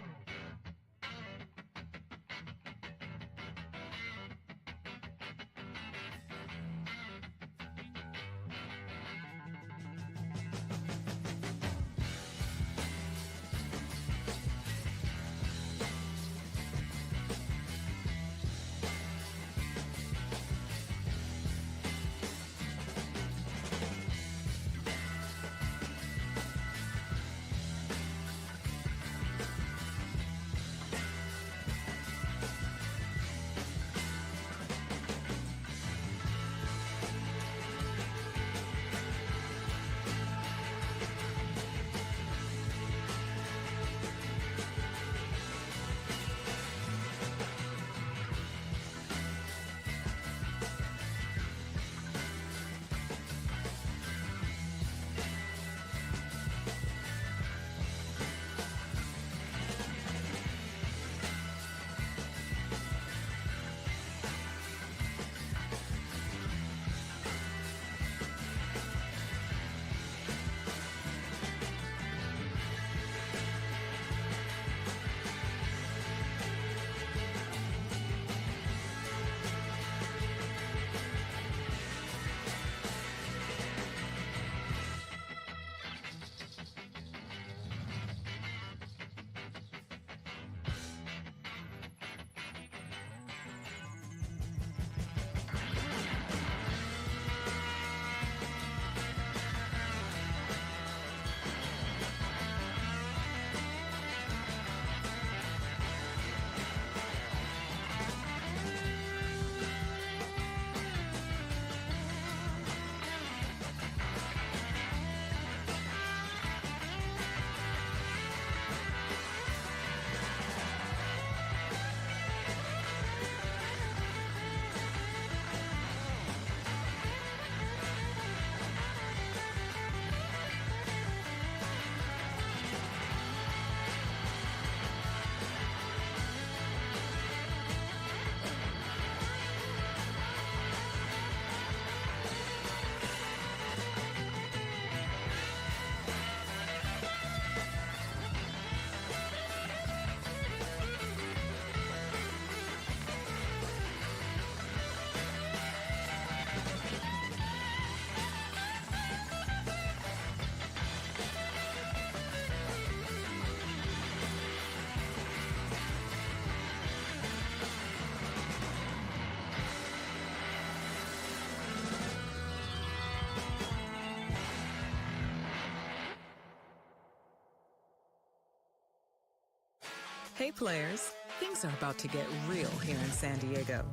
Hey players, things are about to get real here in San Diego.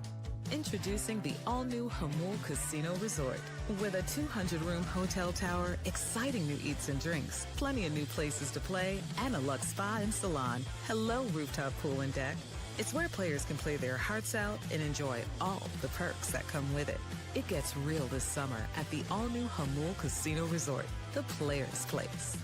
Introducing the all-new Hamul Casino Resort. With a 200-room hotel tower, exciting new eats and drinks, plenty of new places to play, and a luxe spa and salon. Hello, rooftop pool and deck. It's where players can play their hearts out and enjoy all the perks that come with it. It gets real this summer at the all-new Hamul Casino Resort, the players' place.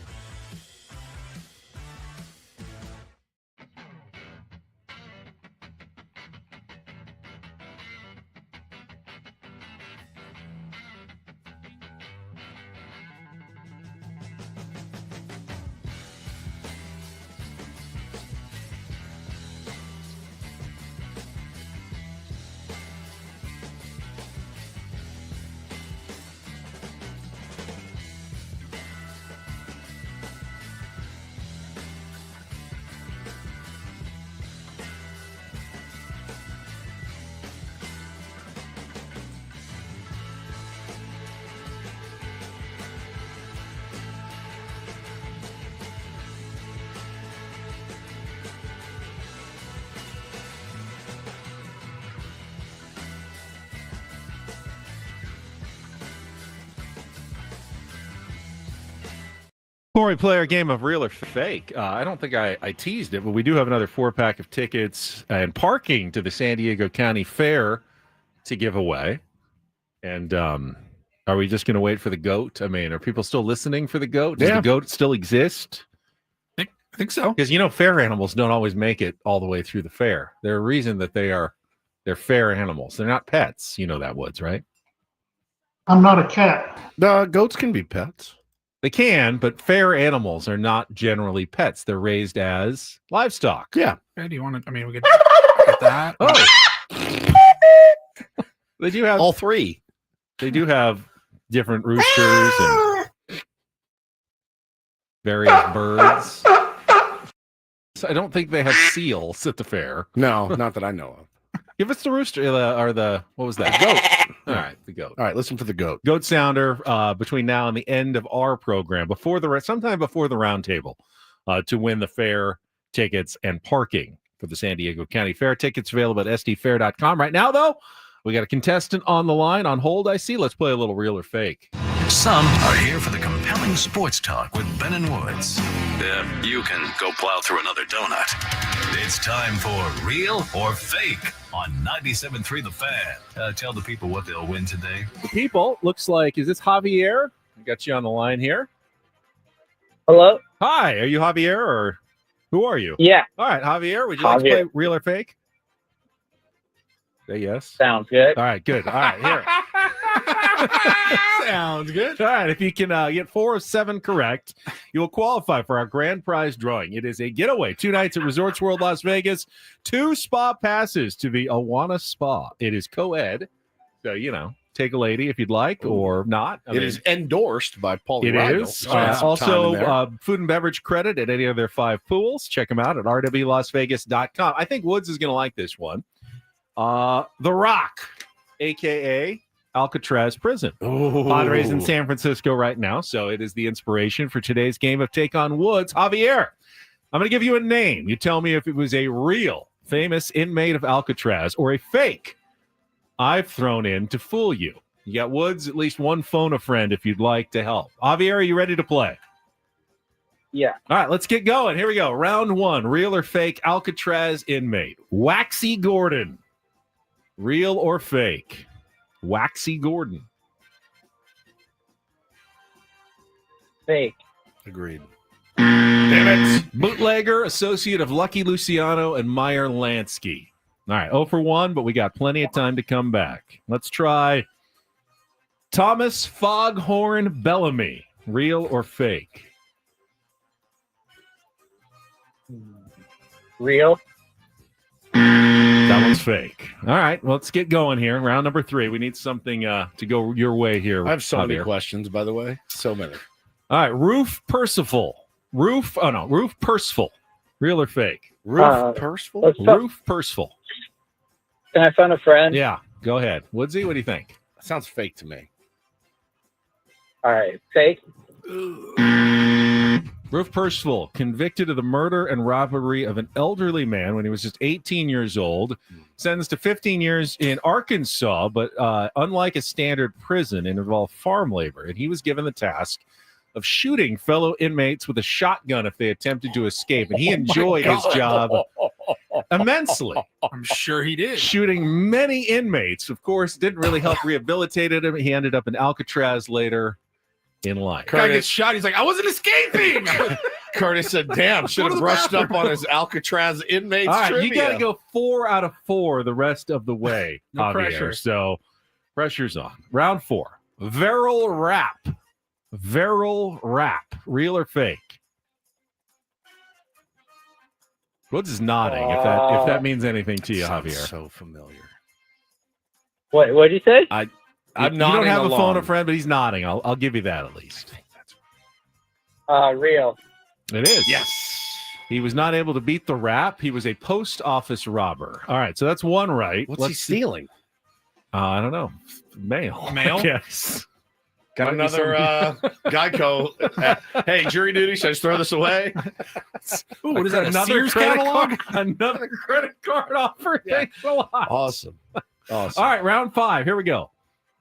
Before we play our game of real or fake, I don't think I teased it, but we do have another 4-pack of tickets and parking to the San Diego County Fair to give away. And are we just going to wait for the GOAT? I mean, are people still listening for the GOAT? Does the GOAT still exist? I think so. Because, fair animals don't always make it all the way through the fair. There's a reason that they're fair animals. They're not pets. You know that, Woods, right? I'm not a cat. The goats can be pets. They can, but fair animals are not generally pets. They're raised as livestock. Yeah. Hey, do you want to? I mean, we could get that. Oh. They do have all three. They do have different roosters and various birds. So I don't think they have seals at the fair. No, not that I know of. Give us the rooster or the what was that? Goat. All right, the goat. All right, listen for the goat. Goat sounder between now and the end of our program, sometime before the roundtable, to win the fair tickets and parking for the San Diego County Fair. Tickets available at sdfair.com. Right now, though, we got a contestant on the line on hold. I see. Let's play a little real or fake. Some are here for the compelling sports talk with Ben and Woods. You can go plow through another donut. It's time for Real or Fake on 97.3 The Fan. Tell the people what they'll win today. The people, looks like, is this Javier? I got you on the line here. Hello? Hi, are you Javier or who are you? Yeah. All right, Javier, would you like to play Real or Fake? Say yes. Sounds good. All right, good. All right, here. Sounds good. All right, if you can get 4 of 7 correct, you will qualify for our grand prize drawing. It is a getaway, 2 nights at Resorts World Las Vegas, 2 spa passes to the Awana Spa. It is co-ed, so, take a lady if you'd like or not. It is endorsed by Paulie It Rydell. is. Also, food and beverage credit at any of their 5 pools. Check them out at rwlasvegas.com. I think Woods is going to like this one. The Rock, a.k.a. Alcatraz Prison. Padres in San Francisco right now, so it is the inspiration for today's game of Take on Woods. Javier, I'm going to give you a name. You tell me if it was a real famous inmate of Alcatraz or a fake I've thrown in to fool you. You got Woods, at least one phone a friend if you'd like to help. Javier, are you ready to play? Yeah. All right, let's get going. Here we go. Round 1, real or fake Alcatraz inmate. Waxy Gordon. Real or fake? Waxy Gordon. Fake. Agreed. Damn it. Bootlegger, associate of Lucky Luciano and Meyer Lansky. All right, 0 for 1, but we got plenty of time to come back. Let's try Thomas Foghorn Bellamy. Real or fake? Real. That one's fake. All right, well, let's get going here. Round number 3. We need something to go your way here. I have so many questions, by the way. So many. All right, Roof Percival. Roof Percival. Real or fake? Roof Percival? Roof Percival. Can I phone a friend? Yeah, go ahead. Woodsy, what do you think? That sounds fake to me. All right, fake. Roof Percival, convicted of the murder and robbery of an elderly man when he was just 18 years old, sentenced to 15 years in Arkansas, but unlike a standard prison, it involved farm labor, and he was given the task of shooting fellow inmates with a shotgun if they attempted to escape, and he enjoyed his job immensely. I'm sure he did. Shooting many inmates, of course, didn't really help rehabilitate him. He ended up in Alcatraz later in life. Guy gets shot. He's like, I wasn't escaping. Curtis said, damn, should have brushed up on his Alcatraz inmates All right, trivia. you got to go 4 out of 4 the rest of the way, No Javier. pressure. So pressure's on. Round 4. Viral rap. Viral rap. Real or fake? Woods is nodding. If that means anything to you, Sounds Javier. so familiar. What did you say? I'm you don't nodding have a phone along. a friend, but he's nodding. I'll give you that at least. Real. It is. Yes. He was not able to beat the rap. He was a post office robber. All right, so that's one right. What's he stealing? I don't know. Mail. Mail? Yes. Got another Geico. Hey, jury duty. Should I just throw this away? Ooh, what is that? Another Sears credit catalog? card? Another credit card offer. Yeah. Thanks a lot. Awesome. All right, round 5. Here we go.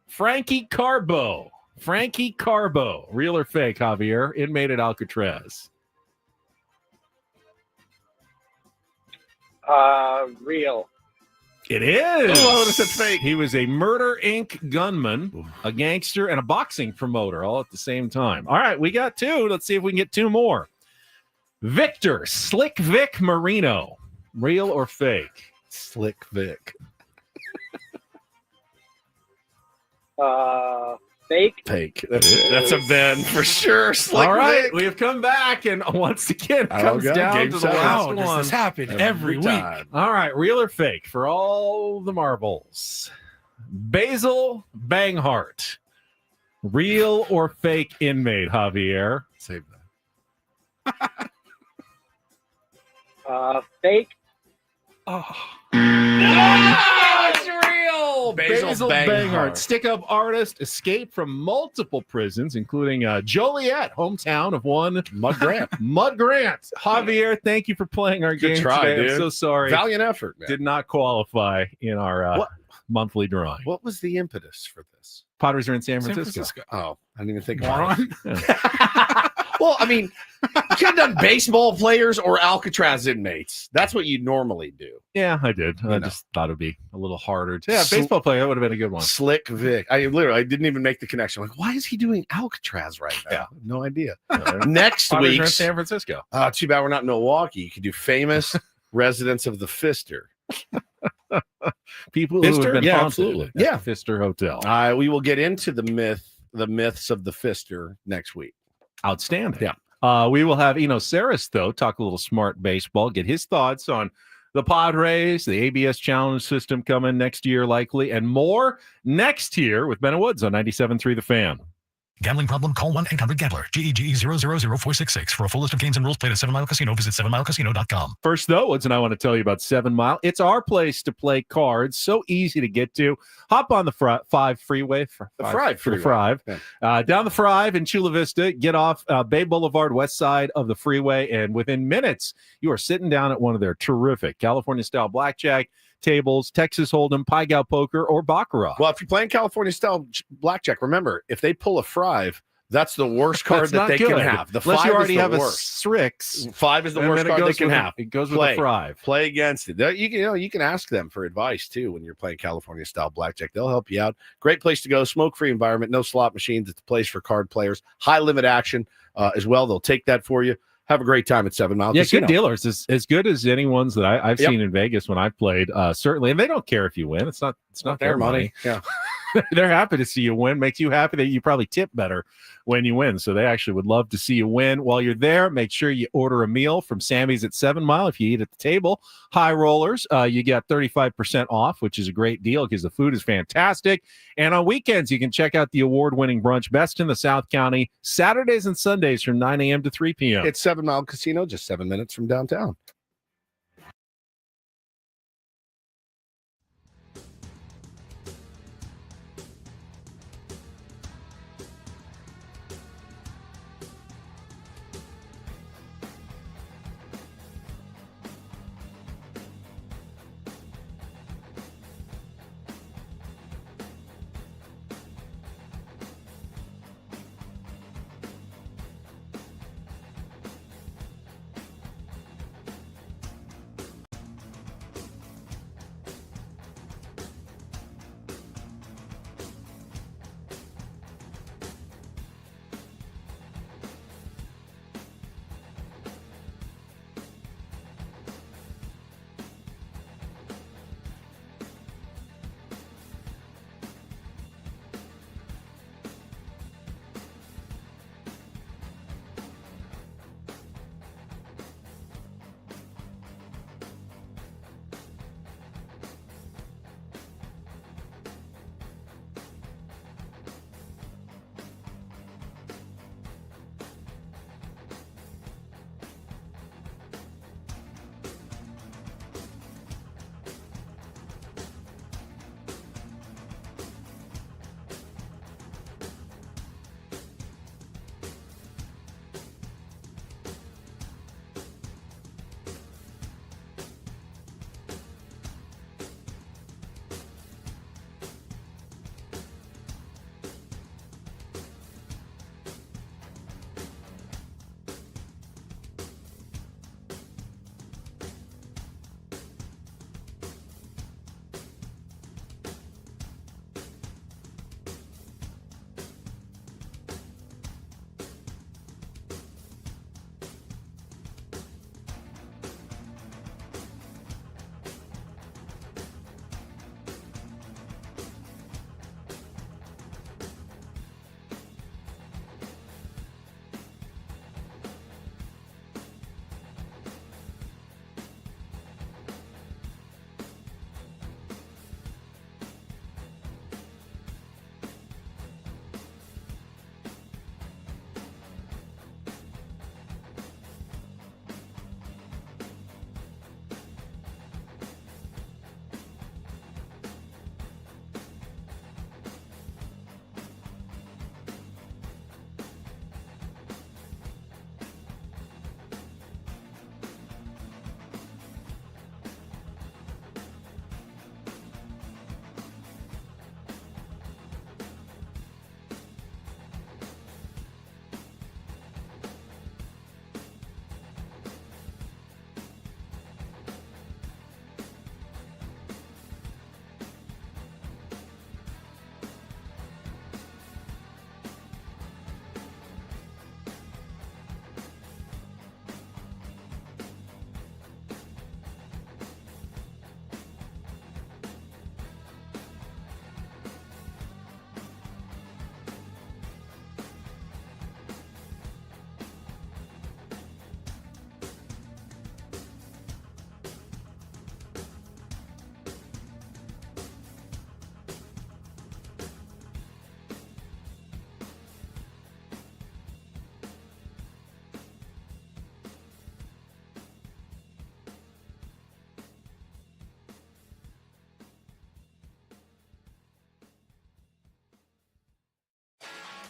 Frankie Carbo. Frankie Carbo. Real or fake, Javier? Inmate at Alcatraz. Real. It is. Oh, I would have said fake. He was a Murder Inc. gunman, a gangster, and a boxing promoter all at the same time. All right, we got 2. Let's see if we can get 2 more. Victor Slick Vic Marino. Real or fake? Slick Vic. Fake. Fake. That's a Ben for sure. Slick All right, Vic. we have come back, and once again, it Oh, comes God. down Game to the seven. last Wow, does one. this happen every week? time. All right, real or fake for all the marbles. Basil Banghart. Real or fake inmate, Javier? Save Fake. Oh. No, it's real. Basil Banghart. stick-up artist, escaped from multiple prisons, including Joliet, hometown of one Mud Grant. Mud Grant. Javier, thank you for playing our Good game try, today. dude. I'm so sorry. Valiant effort, man. Did not qualify in our monthly drawing. What was the impetus for this? Padres are in San Francisco. Oh, I didn't even think Moron. about it. Well, I mean, you could have done baseball players or Alcatraz inmates. That's what you normally do. Yeah, I did. I just thought it'd be a little harder. Baseball player, that would have been a good one. Slick Vic. I didn't even make the connection. Like, why is he doing Alcatraz right now? Yeah. No idea. Next Padres are week, in San Francisco. too bad we're not in Milwaukee. You could do famous residents of the Fister. People who have been Yeah, haunted absolutely. at Yeah. the Pfister Hotel. We will get into the myths of the Fister next week. Outstanding. Yeah. We will have Eno Saris, though, talk a little smart baseball, get his thoughts on the Padres, the ABS Challenge System coming next year, likely, and more next year with Ben and Woods on 97.3 The Fan. Gambling problem? Call 1-800-GAMBLER. GEGE 000-466. For a full list of games and rules, play at 7 Mile Casino. Visit 7milecasino.com. First, though, Woods and I want to tell you about 7 Mile. It's our place to play cards. So easy to get to. Hop on the 5 freeway. Down the Frive in Chula Vista. Get off Bay Boulevard, west side of the freeway. And within minutes, you are sitting down at one of their terrific California-style blackjack tables, Texas Hold'em, Pai Gow Poker, or Baccarat. Well, if you're playing California-style blackjack, remember, if they pull a Frive, that's the worst card That's that not they good. can have. The Unless 5 you already is the have worst. a Strix. 5 is the and worst then it card they goes can with have. It goes with a Frive. Play against it. You can ask them for advice too when you're playing California-style blackjack. They'll help you out. Great place to go. Smoke-free environment. No slot machines. It's a place for card players. High limit action as well. They'll take that for you. Have a great time at 7 Mile Casino. Good dealers. As good as any ones that I've seen in Vegas when I've played. Certainly, and they don't care if you win. It's not their money. Yeah. They're happy to see you win. Makes you happy that you probably tip better when you win. So they actually would love to see you win. While you're there, make sure you order a meal from Sammy's at 7 Mile. If you eat at the table, High Rollers, you get 35% off, which is a great deal because the food is fantastic. And on weekends, you can check out the award-winning brunch, Best in the South County, Saturdays and Sundays from 9 a.m. to 3 p.m. It's 7 Mile Casino, just 7 minutes from downtown.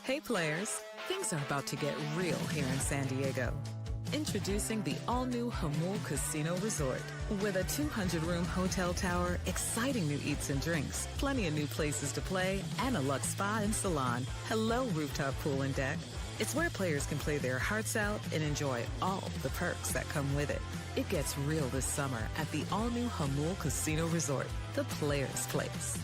Hey players, things are about to get real here in San Diego. Introducing the all-new Hamul Casino Resort. With a 200-room hotel tower, exciting new eats and drinks, plenty of new places to play, and a luxe spa and salon. Hello, rooftop pool and deck. It's where players can play their hearts out and enjoy all the perks that come with it. It gets real this summer at the all-new Hamul Casino Resort, the players' place.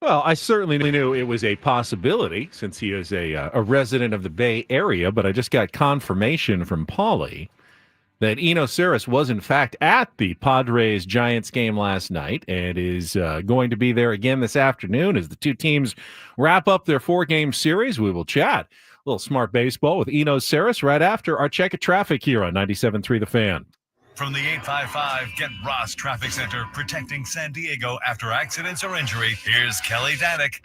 Well, I certainly knew it was a possibility since he is a resident of the Bay Area, but I just got confirmation from Paulie that Eno Saris was, in fact, at the Padres-Giants game last night and is going to be there again this afternoon as the two teams wrap up their 4-game series. We will chat a little smart baseball with Eno Saris right after our check of traffic here on 97.3 The Fan. From the 855 Get Ross Traffic Center, protecting San Diego after accidents or injury, here's Kelly Danick.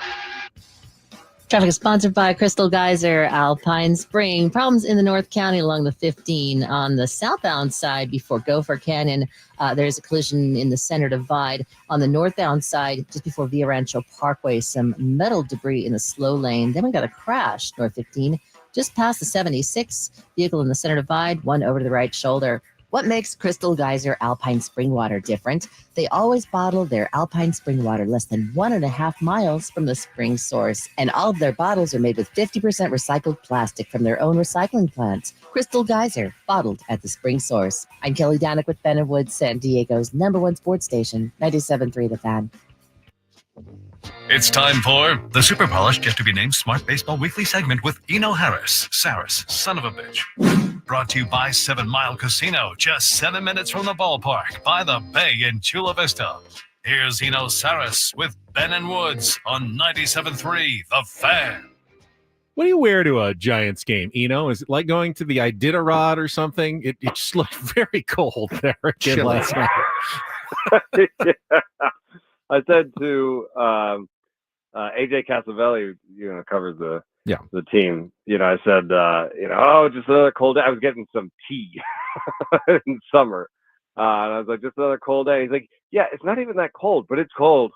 Traffic is sponsored by Crystal Geyser, Alpine Spring. Problems in the North County along the 15 on the southbound side before Gopher Canyon. There's a collision in the center divide. On the northbound side, just before Via Rancho Parkway, some metal debris in the slow lane. Then we got a crash, North 15, just past the 76. Vehicle in the center divide, one over to the right shoulder. What makes Crystal Geyser Alpine Spring Water different? They always bottle their Alpine Spring Water less than 1.5 miles from the spring source. And all of their bottles are made with 50% recycled plastic from their own recycling plants. Crystal Geyser, bottled at the spring source. I'm Kelly Danick with Ben & Woods, San Diego's #1 sports station, 97.3 The Fan. It's time for the super polished, yet to be named Smart Baseball Weekly segment with Eno Saris, son of a bitch. Brought to you by 7 Mile Casino, just 7 minutes from the ballpark, by the bay in Chula Vista. Here's Eno Saris with Ben & Woods on 97.3 The Fan. What do you wear to a Giants game, Eno? Is it like going to the Iditarod or something? It just looked very cold there again last night. Yeah. I said to AJ Casavelli, covers the team. I said, oh, just another cold day. I was getting some tea in summer, and I was like, just another cold day. He's like, yeah, it's not even that cold, but it's cold.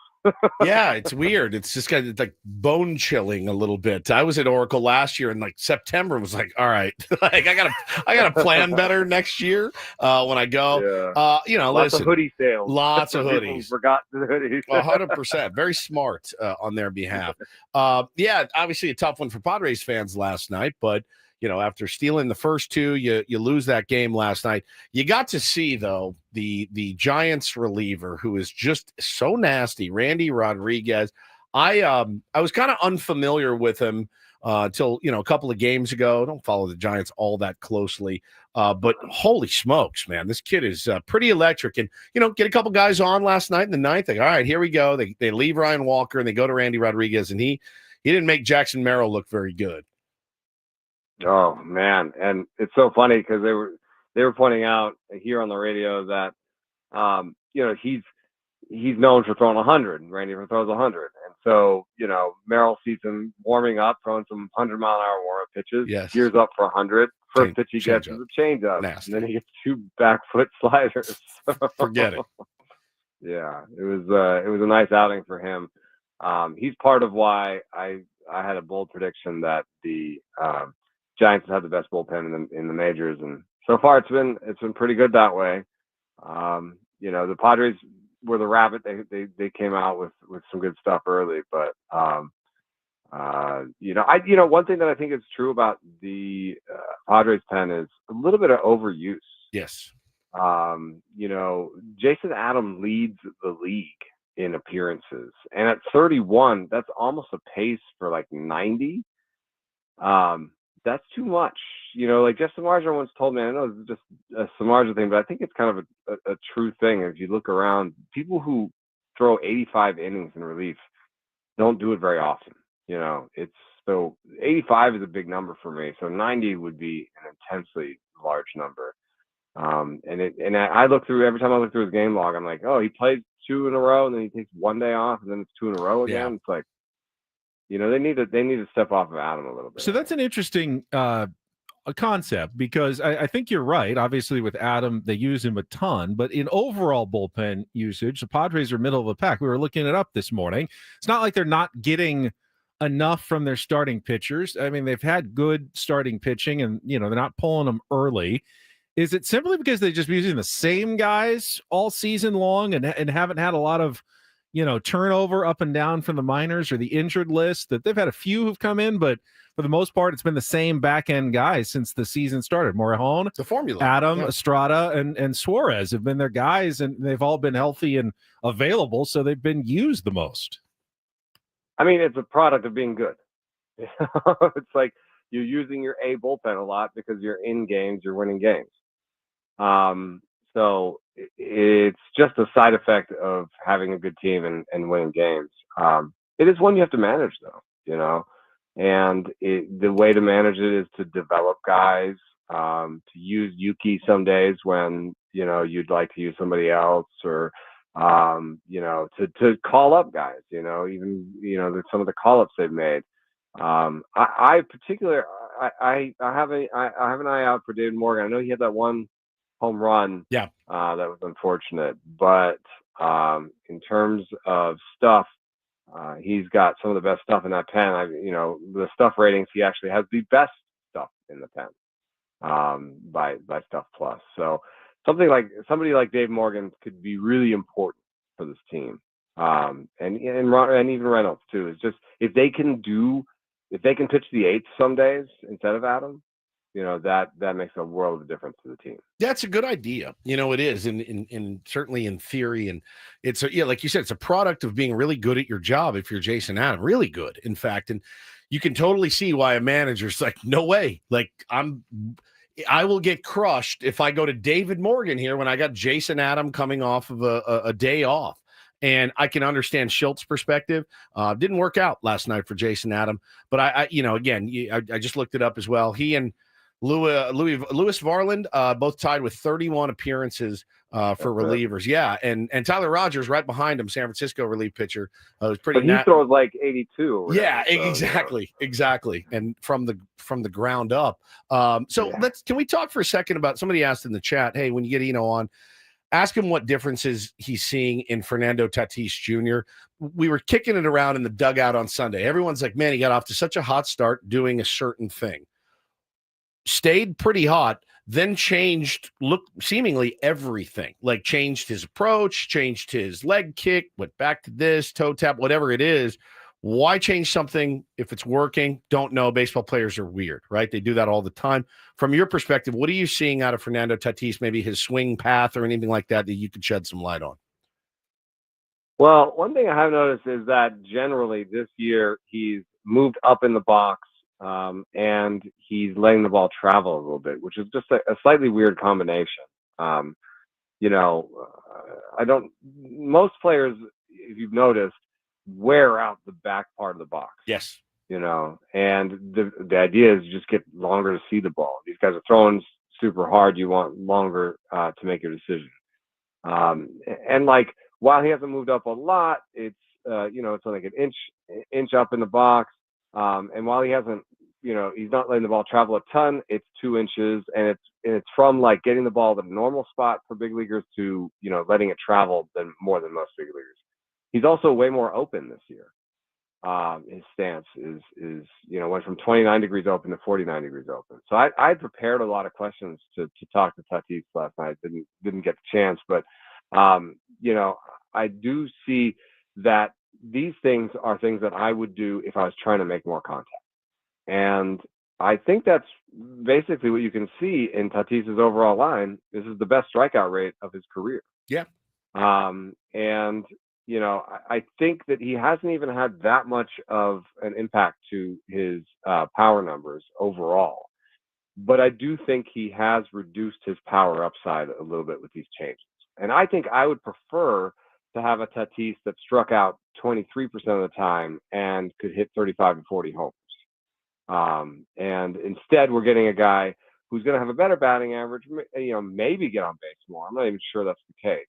Yeah, it's weird. It's just kind of like bone chilling a little bit. I was at Oracle last year, and like September was like, all right, like I gotta plan better next year when I go. Yeah. Lots of hoodie sales. Lots of hoodies. Forgot the hoodies. 100%. Very smart on their behalf. Yeah, obviously a tough one for Padres fans last night, but after stealing the first two, you lose that game last night. You got to see, though, the Giants reliever who is just so nasty, Randy Rodriguez. I was kind of unfamiliar with him until a couple of games ago. Don't follow the Giants all that closely, but holy smokes, man, this kid is pretty electric. And get a couple guys on last night in the ninth. Like, all right, here we go. They leave Ryan Walker and they go to Randy Rodriguez, and he didn't make Jackson Merrill look very good. Oh man, and it's so funny because they were pointing out here on the radio that he's known for throwing 100, and Randy throws 100, and so Merrill sees him warming up, throwing some 100-mile-an-hour warm-up pitches. Yes. Gears up for 100. First pitch he gets is a changeup, and then he gets 2 back foot sliders. Forget it. Yeah, it was a nice outing for him. He's part of why I had a bold prediction that the Giants have the best bullpen in the majors, and so far it's been pretty good that way. The Padres were the rabbit. They came out with some good stuff early, but one thing that I think is true about the Padres pen is a little bit of overuse. Yes. Jason Adam leads the league in appearances, and at 31, that's almost a pace for like 90. That's too much. Like Jeff Samardzija once told me, I know it's just a Samardzija thing, but I think it's kind of a true thing. If you look around, people who throw 85 innings in relief don't do it very often. So 85 is a big number for me. So 90 would be an intensely large number. And I look through, every time I look through his game log, I'm like, oh, he plays 2 in a row, and then he takes 1 day off, and then it's 2 in a row again. Yeah. It's like, they need to step off of Adam a little bit. So that's an interesting concept, because I think you're right. Obviously, with Adam, they use him a ton, but in overall bullpen usage, the Padres are middle of the pack. We were looking it up this morning. It's not like they're not getting enough from their starting pitchers. I mean, they've had good starting pitching, and they're not pulling them early. Is it simply because they're just using the same guys all season long and haven't had a lot of turnover up and down from the minors or the injured list? That they've had a few who've come in, but for the most part, it's been the same back end guys since the season started. Morejon, the formula, Adam, Estrada, and Suarez have been their guys, and they've all been healthy and available, so they've been used the most. I mean, it's a product of being good. It's like you're using your A bullpen a lot because you're in games, you're winning games. So it's just a side effect of having a good team and winning games. It is one you have to manage, though, and the way to manage it is to develop guys, to use Yuki some days when, you'd like to use somebody else, or, to call up guys, even, some of the call-ups they've made. I particularly, I have an eye out for David Morgan. I know he had that one home run. Yeah. That was unfortunate, but in terms of stuff, he's got some of the best stuff in that pen. The stuff ratings, he actually has the best stuff in the pen, by Stuff Plus. So somebody like Dave Morgan could be really important for this team. And even Reynolds too. Is just if they can pitch the 8th some days instead of Adam, that makes a world of difference to the team. That's a good idea. It is, in certainly in theory, and it's like you said, it's a product of being really good at your job. If you're Jason Adam, really good, in fact, and you can totally see why a manager's like, no way, like I will get crushed if I go to David Morgan here when I got Jason Adam coming off of a day off. And I can understand Schilt's perspective. Didn't work out last night for Jason Adam, but I just looked it up as well. He and Louis Varland both tied with 31 appearances for relievers. Yeah, and Tyler Rogers right behind him, San Francisco relief pitcher. Was pretty. But he throws like 82. Yeah, exactly, and from the ground up. Can we talk for a second about, somebody asked in the chat, hey, when you get Eno on, ask him what differences he's seeing in Fernando Tatis Jr. We were kicking it around in the dugout on Sunday. Everyone's like, man, he got off to such a hot start doing a certain thing. Stayed pretty hot, then changed seemingly everything. Like changed his approach, changed his leg kick, went back to this, toe tap, whatever it is. Why change something if it's working? Don't know. Baseball players are weird, right? They do that all the time. From your perspective, what are you seeing out of Fernando Tatis, maybe his swing path or anything like that you could shed some light on? Well, one thing I have noticed is that generally this year he's moved up in the box and he's letting the ball travel a little bit, which is just a slightly weird combination. Most players, if you've noticed, wear out the back part of the box. Yes. And the idea is just get longer to see the ball. These guys are throwing super hard. You want longer to make your decision. And like, while he hasn't moved up a lot, it's like an inch up in the box. And while he hasn't, he's not letting the ball travel a ton, it's 2 inches, and it's from like getting the ball at a normal spot for big leaguers to, letting it travel more than most big leaguers. He's also way more open this year. His stance is went from 29 degrees open to 49 degrees open. So I prepared a lot of questions to talk to Tatis last night. Didn't get the chance, but I do see that these things are things that I would do if I was trying to make more contact. And I think that's basically what you can see in Tatis's overall line. This is the best strikeout rate of his career. Yeah. And I think that he hasn't even had that much of an impact to his power numbers overall. But I do think he has reduced his power upside a little bit with these changes. And I think I would prefer to have a Tatis that struck out 23% of the time and could hit 35 to 40 homers. And instead, we're getting a guy who's going to have a better batting average, maybe get on base more. I'm not even sure that's the case.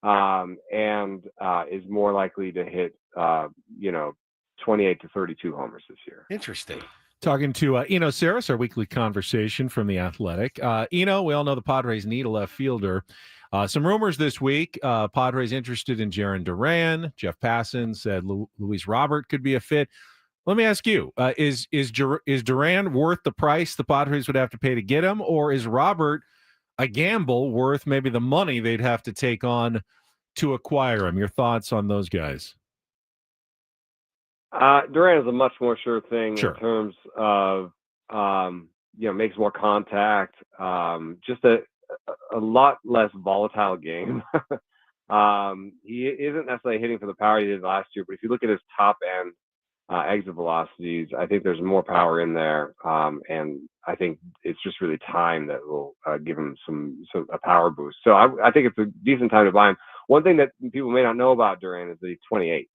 And is more likely to hit, 28 to 32 homers this year. Interesting. Talking to Eno Saris, our weekly conversation from The Athletic. Eno, we all know the Padres need a left fielder. Some rumors this week, Padres interested in Jarren Duran. Jeff Passan said Luis Robert could be a fit. Let me ask you, is Duran worth the price the Padres would have to pay to get him, or is Robert a gamble worth maybe the money they'd have to take on to acquire him? Your thoughts on those guys? Duran is a much more sure thing Sure. in terms of, makes more contact, just a lot less volatile game. He isn't necessarily hitting for the power he did last year, but if you look at his top end exit velocities, I think there's more power in there. And I think it's just really time that will give him a power boost. So I think it's a decent time to buy him. One thing that people may not know about Duran is that he's 28.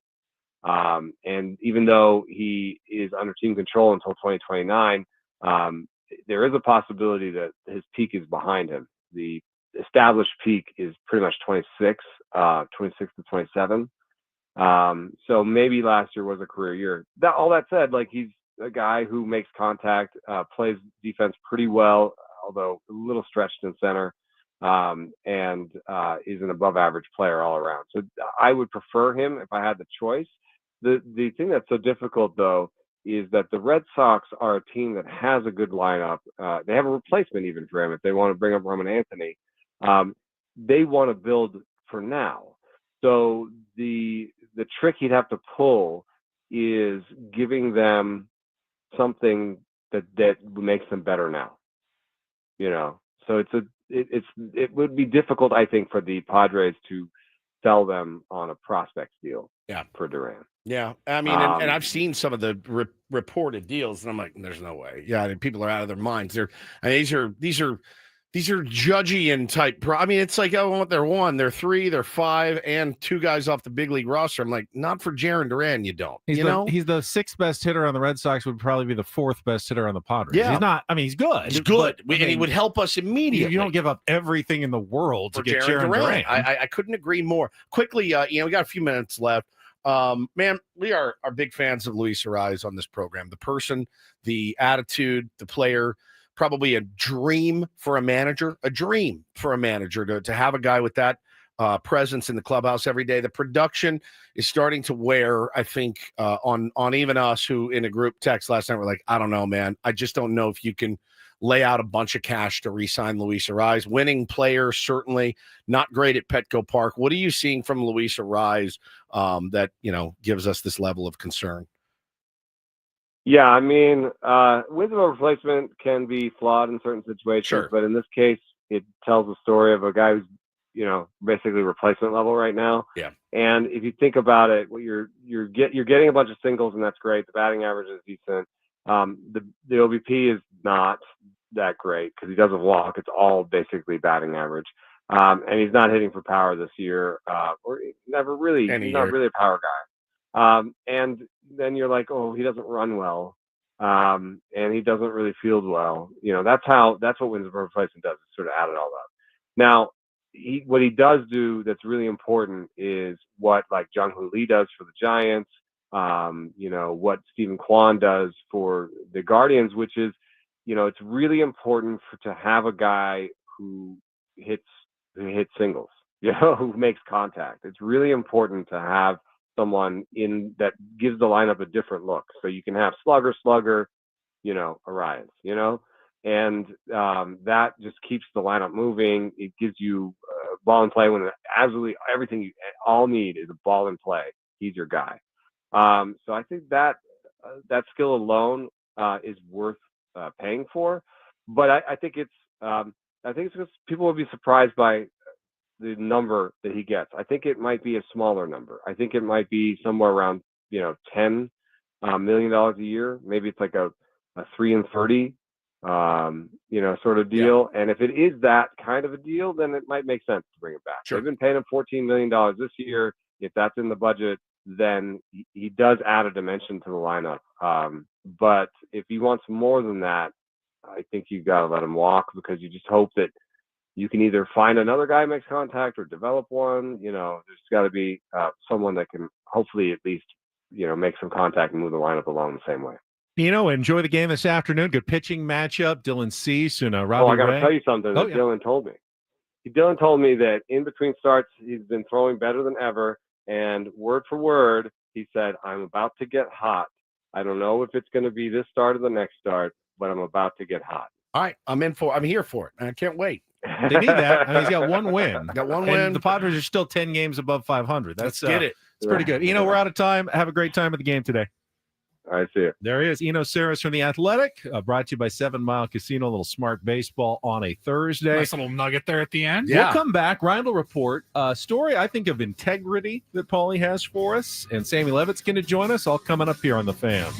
And even though he is under team control until 2029, there is a possibility that his peak is behind him. The established peak is pretty much 26 to 27. So maybe last year was a career year. All that said, like, he's a guy who makes contact, plays defense pretty well, although a little stretched in center, and is an above average player all around. So I would prefer him if I had the choice. The thing that's so difficult, though, is that the Red Sox are a team that has a good lineup. They have a replacement even for him if they want to bring up Roman Anthony. They want to build for now. So the trick he'd have to pull is giving them something that makes them better now. So it would be difficult, I think, for the Padres to sell them on a prospect deal. Yeah, for Duran. Yeah, I mean, and I've seen some of the reported deals, and I'm like, there's no way. Yeah, I mean, people are out of their minds. These are judgy type. I mean, it's like, oh, they're 1, they're 3, they're 5, and 2 guys off the big league roster. I'm like, not for Jarren Duran, you don't. He's the 6th best hitter on the Red Sox. Would probably be the 4th best hitter on the Padres. Yeah, he's not. I mean, he's good. He's good, and he would help us immediately. You don't give up everything in the world to get Jarren Duran. I couldn't agree more. Quickly, we got a few minutes left. Man, we are big fans of Luis Arraez on this program. The person, the attitude, the player, probably a dream for a manager, to have a guy with that presence in the clubhouse every day. The production is starting to wear, I think, on even us, who in a group text last night were like, I don't know, man. I just don't know if you can lay out a bunch of cash to re-sign Luis Arraez. Winning player, certainly not great at Petco Park. What are you seeing from Luis Arraez that gives us this level of concern? Yeah, I mean, wisdom of replacement can be flawed in certain situations, sure, but in this case, it tells the story of a guy who's basically replacement level right now. Yeah, and if you think about it, you're getting a bunch of singles, and that's great. The batting average is decent. The OBP is not that great because he doesn't walk. It's all basically batting average. And he's not hitting for power this year, or never really. He's not really a power guy. And then you're like, oh, he doesn't run well, and he doesn't really field well. That's what wins above replacement does. Is sort of add it all up. Now, what he does do that's really important is what like Jung-Hoo Lee does for the Giants. What Stephen Kwan does for the Guardians, which is, it's really important to have a guy who hits singles, who makes contact. It's really important to have someone in that gives the lineup a different look. So you can have slugger, Orions, and that just keeps the lineup moving. It gives you ball in play when absolutely everything you all need is a ball in play. He's your guy. So I think that skill alone is worth paying for. But I think it's because people will be surprised by the number that he gets. I think it might be a smaller number. I think it might be somewhere around $10 million a year. Maybe it's like a 3 and 30 sort of deal. Yeah. And if it is that kind of a deal, then it might make sense to bring it back. Sure. They've been paying him $14 million this year. If that's in the budget, then he does add a dimension to the lineup. But if he wants more than that, I think you've got to let him walk, because you just hope that you can either find another guy who makes contact or develop one. There's got to be someone that can hopefully at least, make some contact and move the lineup along the same way. Enjoy the game this afternoon. Good pitching matchup. Dylan Cease and Robbie I got to Ray. tell you something that Dylan told me. Dylan told me that in between starts, he's been throwing better than ever. And word for word, he said, I'm about to get hot. I don't know if it's going to be this start or the next start, but I'm about to get hot. All right. I'm here for it. I can't wait. They need that. He's got one win. Got one win. The Padres are still 10 games above 500. Let's get it. It's pretty good. We're out of time. Have a great time at the game today. I see it. There he is. Eno Saris from The Athletic, brought to you by 7 Mile Casino. A little smart baseball on a Thursday. Nice little nugget there at the end. Yeah. We'll come back. Ryan will report a story, I think, of integrity that Paulie has for us. And Sammy Levitt's going to join us, all coming up here on The Fan.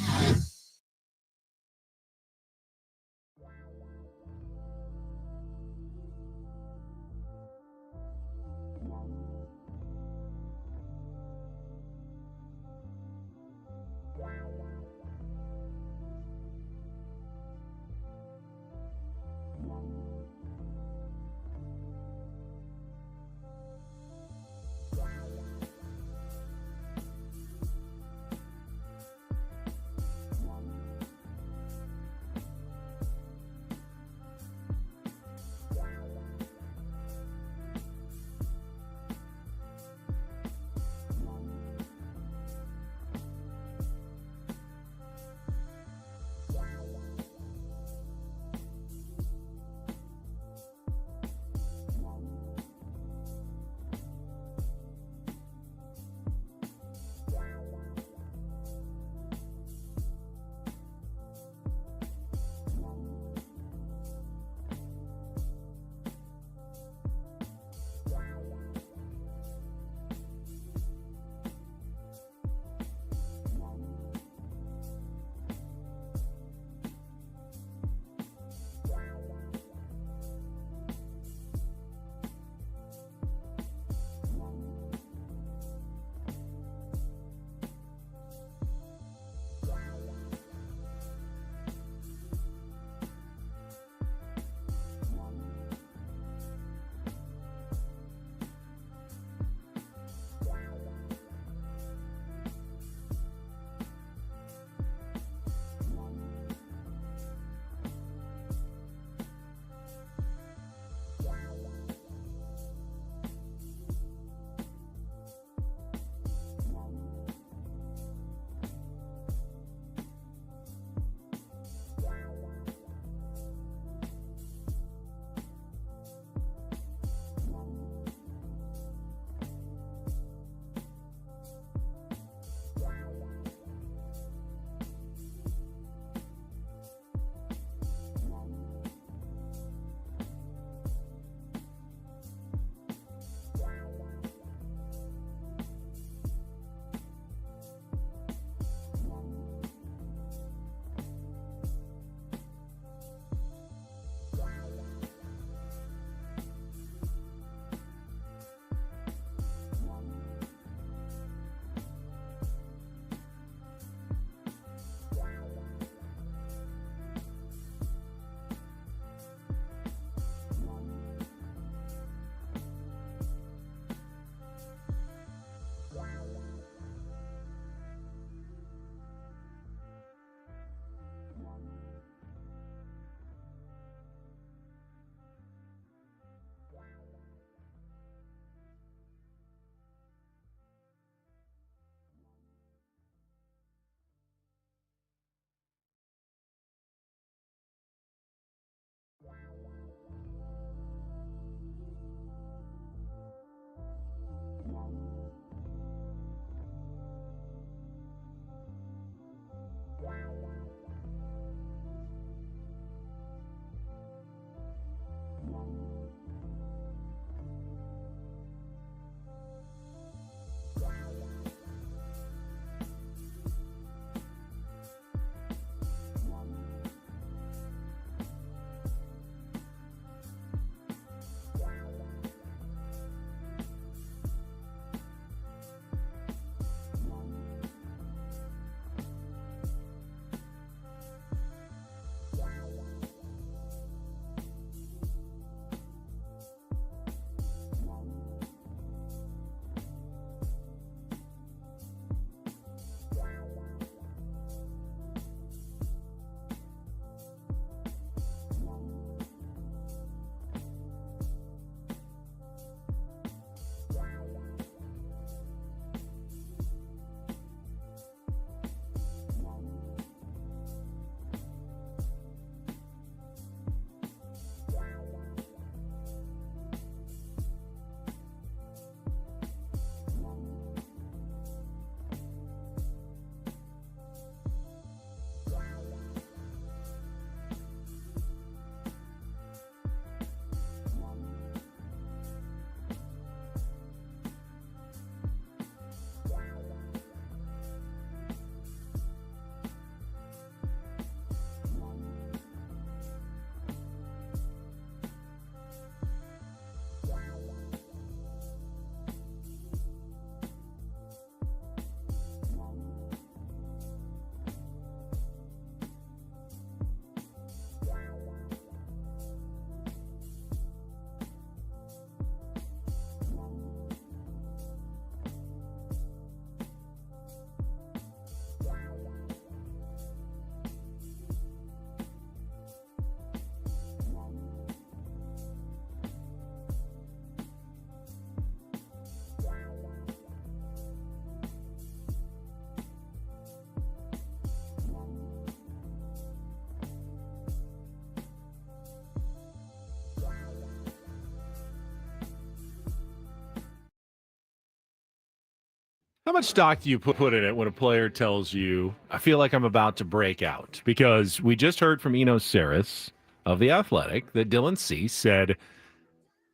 How much stock do you put in it when a player tells you, I feel like I'm about to break out? Because we just heard from Eno Saris of The Athletic that Dylan Cease said,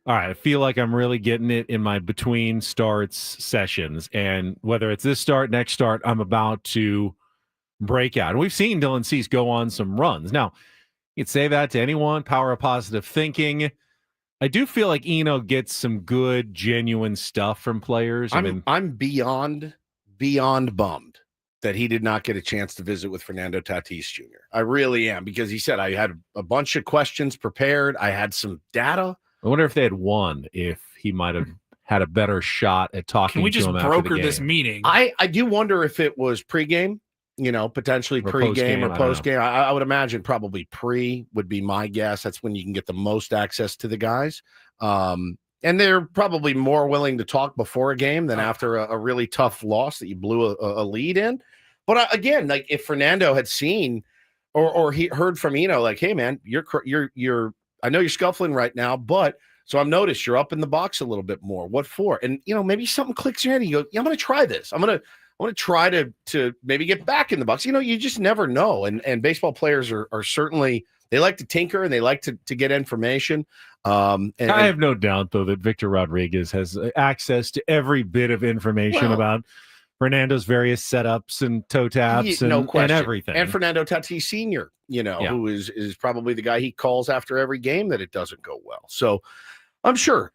all right, I feel like I'm really getting it in my between starts sessions. And whether it's this start, next start, I'm about to break out. And we've seen Dylan Cease go on some runs. Now, you'd say that to anyone, power of positive thinking. I do feel like Eno gets some good, genuine stuff from players. I'm beyond bummed that he did not get a chance to visit with Fernando Tatis Jr. I really am, because he said, I had a bunch of questions prepared. I had some data. I wonder if they had won, if he might have had a better shot at talking to him. Can we just broker this meeting? I do wonder if it was pregame, potentially pregame or postgame. I would imagine probably pre would be my guess. That's when you can get the most access to the guys. And they're probably more willing to talk before a game than after a really tough loss that you blew a lead in. But again, like if Fernando had seen or he heard from Eno, like, hey man, you're I know you're scuffling right now, but so I've noticed you're up in the box a little bit more. What for? And maybe something clicks in your head. You go, yeah, I'm going to try this. I'm going to try to maybe get back in the box. You just never know. And baseball players are certainly, they like to tinker and they like to get information. I have no doubt, though, that Victor Rodriguez has access to every bit of information about Fernando's various setups and toe taps and everything. And Fernando Tatis Sr., who is probably the guy he calls after every game that it doesn't go well. So I'm sure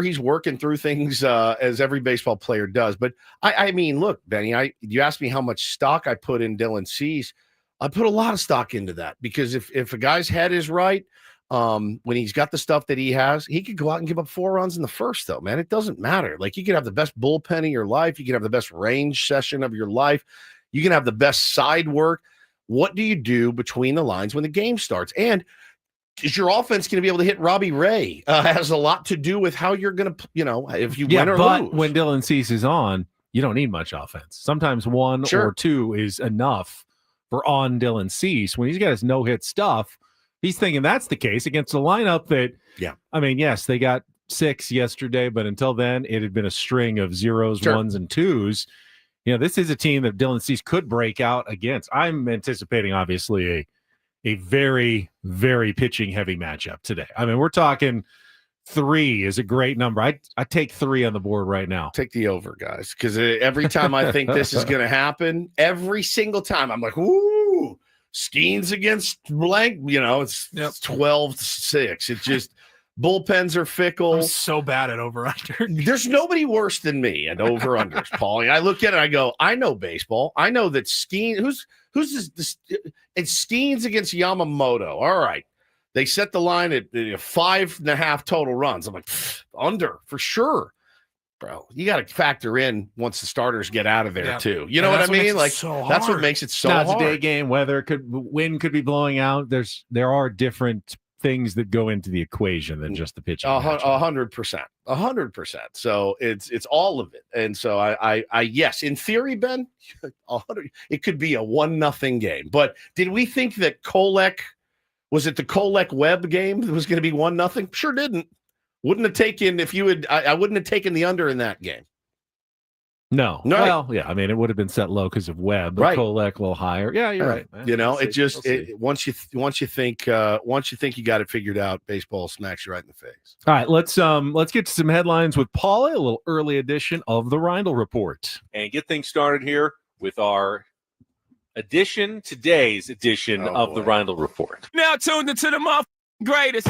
he's working through things as every baseball player does. But I mean, look, Benny, you asked me how much stock I put in Dylan Cease. I put a lot of stock into that, because if a guy's head is right, when he's got the stuff that he has, he could go out and give up 4 runs in the first, though, man. It doesn't matter. Like, you could have the best bullpen of your life. You can have the best range session of your life. You can have the best side work. What do you do between the lines when the game starts? And is your offense going to be able to hit Robbie Ray? Has a lot to do with how you're going to, if you win or lose. When Dylan Cease is on, you don't need much offense. Sometimes 1 or 2 is enough for on Dylan Cease. When he's got his no-hit stuff, he's thinking that's the case against a lineup that, I mean, yes, they got 6 yesterday, but until then, it had been a string of 0s, 1s, and 2s. This is a team that Dylan Cease could break out against. I'm anticipating, obviously, a very, very pitching-heavy matchup today. I mean, we're talking 3 is a great number. I take 3 on the board right now. Take the over, guys, because every time I think this is going to happen, every single time I'm like, ooh, Skeens against blank, it's 12-6. It's just bullpens are fickle. I'm so bad at over-under. There's nobody worse than me at over-unders, Paulie. I look at it and I go, I know baseball. I know that Skeens, who's this? It's Skeens against Yamamoto. All right. They set the line at 5.5 total runs. I'm like, under for sure. Bro, you got to factor in once the starters get out of there too. You know what I mean? Like, that's what makes it so hard. It's a day game. Wind could be blowing out. There are different things that go into the equation than just the pitching. 100%. So it's all of it. And so I yes, in theory, Ben, it could be a 1-0 game. But did we think that was it the Kolek Webb game that was going to be 1-0? Sure didn't. Wouldn't have taken I wouldn't have taken the under in that game. No. Well, yeah. I mean, it would have been set low because of Webb, but Kolek a little higher. Yeah, you're right. Man. Once you think you got it figured out, baseball smacks you right in the face. All right, let's get to some headlines with Paula, a little early edition of the Reindl Report, and get things started here with our today's edition of the Reindl Report. Now tuned into the greatest.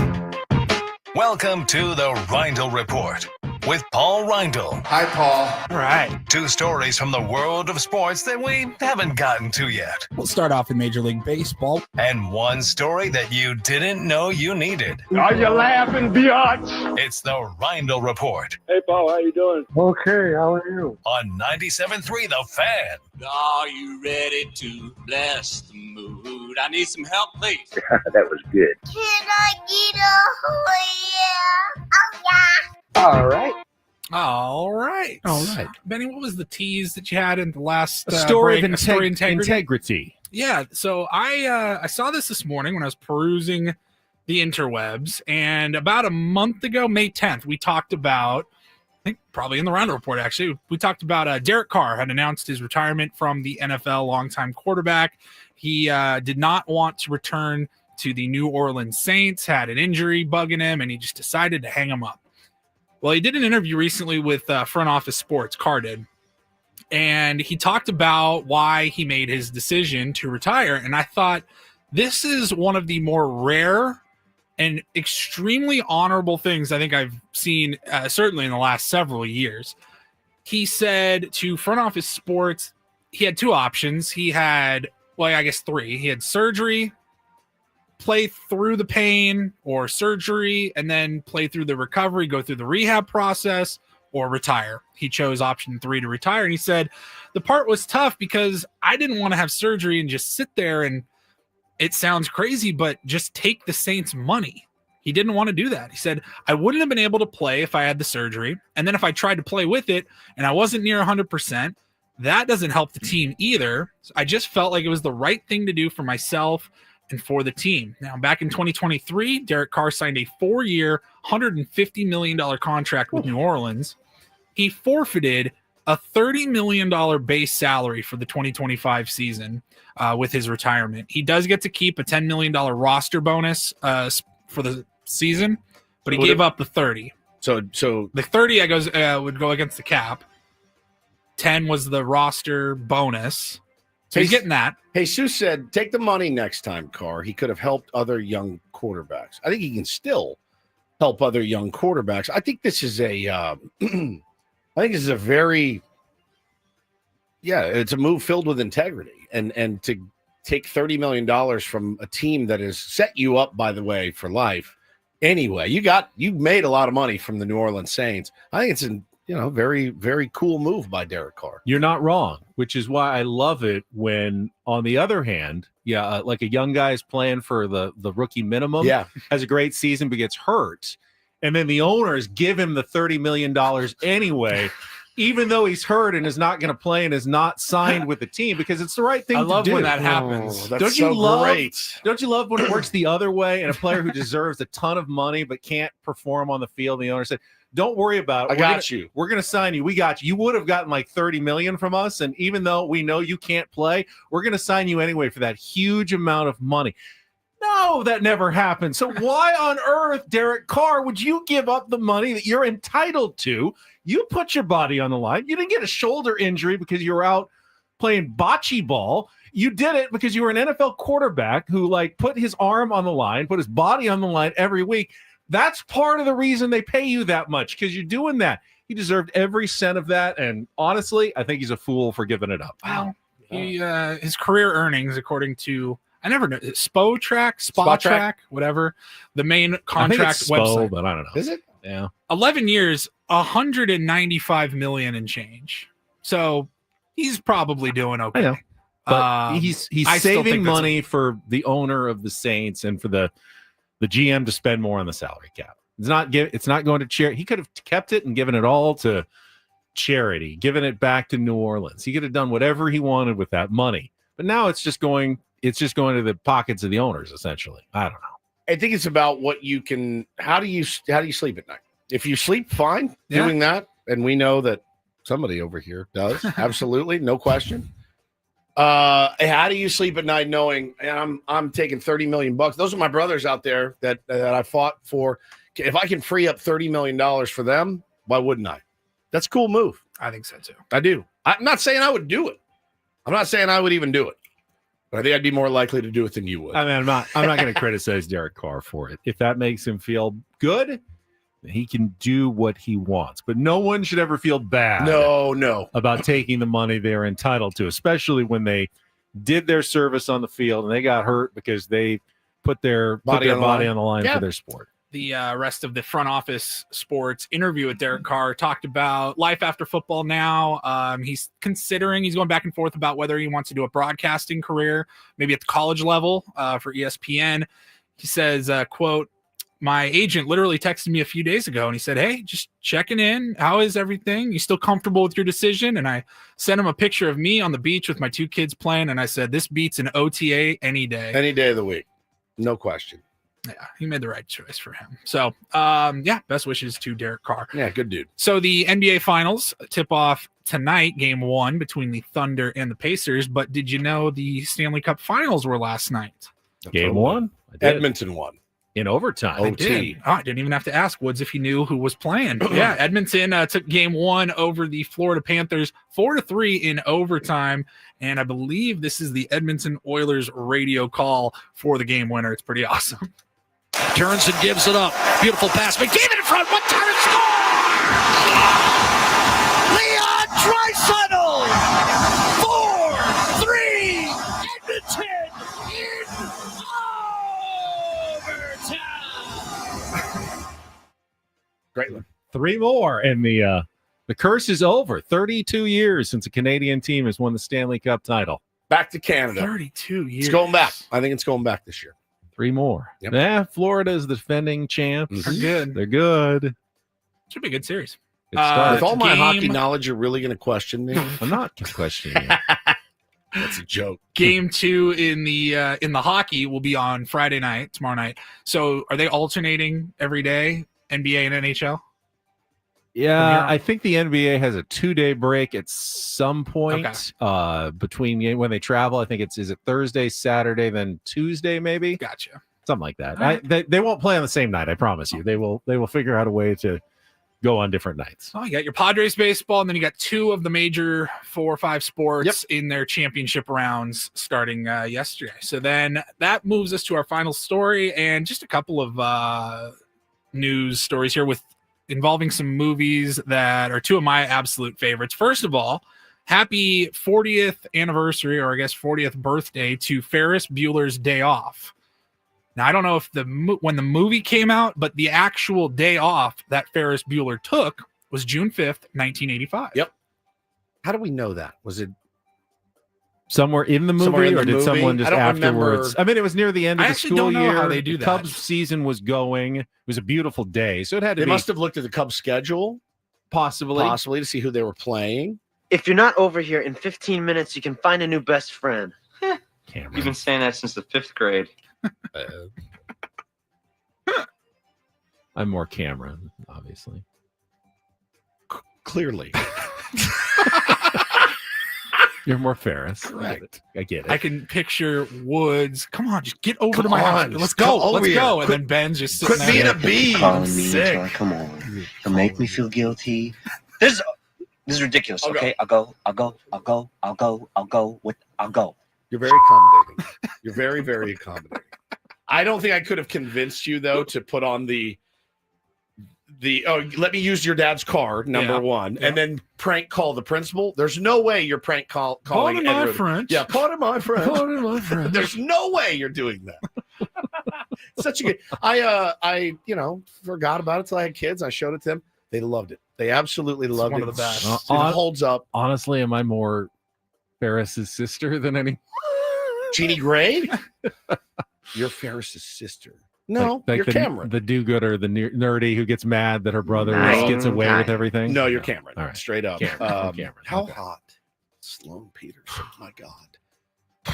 Welcome to the Reindl Report with Paul Reindl. Hi, Paul. All right. 2 stories from the world of sports that we haven't gotten to yet. We'll start off in Major League Baseball. And 1 story that you didn't know you needed. Are you laughing, biatch? It's the Reindl Report. Hey, Paul, how you doing? Okay, how are you? On 97.3 The Fan. Are you ready to bless the mood? I need some help, please. That was good. Can I get a yeah? Oh, yeah. All right. Benny, what was the tease that you had in the last story break? of integrity. Yeah. So I saw this morning when I was perusing the interwebs, and about a month ago, May 10th, we talked about think probably in the round report, actually. We talked about Derek Carr had announced his retirement from the NFL, longtime quarterback. He did not want to return to the New Orleans Saints, had an injury bugging him, and he just decided to hang him up. Well, he did an interview recently with Front Office Sports, Carr did, and he talked about why he made his decision to retire. And I thought this is one of the more rare and extremely honorable things I think I've seen, certainly in the last several years. He said to Front Office Sports, he had two options. He had, well, I guess three. He had surgery, play through the pain, or surgery and then play through the recovery, go through the rehab process, or retire. He chose option 3 to retire. And he said, the part was tough because I didn't want to have surgery and just sit there and it sounds crazy, but just take the Saints' money. He didn't want to do that. He said, I wouldn't have been able to play if I had the surgery. And then if I tried to play with it and I wasn't near 100%, that doesn't help the team either. So I just felt like it was the right thing to do for myself and for the team. Now, back in 2023, Derek Carr signed a 4-year, $150 million contract with New Orleans. He forfeited a $30 million base salary for the 2025 season with his retirement. He does get to keep a $10 million roster bonus for the season, but he gave up the 30. So the 30 would go against the cap. 10 was the roster bonus. So he's getting that. Jesus said, take the money next time, Carr. He could have helped other young quarterbacks. I think he can still help other young quarterbacks. I think this is a very, it's a move filled with integrity. And to take $30 million from a team that has set you up, by the way, for life. Anyway, you made a lot of money from the New Orleans Saints. I think it's a very, very cool move by Derek Carr. You're not wrong, which is why I love it when, on the other hand, like a young guy is playing for the rookie minimum, has a great season but gets hurt, and then the owners give him the $30 million anyway, even though he's hurt and is not going to play and is not signed with the team, because it's the right thing to do. I love when that happens. Don't you love when it works the other way and a player who deserves a ton of money but can't perform on the field, and the owner said, don't worry about it. We're going to sign you. We got you. You would have gotten like $30 million from us, and even though we know you can't play, we're going to sign you anyway for that huge amount of money. No, that never happened. So why on earth, Derek Carr, would you give up the money that you're entitled to? You put your body on the line. You didn't get a shoulder injury because you were out playing bocce ball. You did it because you were an NFL quarterback who put his arm on the line, put his body on the line every week. That's part of the reason they pay you that much, because you're doing that. He deserved every cent of that, and honestly, I think he's a fool for giving it up. Wow. His career earnings, according to, I never know, Spotrac, whatever, the main contract website. But I don't know. Is it? Yeah. 11 years, $195 million and change. So he's probably doing okay. I know. But he's saving money for the owner of the Saints and for the GM to spend more on the salary cap. It's not going to charity. He could have kept it and given it all to charity, given it back to New Orleans. He could have done whatever he wanted with that money. But now it's just going to the pockets of the owners, essentially. I don't know. I think it's about what you can. How do you sleep at night? If you sleep fine doing that, and we know that somebody over here does, absolutely, no question. How do you sleep at night knowing I'm taking $30 million? Those are my brothers out there that I fought for. If I can free up $30 million for them, why wouldn't I? That's a cool move. I think so too. I do. I'm not saying I would do it. I'm not saying I would even do it. But I think I'd be more likely to do it than you would. I mean, I'm not going to criticize Derek Carr for it. If that makes him feel good, he can do what he wants. But no one should ever feel bad. No. About taking the money they're entitled to, especially when they did their service on the field and they got hurt because they put their body on the line for their sport. The rest of the Front Office Sports interview with Derek Carr talked about life after football now. He's going back and forth about whether he wants to do a broadcasting career, maybe at the college level for ESPN. He says, quote, my agent literally texted me a few days ago and he said, hey, just checking in. How is everything? You still comfortable with your decision? And I sent him a picture of me on the beach with my 2 kids playing. And I said, this beats an OTA any day. Any day of the week. No question. Yeah, he made the right choice for him. So, best wishes to Derek Carr. Yeah, good dude. So the NBA Finals tip off tonight, game 1 between the Thunder and the Pacers. But did you know the Stanley Cup Finals were last night? Game 1? Edmonton won. In overtime. OT. I didn't even have to ask Woods if he knew who was playing. Yeah, Edmonton took game 1 over the Florida Panthers 4-3 in overtime. And I believe this is the Edmonton Oilers radio call for the game winner. It's pretty awesome. Turns and gives it up. Beautiful pass. McDavid in front. One time and score! Leon Draisaitl! 4-3! Edmonton in overtime! Great one. 3 more, and the curse is over. 32 years since a Canadian team has won the Stanley Cup title. Back to Canada. 32 years. It's going back. I think it's going back this year. 3 more. Yep. Yeah, Florida is the defending champs. They're good. They're good. Should be a good series. Good start. With all my hockey knowledge, you're really going to question me? I'm not questioning you. That's a joke. Game 2 in the hockey will be on Friday night, tomorrow night. So are they alternating every day, NBA and NHL? Yeah, I think the NBA has a 2-day break at some point between when they travel. I think is it Thursday, Saturday, then Tuesday, maybe? Gotcha. Something like that. They won't play on the same night, I promise you. They will figure out a way to go on different nights. Oh, you got your Padres baseball, and then you got 2 of the major 4 or 5 sports in their championship rounds starting yesterday. So then that moves us to our final story and just a couple of news stories here involving some movies that are 2 of my absolute favorites. First of all, happy 40th anniversary, or I guess 40th birthday to Ferris Bueller's Day Off. Now, I don't know if when the movie came out, but the actual day off that Ferris Bueller took was June 5th, 1985. Yep. How do we know that? Was it somewhere in the movie, or did someone just afterwards? I mean, it was near the end of the school year. How they do that. Cubs season was going. It was a beautiful day, so it had to. They must have looked at the Cubs schedule, possibly to see who they were playing. If you're not over here in 15 minutes, you can find a new best friend. You've been saying that since the 5th grade. I'm more Cameron, obviously. Clearly. You're more Ferris. Correct. I get it. I can picture Woods. Come on, just get over to my house. Let's go. Let's go. And then Ben's just sitting there. Quit being a bee. Calling me until I come on. Don't make me feel guilty. This is ridiculous. Okay, I'll go. You're very accommodating. You're very, very accommodating. I don't think I could have convinced you, though, to put on the let me use your dad's car, number 1, and then prank call the principal. There's no way you're prank calling my friend. Yeah, call him my friend. Call him my friend. There's no way you're doing that. Such a good. I forgot about it till I had kids. I showed it to them. They loved it. They absolutely loved it. One of the best. It holds up. Honestly, am I more Ferris's sister than any? Jeannie Gray? You're Ferris's sister. No, like you're Cameron. The do-gooder, the nerdy who gets mad that her brother gets away with everything. No, you're Cameron. All right. Straight up. Cameron. How hot? Sloan Peterson. My God.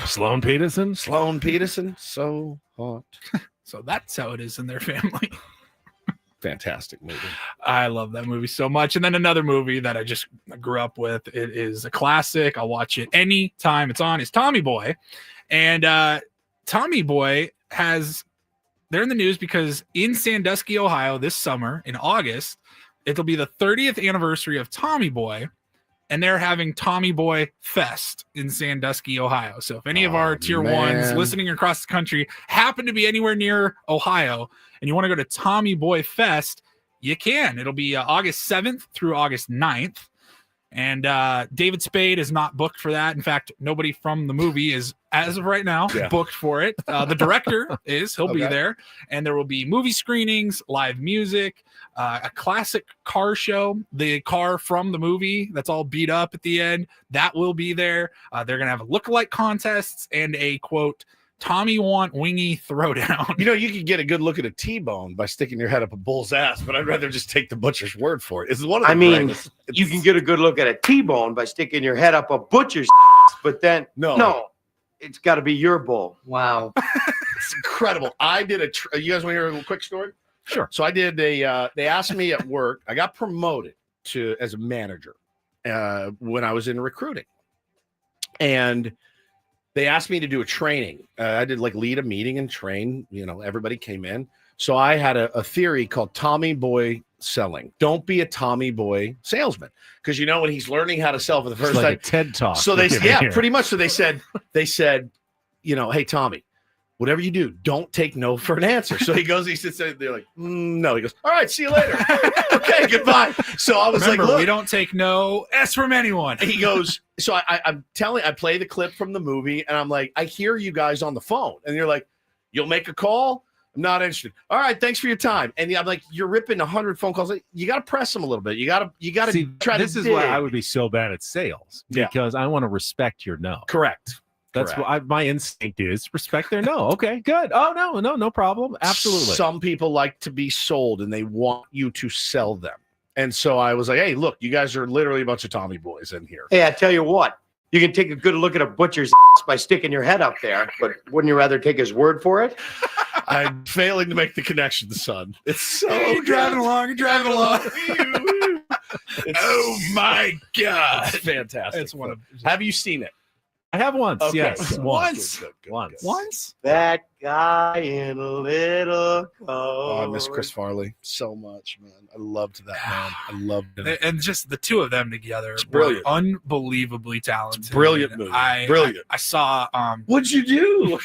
Sloan Peterson? Sloan Peterson. So hot. So that's how it is in their family. Fantastic movie. I love that movie so much. And then another movie that I just grew up with. It is a classic. I'll watch it anytime it's on. It's Tommy Boy. And Tommy Boy they're in the news because in Sandusky, Ohio, this summer in August, it'll be the 30th anniversary of Tommy Boy, and they're having Tommy Boy Fest in Sandusky, Ohio. So if any of our tier 1s listening across the country happen to be anywhere near Ohio and you want to go to Tommy Boy Fest, you can. It'll be August 7th through August 9th. And David Spade is not booked for that. In fact, nobody from the movie is, as of right now, booked for it. The director he'll be there. And there will be movie screenings, live music, a classic car show. The car from the movie that's all beat up at the end, that will be there. They're going to have a lookalike contests and a, quote, Tommy Want Wingy Throwdown. You could get a good look at a T-bone by sticking your head up a bull's ass, but I'd rather just take the butcher's word for it. It's one of the you can get a good look at a T-bone by sticking your head up a butcher's but then no, it's got to be your bull. Wow. It's incredible. I did you guys want to hear a quick story? Sure. So I did they asked me at work. I got promoted as a manager when I was in recruiting. And they asked me to do a training. I did lead a meeting and train, everybody came in. So I had a theory called Tommy Boy selling. Don't be a Tommy Boy salesman. Because when he's learning how to sell for the first time. A TED Talk. So pretty much. So they said, hey, Tommy, whatever you do, don't take no for an answer. So he sits there, they're like, no. He goes, all right, see you later. Okay, goodbye. So I was Remember, like, look, we don't take no S from anyone. He goes, so I play the clip from the movie, and I'm like, I hear you guys on the phone. And you're like, you'll make a call? I'm not interested. All right, thanks for your time. And I'm like, you're ripping 100 phone calls. You got to press them a little bit. You got to try to. This is why I would be so bad at sales, because I want to respect your no. Correct. That's what my instinct is. Respect their no. Okay, good. Oh, no problem. Absolutely. Some people like to be sold, and they want you to sell them. And so I was like, hey, look, you guys are literally a bunch of Tommy boys in here. Hey, I tell you what, you can take a good look at a butcher's ass by sticking your head up there, but wouldn't you rather take his word for it? I'm failing to make the connection, son. It's so you're driving along. Oh my God. It's fantastic. It's one of. Have you seen it? I have once. Okay. Yes. Once. Once. That guy in a little coat. Oh, I miss Chris Farley so much, man. I loved that man. I loved him. And just the two of them together, brilliant. Were unbelievably talented. It's a brilliant movie. Brilliant. I saw. What'd you do?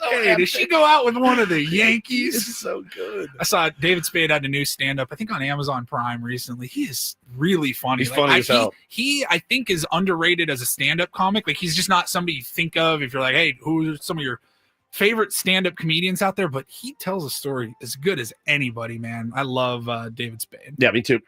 Hey, did she go out with one of the Yankees? It's so good. I saw David Spade had a new stand-up, I think on Amazon Prime recently. He is really funny. He's funny as hell. He, I think, is underrated as a stand-up comic. He's just not somebody you think of if you're like, hey, who are some of your favorite stand-up comedians out there? But he tells a story as good as anybody, man. I love David Spade. Yeah, me too.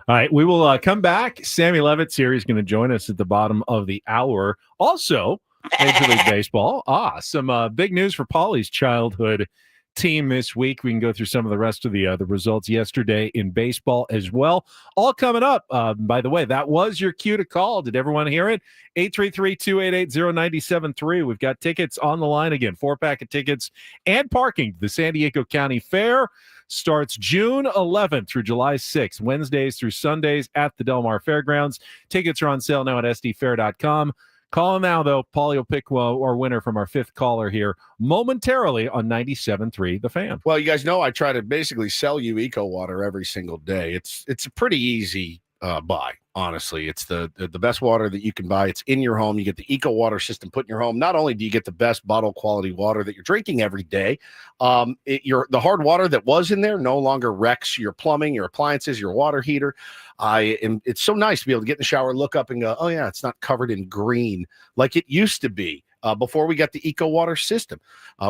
All right, we will come back. Sammy Levitt's here. He's going to join us at the bottom of the hour. Also, Major League Baseball. Some big news for Paulie's childhood team this week. We can go through some of the rest of the results yesterday in baseball as well. All coming up. By the way, that was your cue to call. Did everyone hear it? 833-288-0973. We've got tickets on the line again. 4-pack of tickets and parking. The San Diego County Fair starts June 11th through July 6th, Wednesdays through Sundays at the Del Mar Fairgrounds. Tickets are on sale now at sdfair.com. Call now, though. Paulie will pick our winner from our fifth caller here momentarily on 97.3 The Fan. Well, you guys know I try to basically sell you Eco Water every single day. It's a pretty easy buy, honestly. It's the best water that you can buy. It's in your home. You get the Eco Water system put in your home. Not only do you get the best bottle quality water that you're drinking every day, the hard water that was in there no longer wrecks your plumbing, your appliances, your water heater. It's so nice to be able to get in the shower, look up and go, oh yeah, it's not covered in green like it used to be. Before we got the Eco Water system.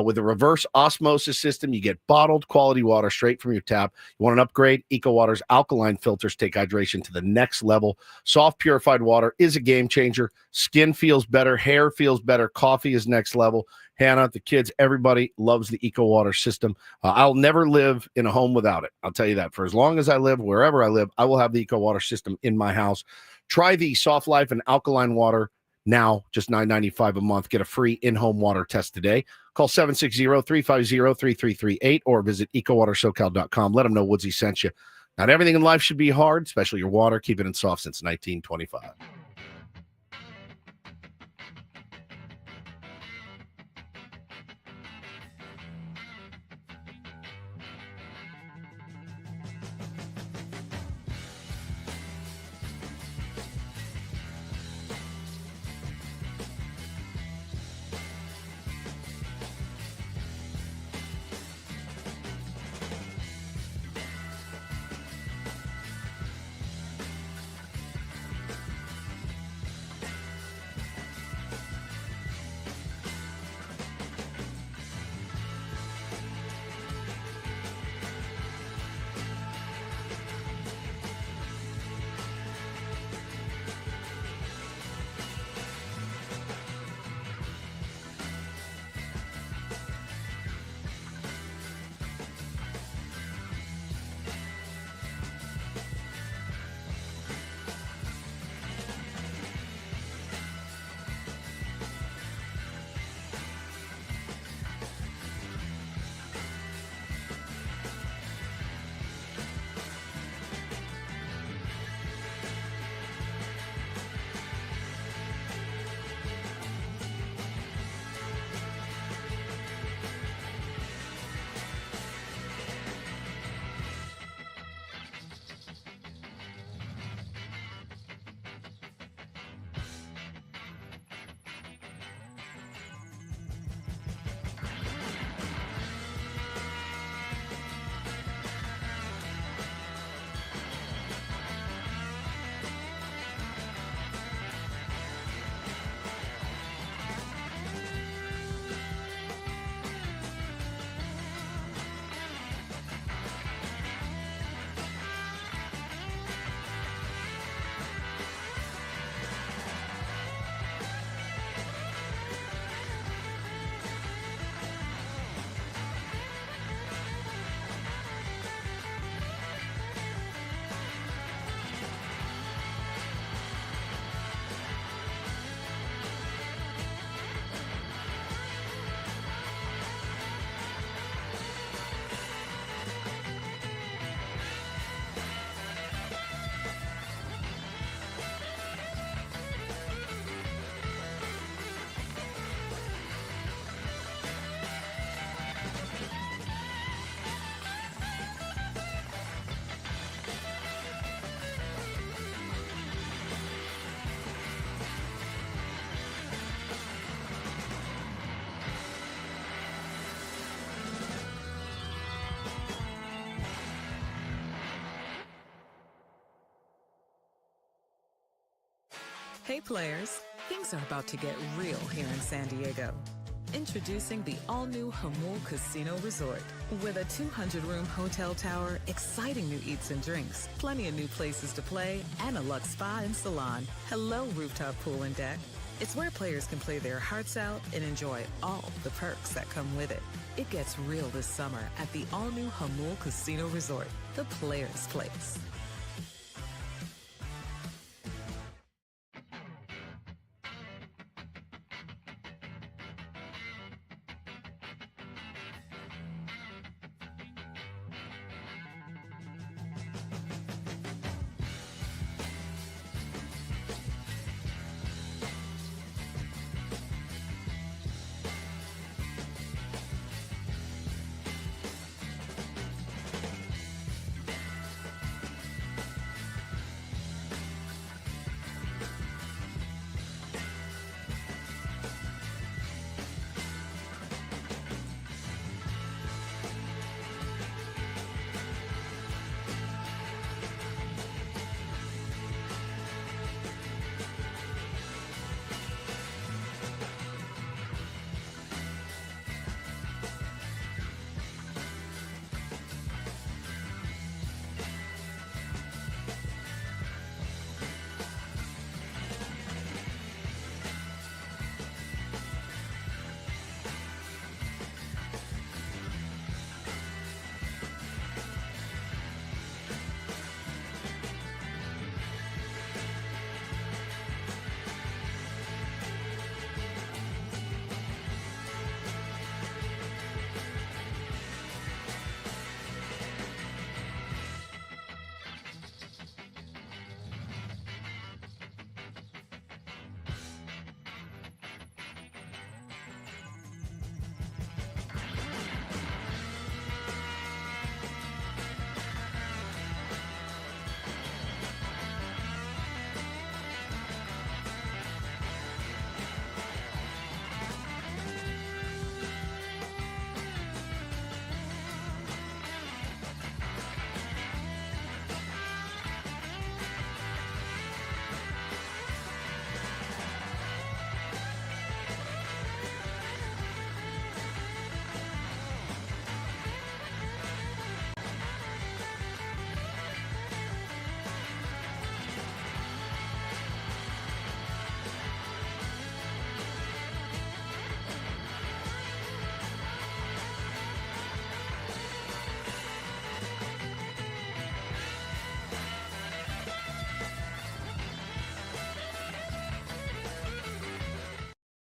With the reverse osmosis system, you get bottled quality water straight from your tap. You want an upgrade? Eco Water's alkaline filters take hydration to the next level. Soft purified water is a game changer. Skin feels better. Hair feels better. Coffee is next level. Hannah, the kids, everybody loves the Eco Water system. I'll never live in a home without it. I'll tell you that. For as long as I live, wherever I live, I will have the Eco Water system in my house. Try the Soft Life and alkaline water now, just $9.95 a month. Get a free in-home water test today. Call 760-350-3338 or visit ecowatersocal.com. Let them know Woodsy sent you. Not everything in life should be hard, especially your water. Keep it in soft since 1925. Hey players, things are about to get real here in San Diego. Introducing the all-new Jamul Casino Resort. With a 200-room hotel tower, exciting new eats and drinks, plenty of new places to play, and a luxe spa and salon. Hello, rooftop pool and deck. It's where players can play their hearts out and enjoy all the perks that come with it. It gets real this summer at the all-new Jamul Casino Resort, the players' place.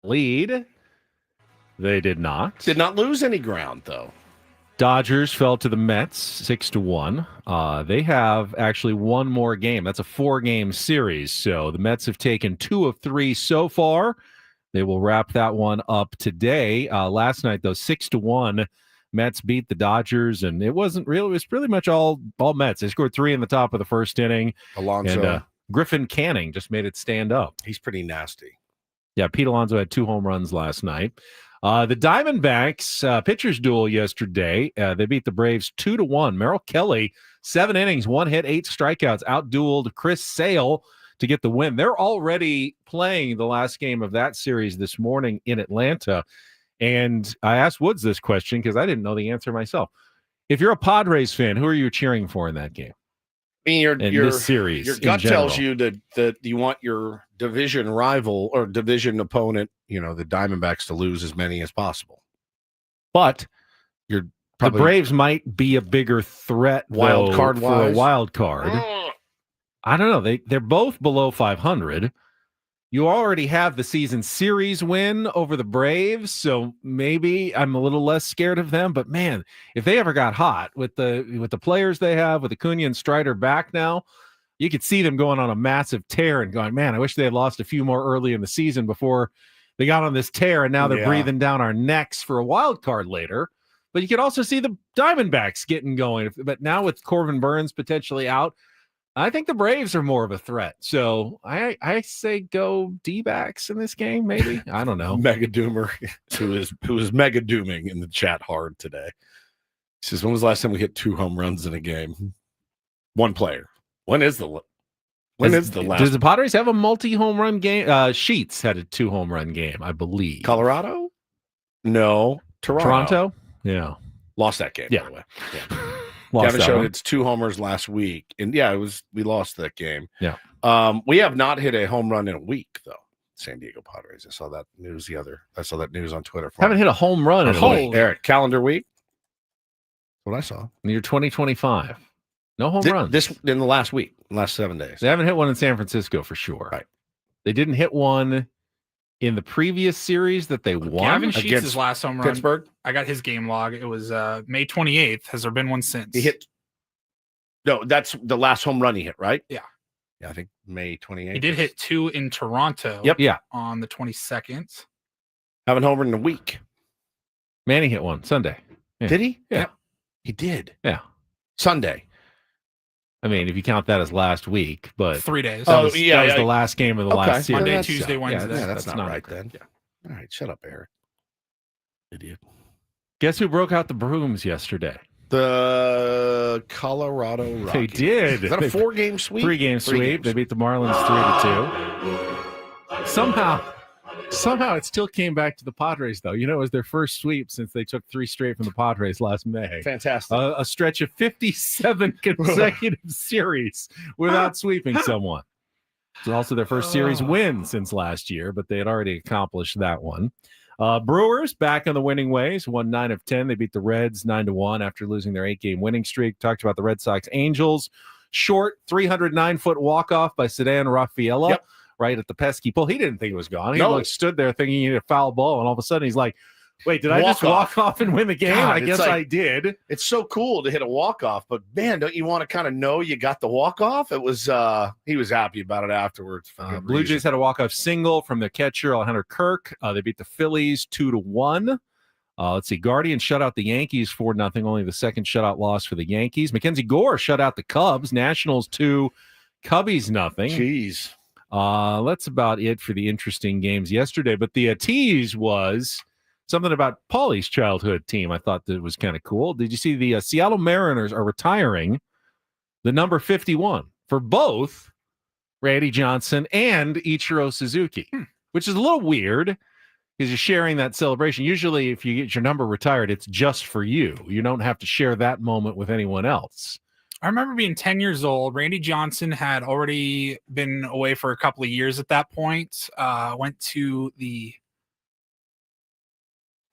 Lead. They did not. Did not lose any ground, though. Dodgers fell to the Mets 6-1. They have actually one more game. That's a 4-game series. So the Mets have taken 2 of 3 so far. They will wrap that one up today. Last night, though, 6-1. Mets beat the Dodgers, and it wasn't real. It was pretty much all Mets. They scored 3 in the top of the first inning. Alonso. And Griffin Canning just made it stand up. He's pretty nasty. Yeah, Pete Alonso had 2 home runs last night. The Diamondbacks pitchers duel yesterday. They beat the Braves 2-1. Merrill Kelly, 7 innings, 1 hit, 8 strikeouts, outdueled Chris Sale to get the win. They're already playing the last game of that series this morning in Atlanta. And I asked Woods this question because I didn't know the answer myself. If you're a Padres fan, who are you cheering for in that game? I mean, this series, your gut tells you that you want your division rival or division opponent, the Diamondbacks, to lose as many as possible. But you're probably the Braves might be a bigger threat wild card for a wild card. I don't know. They're both below 500. You already have the season series win over the Braves, so maybe I'm a little less scared of them. But man, if they ever got hot with the players they have, with Acuna and Strider back now, you could see them going on a massive tear and going, man, I wish they had lost a few more early in the season before they got on this tear, and now they're breathing down our necks for a wild card later. But you could also see the Diamondbacks getting going. But now with Corbin Burns potentially out, I think the Braves are more of a threat. So I say go D-backs in this game, maybe. I don't know. Mega Doomer, who is mega dooming in the chat hard today. He says, when was the last time we hit 2 home runs in a game? One player. When is the When is the last? Does the Padres have a multi-home run game? Sheets had a 2-home run game, I believe. Colorado? No. Toronto? Yeah. Lost that game, yeah. by the way. Yeah. Kevin showed its 2 homers last week. And we lost that game. Yeah. We have not hit a home run in a week, though. San Diego Padres. I saw that news on Twitter. Haven't hit a home run in a week. Eric, calendar week. What I saw. In year 2025. No home runs. This in the last week, last 7 days. They haven't hit one in San Francisco for sure. Right. They didn't hit one in the previous series that they won. Gavin Sheets' his last home run. Pittsburgh. I got his game log. It was May 28th. Has there been one since? He hit. No, that's the last home run he hit, right? Yeah. Yeah, I think May 28th. He did hit 2 in Toronto. Yep. Yeah. On the 22nd. Haven't homered in a week. Manny hit one Sunday. Yeah. Did he? Yeah. Yep. He did. Yeah. Sunday. I mean, if you count that as last week, but 3 days. That was the last game of the last series. Monday, Tuesday, Wednesday. Yeah, that's not right then. Yeah. All right, shut up, Eric. Idiot. Guess who broke out the brooms yesterday? The Colorado Rockies. They did. Is that a 4-game sweep? 3-game sweep. They beat the Marlins 3-2. Somehow it still came back to the Padres, though. It was their first sweep since they took 3 straight from the Padres last May. Fantastic. A stretch of 57 consecutive series without sweeping someone. It's also their first series win since last year, but they had already accomplished that one. Brewers back on the winning ways, won 9 of 10. They beat the Reds 9-1 after losing their 8-game winning streak. Talked about the Red Sox Angels. Short 309-foot walk-off by Sedan Rafaela right at the pesky pole. He didn't think it was gone. He stood there thinking he needed a foul ball, and all of a sudden he's like, wait, did I just walk off and win the game? God, I guess I did. It's so cool to hit a walk-off, but man, don't you want to kind of know you got the walk-off? It was he was happy about it afterwards. Blue Jays had a walk-off single from their catcher, Alejandro Kirk. They beat the Phillies 2-1. Let's see. Guardians shut out the Yankees 4-0, only the second shutout loss for the Yankees. Mackenzie Gore shut out the Cubs. Nationals 2, Cubbies 0. Jeez. That's about it for the interesting games yesterday. But the tease was something about Paulie's childhood team. I thought that was kind of cool. Did you see the Seattle Mariners are retiring the number 51 for both Randy Johnson and Ichiro Suzuki, which is a little weird because you're sharing that celebration. Usually if you get your number retired, it's just for you. You don't have to share that moment with anyone else. I remember being 10 years old. Randy Johnson had already been away for a couple of years at that point. Went to the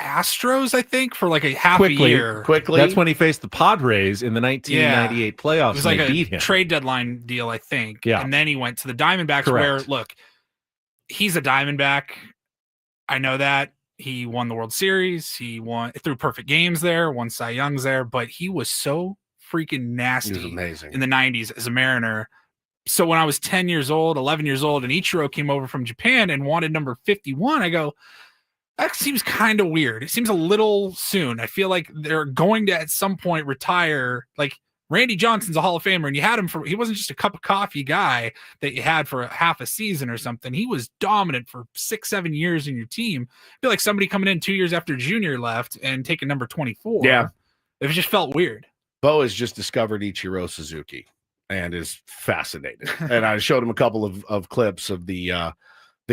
Astros, I think, for like a half a year. Quickly. That's when he faced the Padres in the 1998 playoffs. It was like beat him. Trade deadline deal, I think. Yeah. And then he went to the Diamondbacks. Correct. Where, look, he's a Diamondback. I know that. He won the World Series. He threw perfect games there, won Cy Youngs there, but he was so freaking nasty. He was amazing in the 90s as a Mariner. So when I was 10 years old, 11 years old, and Ichiro came over from Japan and wanted number 51, I go, that seems kind of weird. It seems a little soon. I feel like they're going to at some point retire. Like Randy Johnson's a Hall of Famer, and you had him he wasn't just a cup of coffee guy that you had for half a season or something. He was dominant for 6-7 years in your team. I feel like somebody coming in 2 years after Junior left and taking number 24. Yeah. It just felt weird. Bo has just discovered Ichiro Suzuki and is fascinated. And I showed him a couple of clips of the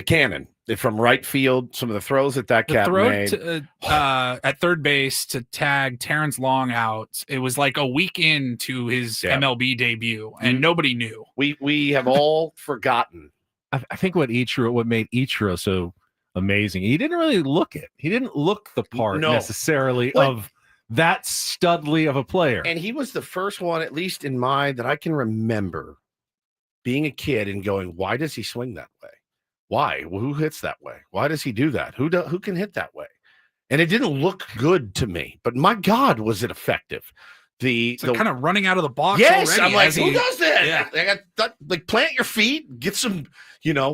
cannon from right field, some of the throws that cat made. At third base to tag Terrence Long out. It was like a week into his MLB debut, and nobody knew. We have all forgotten. I think what made Ichiro so amazing, he didn't really look it. He didn't look the part necessarily of that studly of a player. And he was the first one, at least in that I can remember being a kid and going, why does he swing that way? Why? Well, who hits that way? Why does he do that? Who can hit that way? And it didn't look good to me, but my God, was it effective? It's kind of running out of the box. Yes, already, I'm like, who does that? Yeah. I got like plant your feet, get some,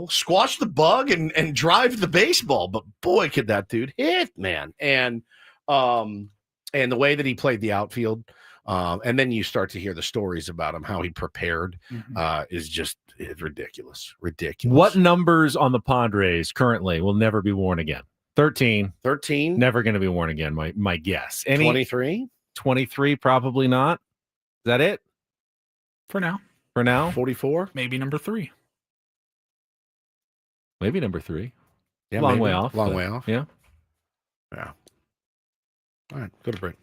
squash the bug and drive the baseball. But boy, could that dude hit, man! And the way that he played the outfield, and then you start to hear the stories about him, how he prepared, is just ridiculous. Ridiculous. What numbers on the Padres currently will never be worn again? 13. 13? Never going to be worn again, my guess. 23? 23, probably not. Is that it? For now. for now. 44? Maybe number 3. Maybe number 3. Yeah, Long maybe. way off. Long way off. Yeah. Yeah. All right, go to break.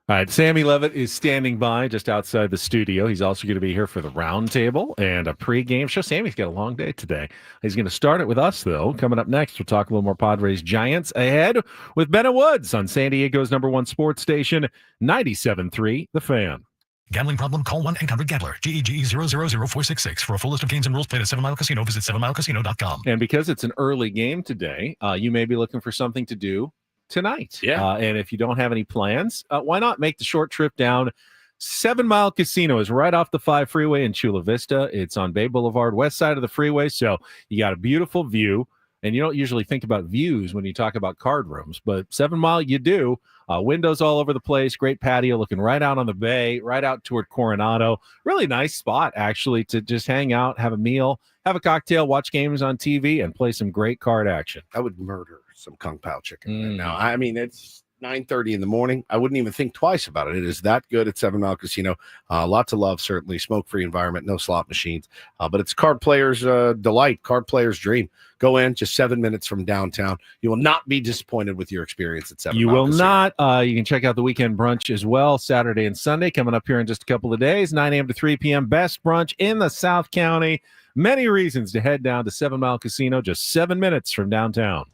All right, Sammy Levitt is standing by just outside the studio. He's also going to be here for the roundtable and a pregame show. Sammy's got a long day today. He's going to start it with us, though. Coming up next, we'll talk a little more Padres Giants ahead with Ben Woods on San Diego's #1 sports station, 97.3 The Fan. Gambling problem? Call 1-800-GAMBLER. GEGE 0000466. For a full list of games and rules, played at 7 Mile Casino. Visit 7milecasino.com. And because it's an early game today, you may be looking for something to do tonight. Yeah. And if you don't have any plans, why not make the short trip down? 7 Mile Casino is right off the 5 freeway in Chula Vista. It's on Bay Boulevard, west side of the freeway. So you got a beautiful view. And you don't usually think about views when you talk about card rooms, but 7 Mile, you do. Windows all over the place. Great patio looking right out on the bay, right out toward Coronado. Really nice spot, actually, to just hang out, have a meal, have a cocktail, watch games on TV, and play some great card action. I would murder some Kung Pao chicken right now. I mean, it's 9:30 in the morning. I wouldn't even think twice about it. It is that good at 7 Mile Casino. Lots of love, certainly. Smoke-free environment, no slot machines. But it's card players' delight, card players' dream. Go in, just 7 minutes from downtown. You will not be disappointed with your experience at 7 Mile You will Casino. not. You can check out the weekend brunch as well, Saturday and Sunday, coming up here in just a couple of days, 9 a.m. to 3 p.m. Best brunch in the South County. Many reasons to head down to 7 Mile Casino, just 7 minutes from downtown.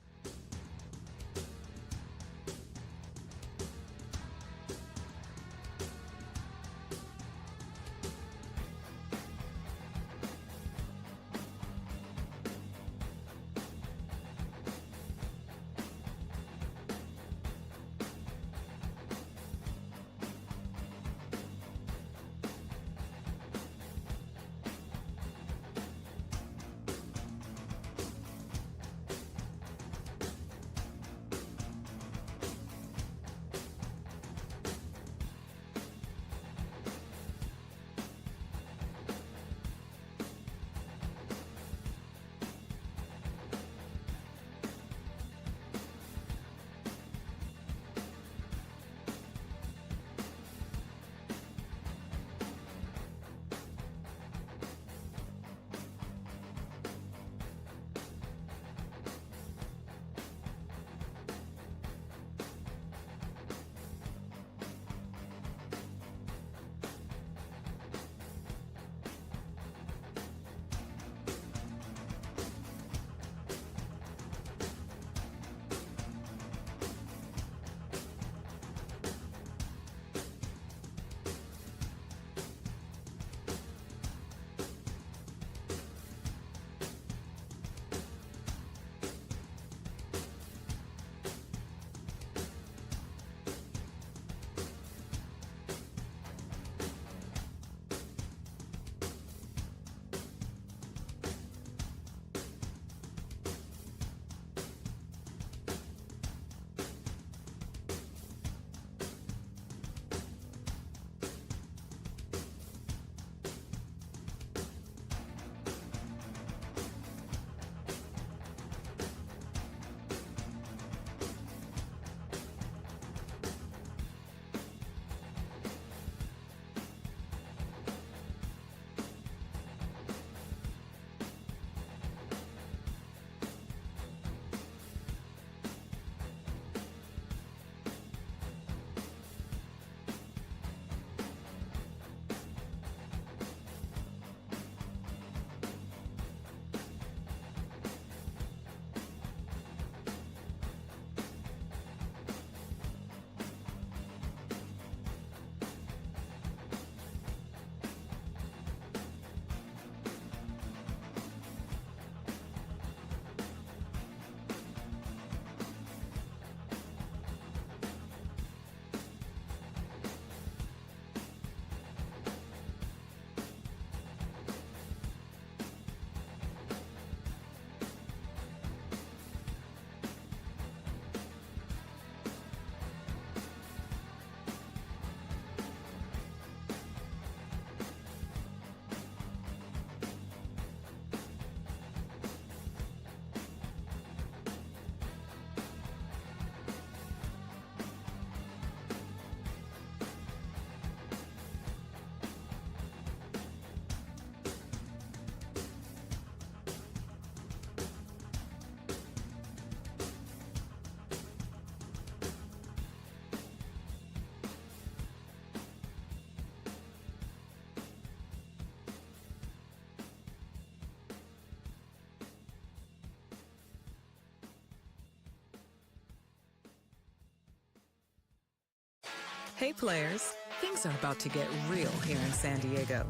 Hey players, things are about to get real here in San Diego.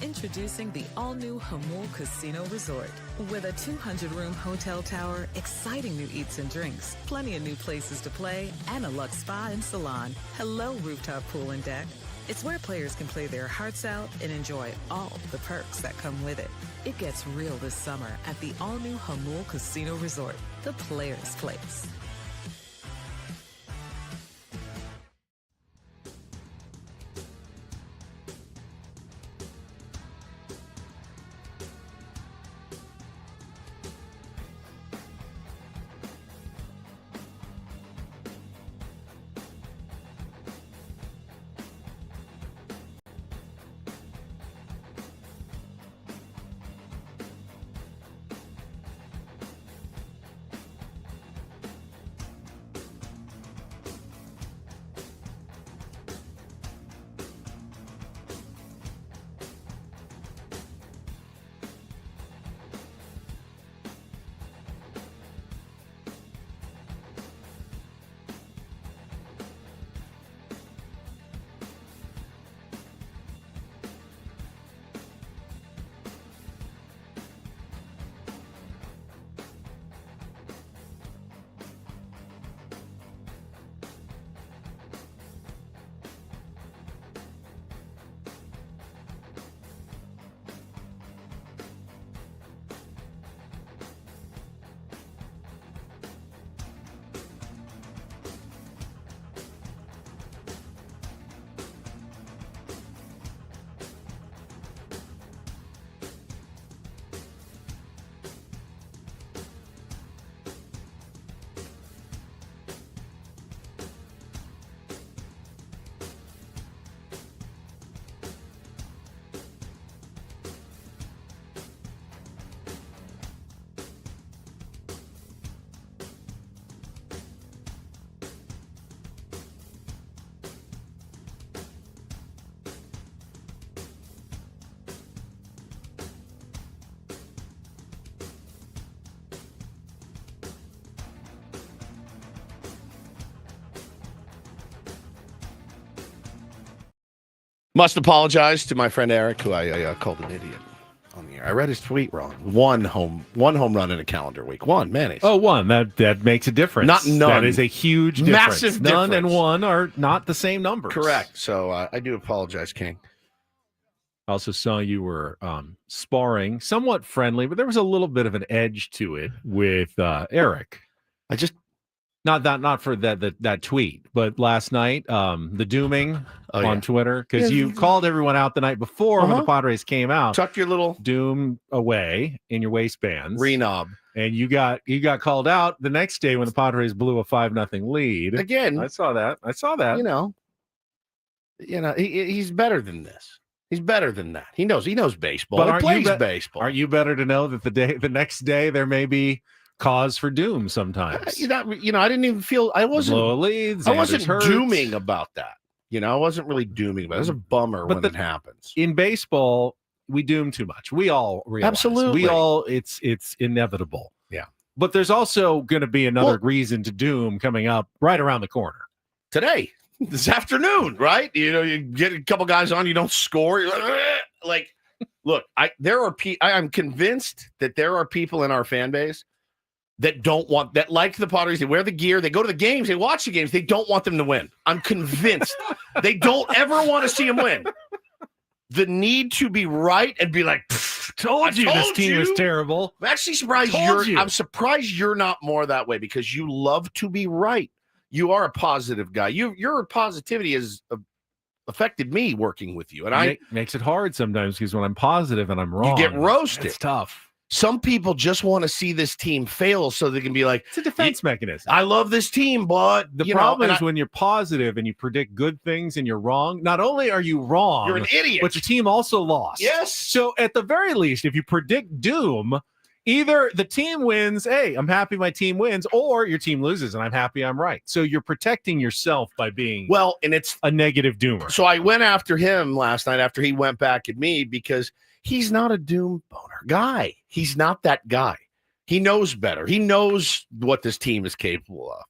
Introducing the all-new Hamul Casino Resort. With a 200-room hotel tower, exciting new eats and drinks, plenty of new places to play, and a luxe spa and salon. Hello, rooftop pool and deck. It's where players can play their hearts out and enjoy all the perks that come with it. It gets real this summer at the all-new Hamul Casino Resort, the players' place. Must apologize to my friend Eric, who I called an idiot on the air. I read his tweet wrong. One home run in a calendar week. One, mayonnaise. Oh, one. That makes a difference. Not none. That is a huge difference. Massive None difference. and one are not the same numbers. Correct. So I do apologize, King. I also saw you were sparring, somewhat friendly, but there was a little bit of an edge to it with Eric. I just not for that tweet, but last night, the dooming on Twitter, because you called everyone out the night before when the Padres came out. Tuck your little doom away in your waistbands, renob, and you got called out the next day when the Padres blew a 5-0 lead. Again, I saw that. You know, he's better than this. He's better than that. He knows baseball. He plays baseball. Aren't you better to know that the next day there may be cause for doom sometimes? I didn't even feel I wasn't blow leads. I wasn't dooming about that. I wasn't really dooming about it. It was a bummer when it happens. In baseball, we doom too much. We all realize. Absolutely. It's inevitable. Yeah. But there's also going to be another reason to doom coming up right around the corner. Today. This afternoon, right? You get a couple guys on, you don't score. You're like, look, I'm convinced that there are people in our fan base that like the Padres. They wear the gear, they go to the games, they watch the games. They don't want them to win. I'm convinced they don't ever want to see them win. The need to be right and be like, told you this team is terrible. I'm actually surprised I'm surprised you're not more that way because you love to be right. You are a positive guy. Your positivity has affected me working with you, and makes it hard sometimes because when I'm positive and I'm wrong, you get roasted. It's tough. Some people just want to see this team fail so they can be like, it's a defense mechanism. I love this team, but the problem is when you're positive and you predict good things and you're wrong. Not only are you wrong, you're an idiot, but your team also lost. Yes. So at the very least, if you predict doom, either the team wins, hey, I'm happy my team wins, or your team loses and I'm happy I'm right. So you're protecting yourself by being and it's a negative doomer. So I went after him last night after he went back at me because he's not a doom boner guy. He's not that guy. He knows better. He knows what this team is capable of.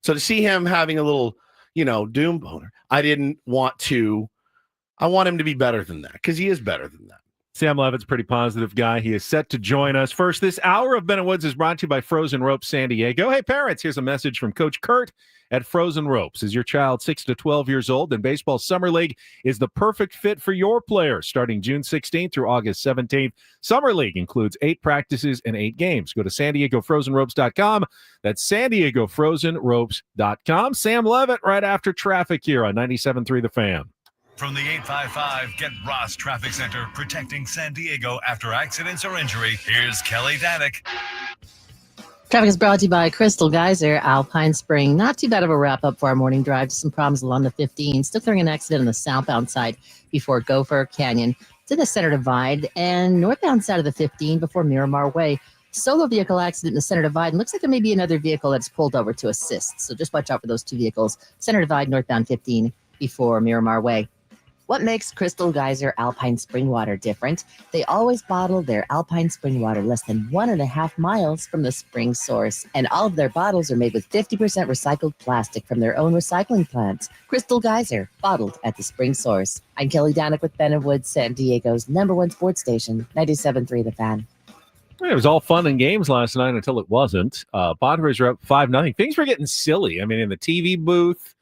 So to see him having a little, doom boner. I want him to be better than that because he is better than that. Sam Levitt's a pretty positive guy. He is set to join us. First, this hour of Ben and Woods is brought to you by Frozen Ropes San Diego. Hey, parents, here's a message from Coach Kurt at Frozen Ropes. Is your child 6 to 12 years old? Then Baseball Summer League is the perfect fit for your players. Starting June 16th through August 17th, Summer League includes 8 practices and 8 games. Go to SanDiegoFrozenRopes.com. That's SanDiegoFrozenRopes.com. Sam Levitt right after traffic here on 97.3 The Fan. From the 855 Get Ross Traffic Center, protecting San Diego after accidents or injury, here's Kelly Danick. Traffic is brought to you by Crystal Geyser, Alpine Spring. Not too bad of a wrap-up for our morning drive. Just some problems along the 15. Still clearing an accident on the southbound side before Gopher Canyon to the Center Divide and northbound side of the 15 before Miramar Way. Solo vehicle accident in the Center Divide. And looks like there may be another vehicle that's pulled over to assist. So just watch out for those 2 vehicles. Center Divide, northbound 15 before Miramar Way. What makes Crystal Geyser Alpine Spring Water different? They always bottle their Alpine Spring Water less than 1.5 miles from the spring source. And all of their bottles are made with 50% recycled plastic from their own recycling plants. Crystal Geyser, bottled at the spring source. I'm Kelly Danick with Ben and Woods, San Diego's #1 sports station, 97.3 The Fan. It was all fun and games last night until it wasn't. Padres were up 5-0. Things were getting silly. I mean, in the TV booth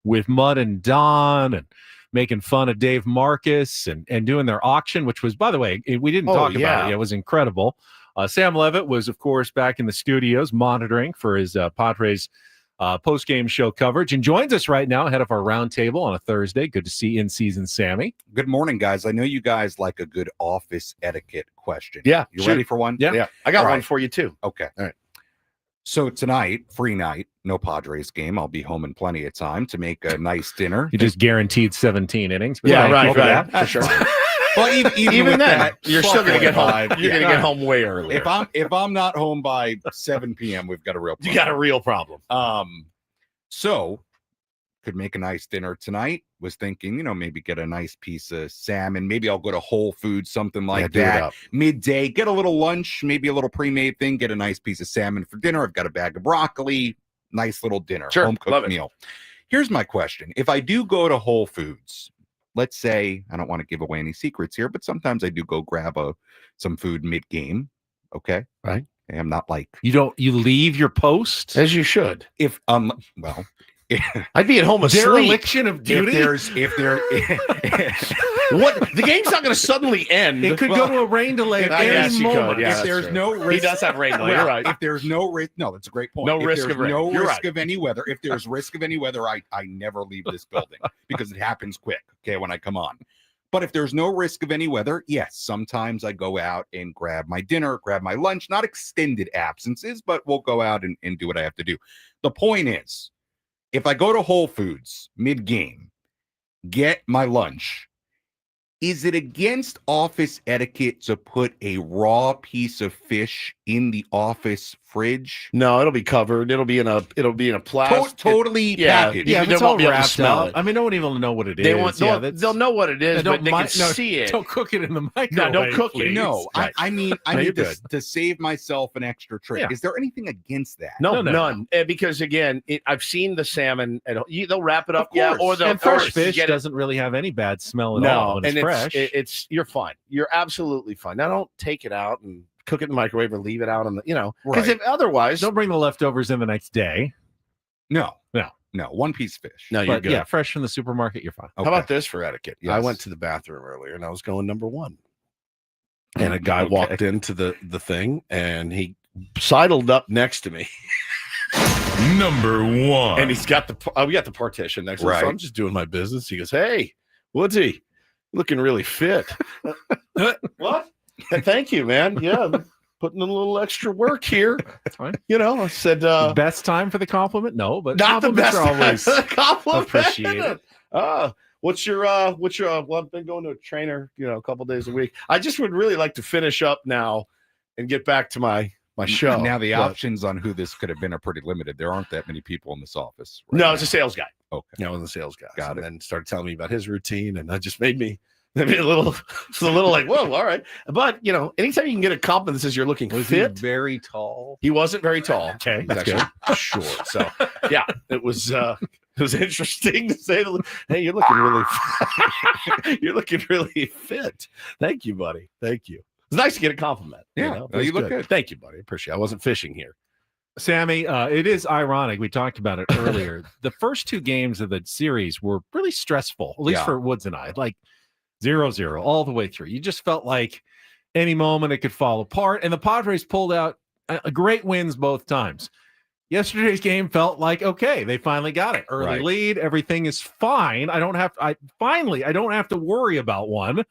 with Mud and Don and making fun of Dave Marcus and doing their auction, which was, by the way, we didn't talk about it. It was incredible. Sam Levitt was, of course, back in the studios monitoring for his Padres post-game show coverage and joins us right now ahead of our roundtable on a Thursday. Good to see in-season Sammy. Good morning, guys. I know you guys like a good office etiquette question. Yeah. You ready for one? Yeah. I got one for you, too. Okay. All right. So tonight, free night, no Padres game. I'll be home in plenty of time to make a nice dinner. You just guaranteed 17 innings. Yeah, right. For sure. Well, even then, that, you're still going to get home. You're going to get home way earlier. If I'm not home by 7 p.m., we've got a real problem. You got a real problem. So could make a nice dinner tonight. Was thinking, maybe get a nice piece of salmon. Maybe I'll go to Whole Foods, something like that. Midday, get a little lunch, maybe a little pre-made thing. Get a nice piece of salmon for dinner. I've got a bag of broccoli. Nice little dinner, sure, home cooked meal. Here's my question: if I do go to Whole Foods, let's say I don't want to give away any secrets here, but sometimes I do go grab some food mid-game. Okay, right? I'm not like you leave your post as you should. If well. I'd be at home asleep. Dereliction of duty. If there, what the game's not going to suddenly end. It could go to a rain delay at any moment. Yeah, if there's no risk, he does have rain delay. You're right. If there's no risk, no, that's a great point. No risk of rain. No risk of any weather. If there's risk of any weather, I never leave this building because it happens quick. Okay, when I come on. But if there's no risk of any weather, yes, sometimes I go out and grab my dinner, grab my lunch. Not extended absences, but we'll go out and do what I have to do. The point is, if I go to Whole Foods mid-game, get my lunch, is it against office etiquette to put a raw piece of fish in the office fridge? No, it'll be covered. It'll be in a plastic. Totally packaged. Yeah, they it's won't all be able to wrapped smell up. it. I mean, no one even will know what it is. They'll know what it is, but they can see it. Don't cook it in the microwave. No, don't cook it. No, right. I need to save myself an extra trip. Yeah. Is there anything against that? No, none. Because again, I've seen the salmon. They'll wrap it up, and fresh fish doesn't really have any bad smell at all when it's fresh. You're fine. You're absolutely fine. Now don't take it out and cook it in the microwave or leave it out on the, because if otherwise, don't bring the leftovers in the next day. No, one piece of fish. No, you're good. Yeah, fresh from the supermarket, you're fine. Okay. How about this for etiquette? Yes. I went to the bathroom earlier and I was going number 1. And a guy walked into the thing and he sidled up next to me. Number 1. And he's got we got the partition next to us. So I'm just doing my business. He goes, "Hey, Woodsy, looking really fit." What? Thank you, man. Yeah, putting in a little extra work here. That's fine. I said, best time for the compliment? No, but not the best are always compliment. Appreciated. What's your well, I've been going to a trainer, a couple days a week. I just would really like to finish up now and get back to my show. Now the options on who this could have been are pretty limited. There aren't that many people in this office. No, it's a sales guy. Okay. One of the sales guys. Got it. And then started telling me about his routine, and that just made me a little like, whoa, all right. But anytime you can get a compliment that says you're looking fit. He very tall? He wasn't very tall. Okay, He's actually short. So yeah, it was It was interesting to say. Hey, you're looking really fit. Thank you, buddy. Thank you. It's nice to get a compliment. Yeah, you look good. Thank you, buddy. Appreciate it. I wasn't fishing here. Sammy, it is ironic. We talked about it earlier. The first 2 games of the series were really stressful, at least for Woods and I, like 0-0 all the way through. You just felt like any moment it could fall apart. And the Padres pulled out great wins both times. Yesterday's game felt like, okay, they finally got it. Early lead. Everything is fine. I don't have to worry about one.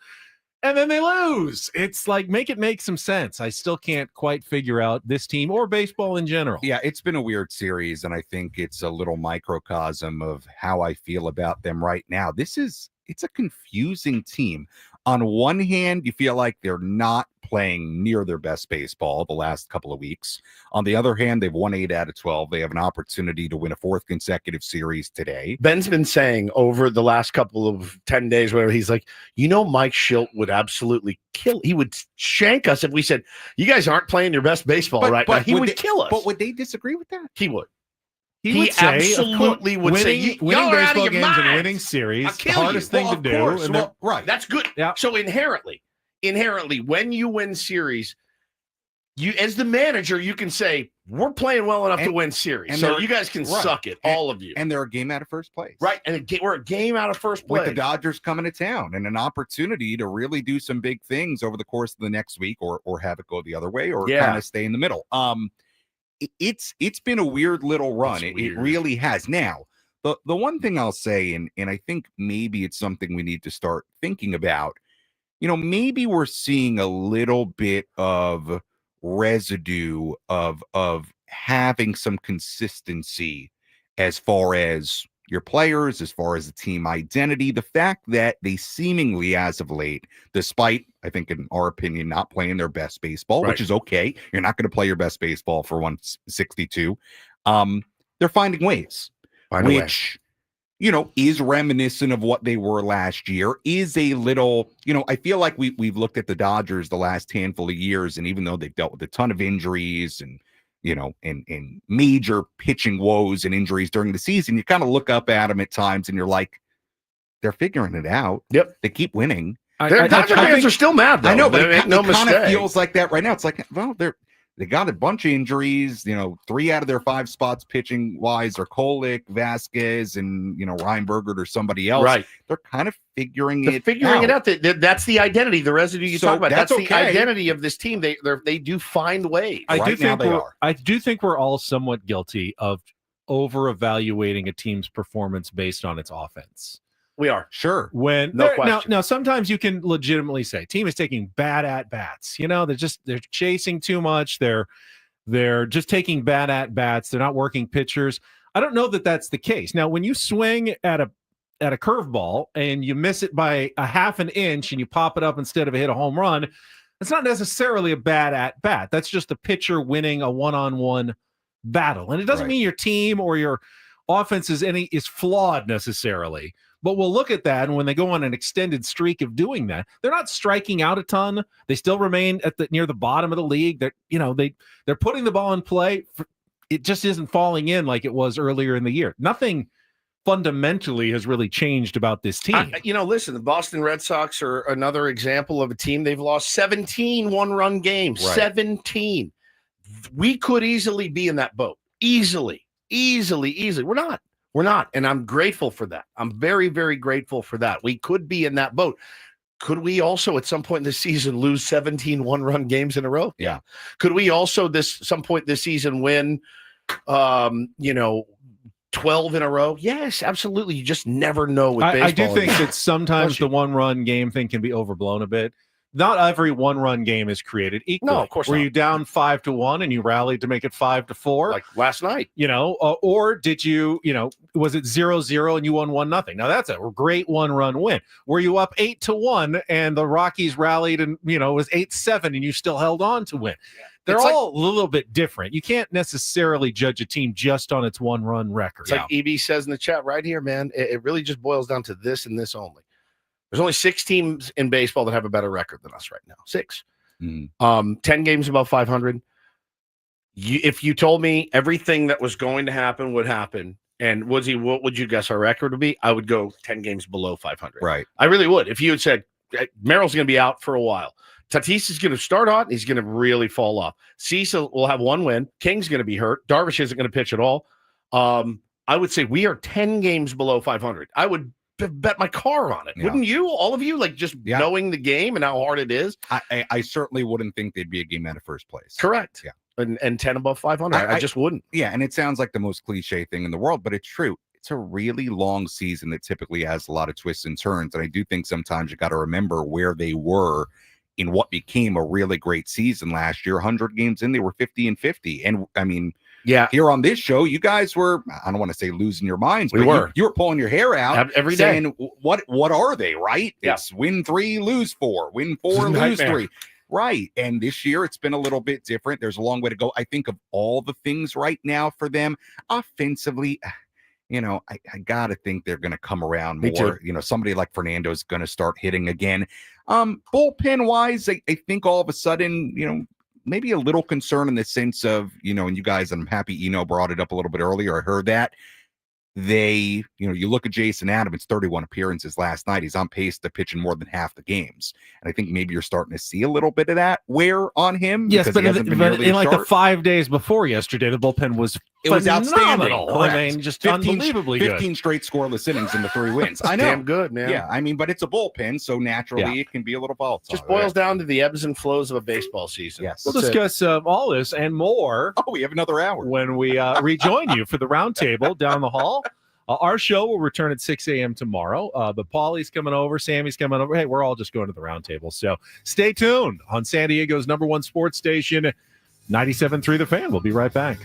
And then they lose. It's like, make it make some sense. I still can't quite figure out this team or baseball in general. Yeah, it's been a weird series, and I think it's a little microcosm of how I feel about them right now. It's a confusing team. On one hand, you feel like they're not playing near their best baseball the last couple of weeks. On the other hand, they've won 8 out of 12. They have an opportunity to win a 4th consecutive series today. Ben's been saying over the last couple of 10 days, whatever, he's like, Mike Schilt would absolutely kill. He would shank us if we said, you guys aren't playing your best baseball right now. He would kill us. But would they disagree with that? He would. He absolutely would say, winning baseball games and winning series, the hardest thing to do. Right. That's good. Yeah. So inherently, when you win series, you as the manager, you can say, we're playing well enough to win series. So you guys can suck it, all of you. And they're a game out of first place. Right. And we're a game out of first place. With the Dodgers coming to town and an opportunity to really do some big things over the course of the next week or have it go the other way or kind of stay in the middle. It's been a weird little run. It really has. Now, the one thing I'll say, and I think maybe it's something we need to start thinking about, maybe we're seeing a little bit of residue of having some consistency as far as your players, as far as the team identity, the fact that they seemingly, as of late, despite, I think, in our opinion, not playing their best baseball, which is okay. You're not going to play your best baseball for 162. They're finding ways, which, is reminiscent of what they were last year, is a little, I feel like we've looked at the Dodgers the last handful of years, and even though they've dealt with a ton of injuries and and major pitching woes and injuries during the season, you kind of look up at them at times and you're like, they're figuring it out. Yep. They keep winning. Dodger fans are still mad, though. I know, but it kind of feels like that right now. It's like, well, they got a bunch of injuries. 3 out of their 5 spots pitching wise are Kolick, Vasquez, and Ryan Bergert or somebody else. Right. They're kind of figuring it out. That's the identity, the residue you talk about. That's okay. The identity of this team. They do find ways. I do think we're all somewhat guilty of over evaluating a team's performance based on its offense. We are. Sure. Now sometimes you can legitimately say team is taking bad at bats. They're chasing too much. They're just taking bad at bats. They're not working pitchers. I don't know that that's the case. Now, when you swing at a curveball and you miss it by a half an inch and you pop it up instead of hit a home run, it's not necessarily a bad at bat. That's just the pitcher winning a one-on-one battle. And it doesn't mean your team or your offense is flawed necessarily. But we'll look at that, and when they go on an extended streak of doing that, they're not striking out a ton. They still remain near the bottom of the league. They're putting the ball in play. It just isn't falling in like it was earlier in the year. Nothing fundamentally has really changed about this team. Listen, the Boston Red Sox are another example of a team. They've lost 17 one-run games. Right. 17. We could easily be in that boat. Easily. We're not. And I'm grateful for that. I'm very, very grateful for that. We could be in that boat. Could we also at some point in the season lose 17 one-run games in a row? Yeah. Could we also some point this season win 12 in a row? Yes, absolutely. You just never know with baseball. I do think that sometimes the one-run game thing can be overblown a bit. Not every one-run game is created equally. No, of course not. Were you down 5-1 and you rallied to make it 5-4? Like last night. Or did you, was it 0-0 and you won 1-0? Now that's a great one-run win. Were you up 8-1 and the Rockies rallied and, it was 8-7 and you still held on to win? Yeah. They're all a little bit different. You can't necessarily judge a team just on its one-run record. It's like EB says in the chat right here, man. It really just boils down to this and this only. There's only 6 teams in baseball that have a better record than us right now. 6. 10 games above 500. If you told me everything that was going to happen would happen, And Woodsy, what would you guess our record would be? I would go 10 games below 500. Right. I really would. If you had said Merrill's going to be out for a while, Tatis is going to start hot, and he's going to really fall off. Cecil will have one win. King's going to be hurt. Darvish isn't going to pitch at all. I would say we are 10 games below 500. I would bet my car on it. Yeah. Wouldn't you? All of you, like just knowing the game and how hard it is. I certainly wouldn't think they'd be a game out of first place. Correct. Yeah. And 10 above 500. I just wouldn't. Yeah, and it sounds like the most cliche thing in the world, but it's true. It's a really long season that typically has a lot of twists and turns. And I do think sometimes you got to remember where they were in what became a really great season last year. 100 games in, they were 50-50. And I mean, here on this show, you guys were, I don't want to say losing your minds, but you were pulling your hair out every day. Saying, what are they, right? Yeah. It's win 3, lose 4, win 4, lose 3. Right. And this year it's been a little bit different. There's a long way to go. I think of all the things right now for them offensively, I got to think they're going to come around more. Somebody like Fernando is going to start hitting again. Bullpen wise, I think all of a sudden, maybe a little concern in the sense of, and you guys, I'm happy Eno brought it up a little bit earlier. I heard that. You look at Jason Adams, 31 appearances last night. He's on pace to pitch in more than half the games. And I think maybe you're starting to see a little bit of that wear on him. Yes, but in like the 5 days before yesterday, the bullpen was outstanding. I mean, just 15, unbelievably 15 straight scoreless innings in the 3 wins. I know. Damn good, man. Yeah, I mean, but it's a bullpen, so naturally it can be a little volatile. Just boils down to the ebbs and flows of a baseball season. Yes. We'll discuss all this and more. Oh, we have another hour. When we rejoin you for the roundtable down the hall. Our show will return at 6 a.m. tomorrow. But Paulie's coming over. Sammy's coming over. Hey, we're all just going to the roundtable. So stay tuned on San Diego's #1 sports station, 97.3 The Fan. We'll be right back.